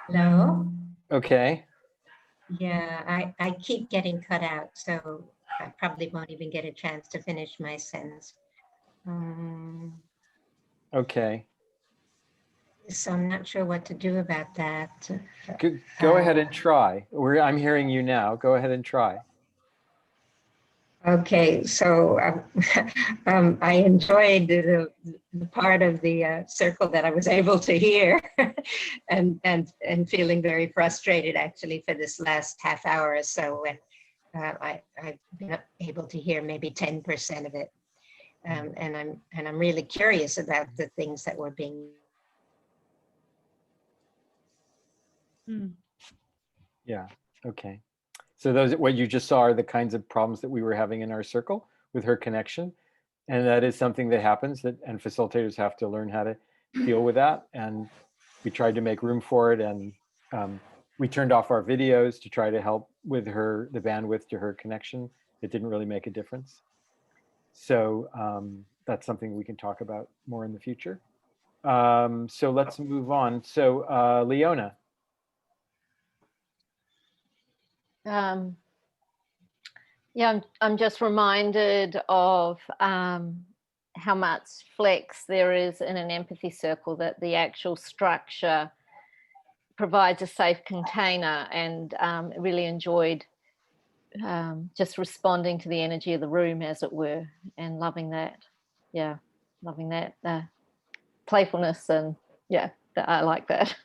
Hello? Okay. Yeah, I keep getting cut out, so I probably won't even get a chance to finish my sentence. Okay. So I'm not sure what to do about that. Go ahead and try. I'm hearing you now. Go ahead and try. Okay, so I enjoyed the part of the circle that I was able to hear, and feeling very frustrated actually for this last half hour or so. I've been able to hear maybe 10% of it, and I'm really curious about the things that were being. Yeah. Okay. So what you just saw are the kinds of problems that we were having in our circle with her connection. And that is something that happens, and facilitators have to learn how to deal with that. And we tried to make room for it. And we turned off our videos to try to help with the bandwidth to her connection. It didn't really make a difference. So that's something we can talk about more in the future. So let's move on. So Leona. Yeah, I'm just reminded of how much flex there is in an empathy circle, that the actual structure provides a safe container, and really enjoyed just responding to the energy of the room, as it were, and loving that. Yeah, loving that playfulness, and yeah, I like that.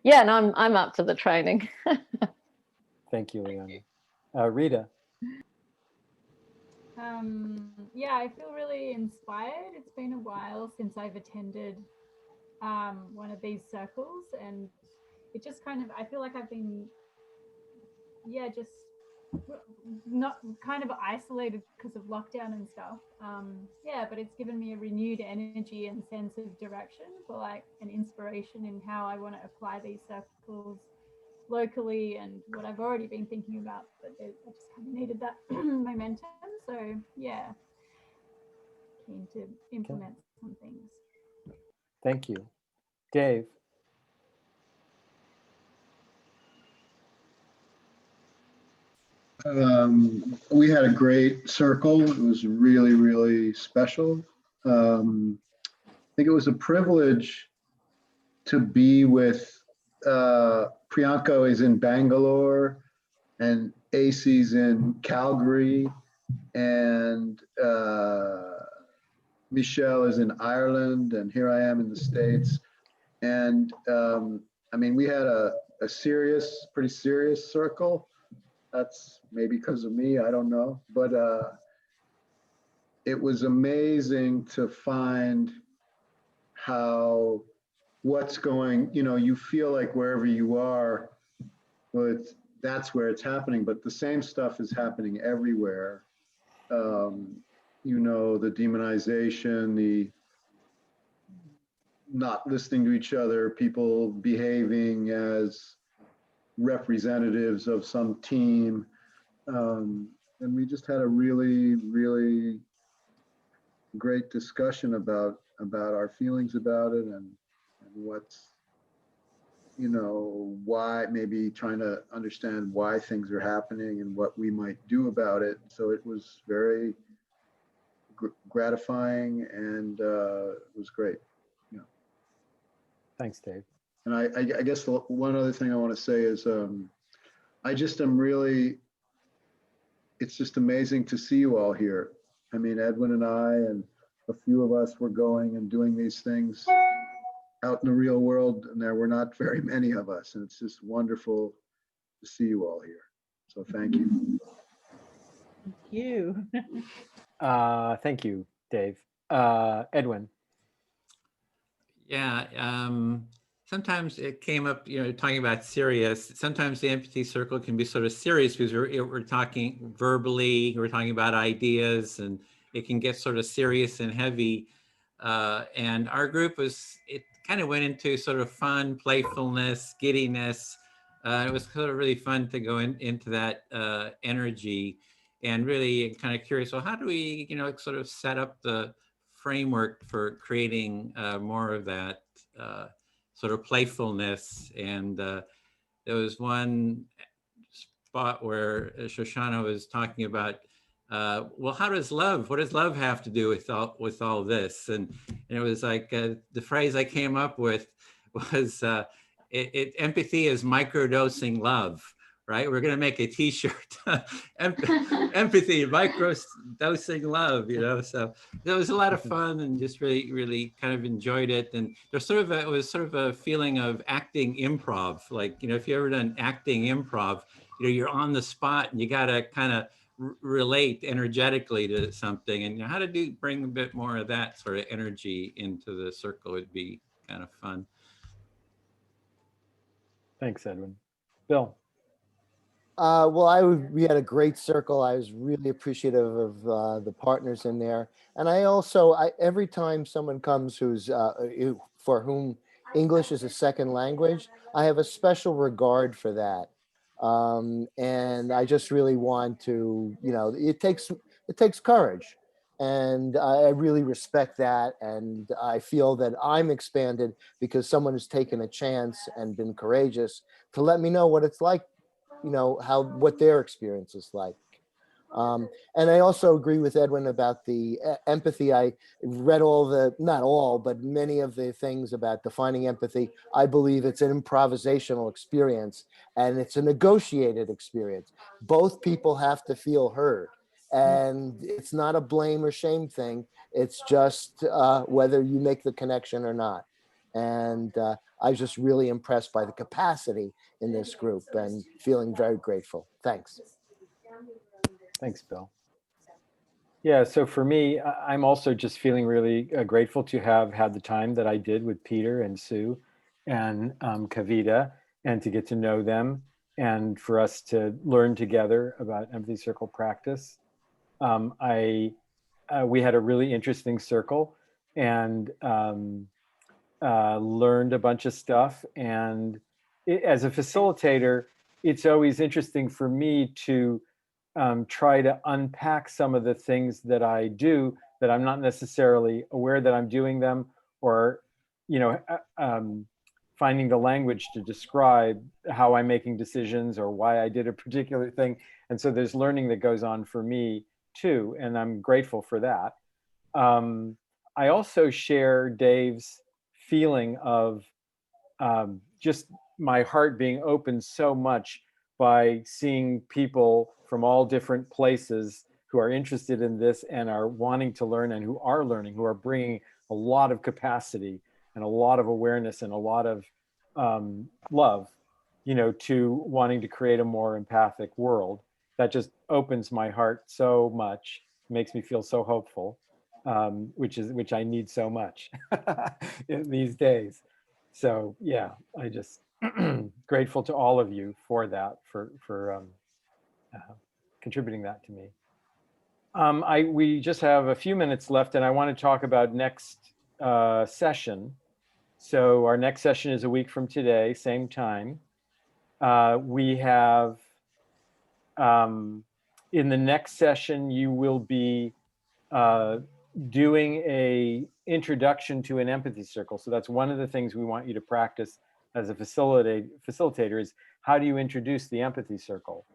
Yeah, and I'm up to the training. Thank you, Leona. Rita. Yeah, I feel really inspired. It's been a while since I've attended one of these circles, and it just kind of, I feel like I've been, yeah, just not kind of isolated because of lockdown and stuff. Yeah, but it's given me a renewed energy and sense of direction, for like an inspiration in how I want to apply these circles locally, and what I've already been thinking about, but I just kind of needed that momentum. So yeah, keen to implement some things. Thank you. Dave. We had a great circle. It was really, really special. I think it was a privilege to be with Priyanka is in Bangalore, and AC's in Calgary, and Michelle is in Ireland, and here I am in the States. And I mean, we had a pretty serious circle. That's maybe because of me, I don't know. But it was amazing to find how what's going, you feel like wherever you are, well, that's where it's happening, but the same stuff is happening everywhere. The demonization, not listening to each other, people behaving as representatives of some team. And we just had a really, really great discussion about our feelings about it, and what's, you know, why, maybe trying to understand why things are happening and what we might do about it. So it was very gratifying, and it was great. Yeah. Thanks, Dave. And I guess the one other thing I want to say is I just am really, it's just amazing to see you all here. I mean, Edwin and I and a few of us were going and doing these things out in the real world, and there were not very many of us. And it's just wonderful to see you all here. So thank you. Thank you. Thank you, Dave. Edwin. Yeah, sometimes it came up, you know, talking about serious. Sometimes the empathy circle can be sort of serious because we're talking verbally, we're talking about ideas, and it can get sort of serious and heavy. And our group it kind of went into sort of fun, playfulness, giddiness. It was sort of really fun to go into that energy, and really kind of curious, well, how do we, you know, sort of set up the framework for creating more of that sort of playfulness. And there was one spot where Shoshana was talking about, well, what does love have to do with all this? And it was like the phrase I came up with was empathy is microdosing love. Right? We're going to make a t-shirt, empathy, micro-dosing love, you know? So it was a lot of fun, and just really, really kind of enjoyed it. And there's it was sort of a feeling of acting improv. Like, you know, if you ever done acting improv, you know, you're on the spot and you got to kind of relate energetically to something. And you know, how to bring a bit more of that sort of energy into the circle would be kind of fun. Thanks, Edwin. Bill. Well, we had a great circle. I was really appreciative of the partners in there. And I also, every time someone comes for whom English is a second language, I have a special regard for that. And I just really want to, you know, it takes courage. And I really respect that. And I feel that I'm expanded because someone has taken a chance and been courageous to let me know what it's like, you know, what their experience is like. And I also agree with Edwin about the empathy. I read not all, but many of the things about defining empathy. I believe it's an improvisational experience, and it's a negotiated experience. Both people have to feel heard, and it's not a blame or shame thing. It's just whether you make the connection or not. And I was just really impressed by the capacity in this group and feeling very grateful. Thanks. Thanks, Bill. Yeah, so for me, I'm also just feeling really grateful to have had the time that I did with Peter and Sue and Kavita, and to get to know them, and for us to learn together about Empathy Circle practice. We had a really interesting circle, and learned a bunch of stuff. And as a facilitator, it's always interesting for me to try to unpack some of the things that I do that I'm not necessarily aware that I'm doing them, or, you know, finding the language to describe how I'm making decisions or why I did a particular thing. And so there's learning that goes on for me too, and I'm grateful for that. I also share Dave's feeling of just my heart being opened so much by seeing people from all different places who are interested in this and are wanting to learn, and who are learning, who are bringing a lot of capacity and a lot of awareness and a lot of love, you know, to wanting to create a more empathic world. That just opens my heart so much, makes me feel so hopeful, which I need so much these days. So yeah, I just grateful to all of you for that, for contributing that to me. We just have a few minutes left, and I want to talk about next session. So our next session is a week from today, same time. We have, in the next session, you will be doing a introduction to an empathy circle. So that's one of the things we want you to practice as a facilitator is how do you introduce the empathy circle?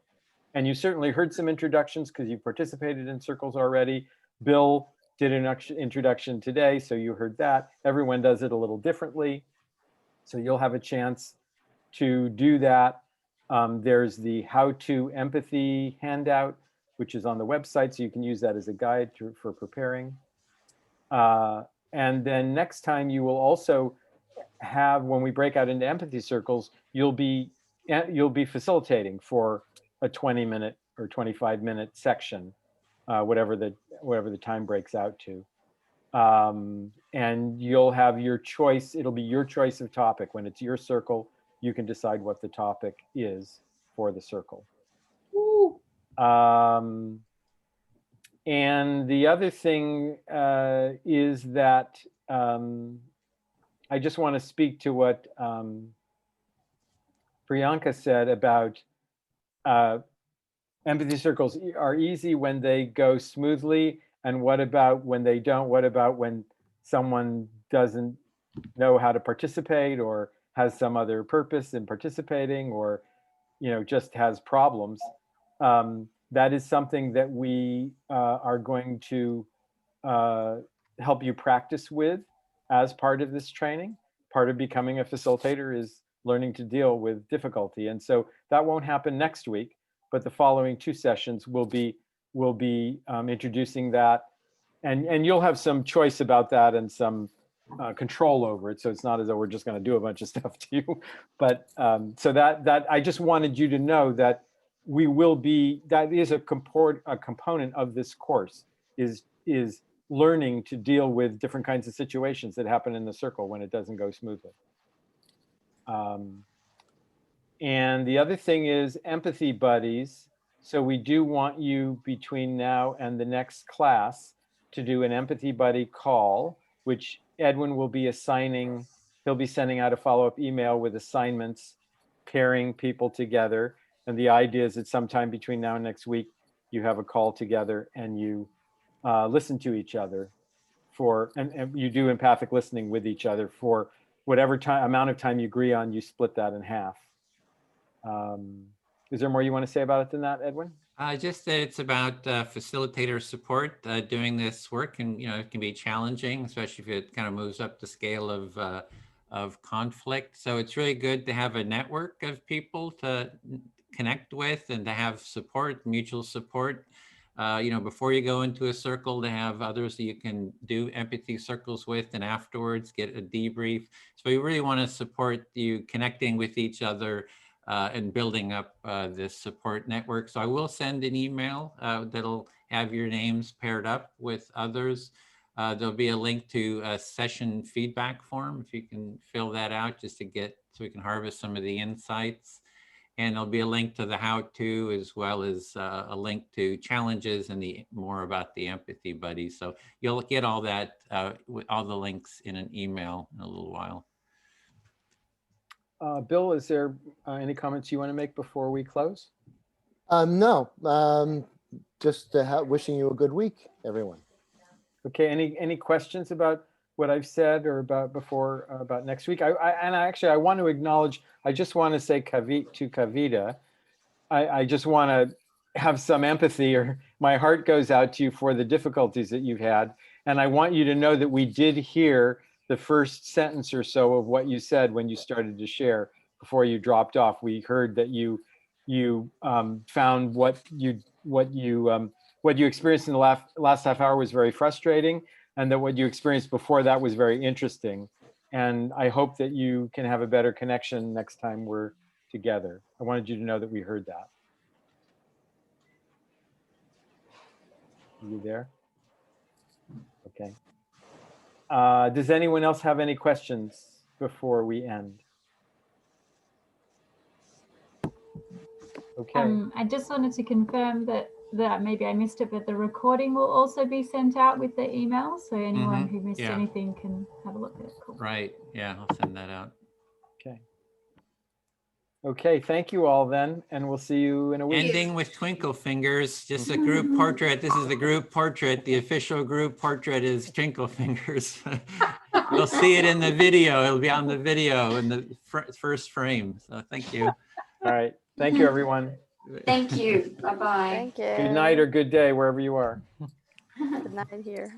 And you certainly heard some introductions because you participated in circles already. Bill did an introduction today, so you heard that. Everyone does it a little differently. So you'll have a chance to do that. There's the How to Empathy handout, which is on the website, so you can use that as a guide for preparing. And then next time you will also have, when we break out into empathy circles, you'll be facilitating for a 20-minute or 25-minute section, whatever the time breaks out to. And you'll have your choice. It'll be your choice of topic. When it's your circle, you can decide what the topic is for the circle. And the other thing is that I just want to speak to what Priyanka said about empathy circles are easy when they go smoothly. And what about when they don't? What about when someone doesn't know how to participate or has some other purpose in participating or, just has problems? That is something that we are going to help you practice with as part of this training. Part of becoming a facilitator is learning to deal with difficulty. And so that won't happen next week, but the following 2 sessions will be introducing that. And you'll have some choice about that and some control over it. So it's not as though we're just going to do a bunch of stuff to you. But so that I just wanted you to know that we will be, that is a component of this course, is learning to deal with different kinds of situations that happen in the circle when it doesn't go smoothly. And the other thing is empathy buddies. So we do want you between now and the next class to do an empathy buddy call, which Edwin will be assigning. He'll be sending out a follow-up email with assignments, pairing people together. And the idea is that sometime between now and next week, you have a call together and you listen to each other and you do empathic listening with each other for whatever amount of time you agree on. You split that in half. Is there more you want to say about it than that, Edwin? Just that it's about facilitator support. Doing this work, and it can be challenging, especially if it kind of moves up the scale of conflict. So it's really good to have a network of people to connect with and to have support, mutual support. Before you go into a circle, to have others that you can do empathy circles with, and afterwards get a debrief. So we really want to support you connecting with each other and building up this support network. So I will send an email that'll have your names paired up with others. There'll be a link to a session feedback form, if you can fill that out just to so we can harvest some of the insights. And there'll be a link to the how-to, as well as a link to challenges and more about the empathy buddy. So you'll get all that, with all the links in an email in a little while. Bill, is there any comments you want to make before we close? No, just wishing you a good week, everyone. Okay, any questions about what I've said or about next week? I want to acknowledge, I just want to say Kavita. I just want to have some empathy, or my heart goes out to you for the difficulties that you've had. And I want you to know that we did hear the first sentence or so of what you said when you started to share before you dropped off. We heard that you found what you experienced in the last half hour was very frustrating, and that what you experienced before that was very interesting. And I hope that you can have a better connection next time we're together. I wanted you to know that we heard that. Are you there? Okay. Does anyone else have any questions before we end? Okay. I just wanted to confirm that that maybe I missed it, but the recording will also be sent out with the email. So anyone who missed Yeah. anything can have a look at it. Cool. Right. Yeah, I'll send that out. Okay. Okay, thank you all then, and we'll see you in a week. Ending with twinkle fingers, just a group portrait. This is the group portrait. The official group portrait is twinkle fingers. You'll see it in the video. It'll be on the video in the first frame. So thank you. All right. Thank you, everyone. Thank you. Bye-bye. Thank you. Good night or good day, wherever you are. Good night here.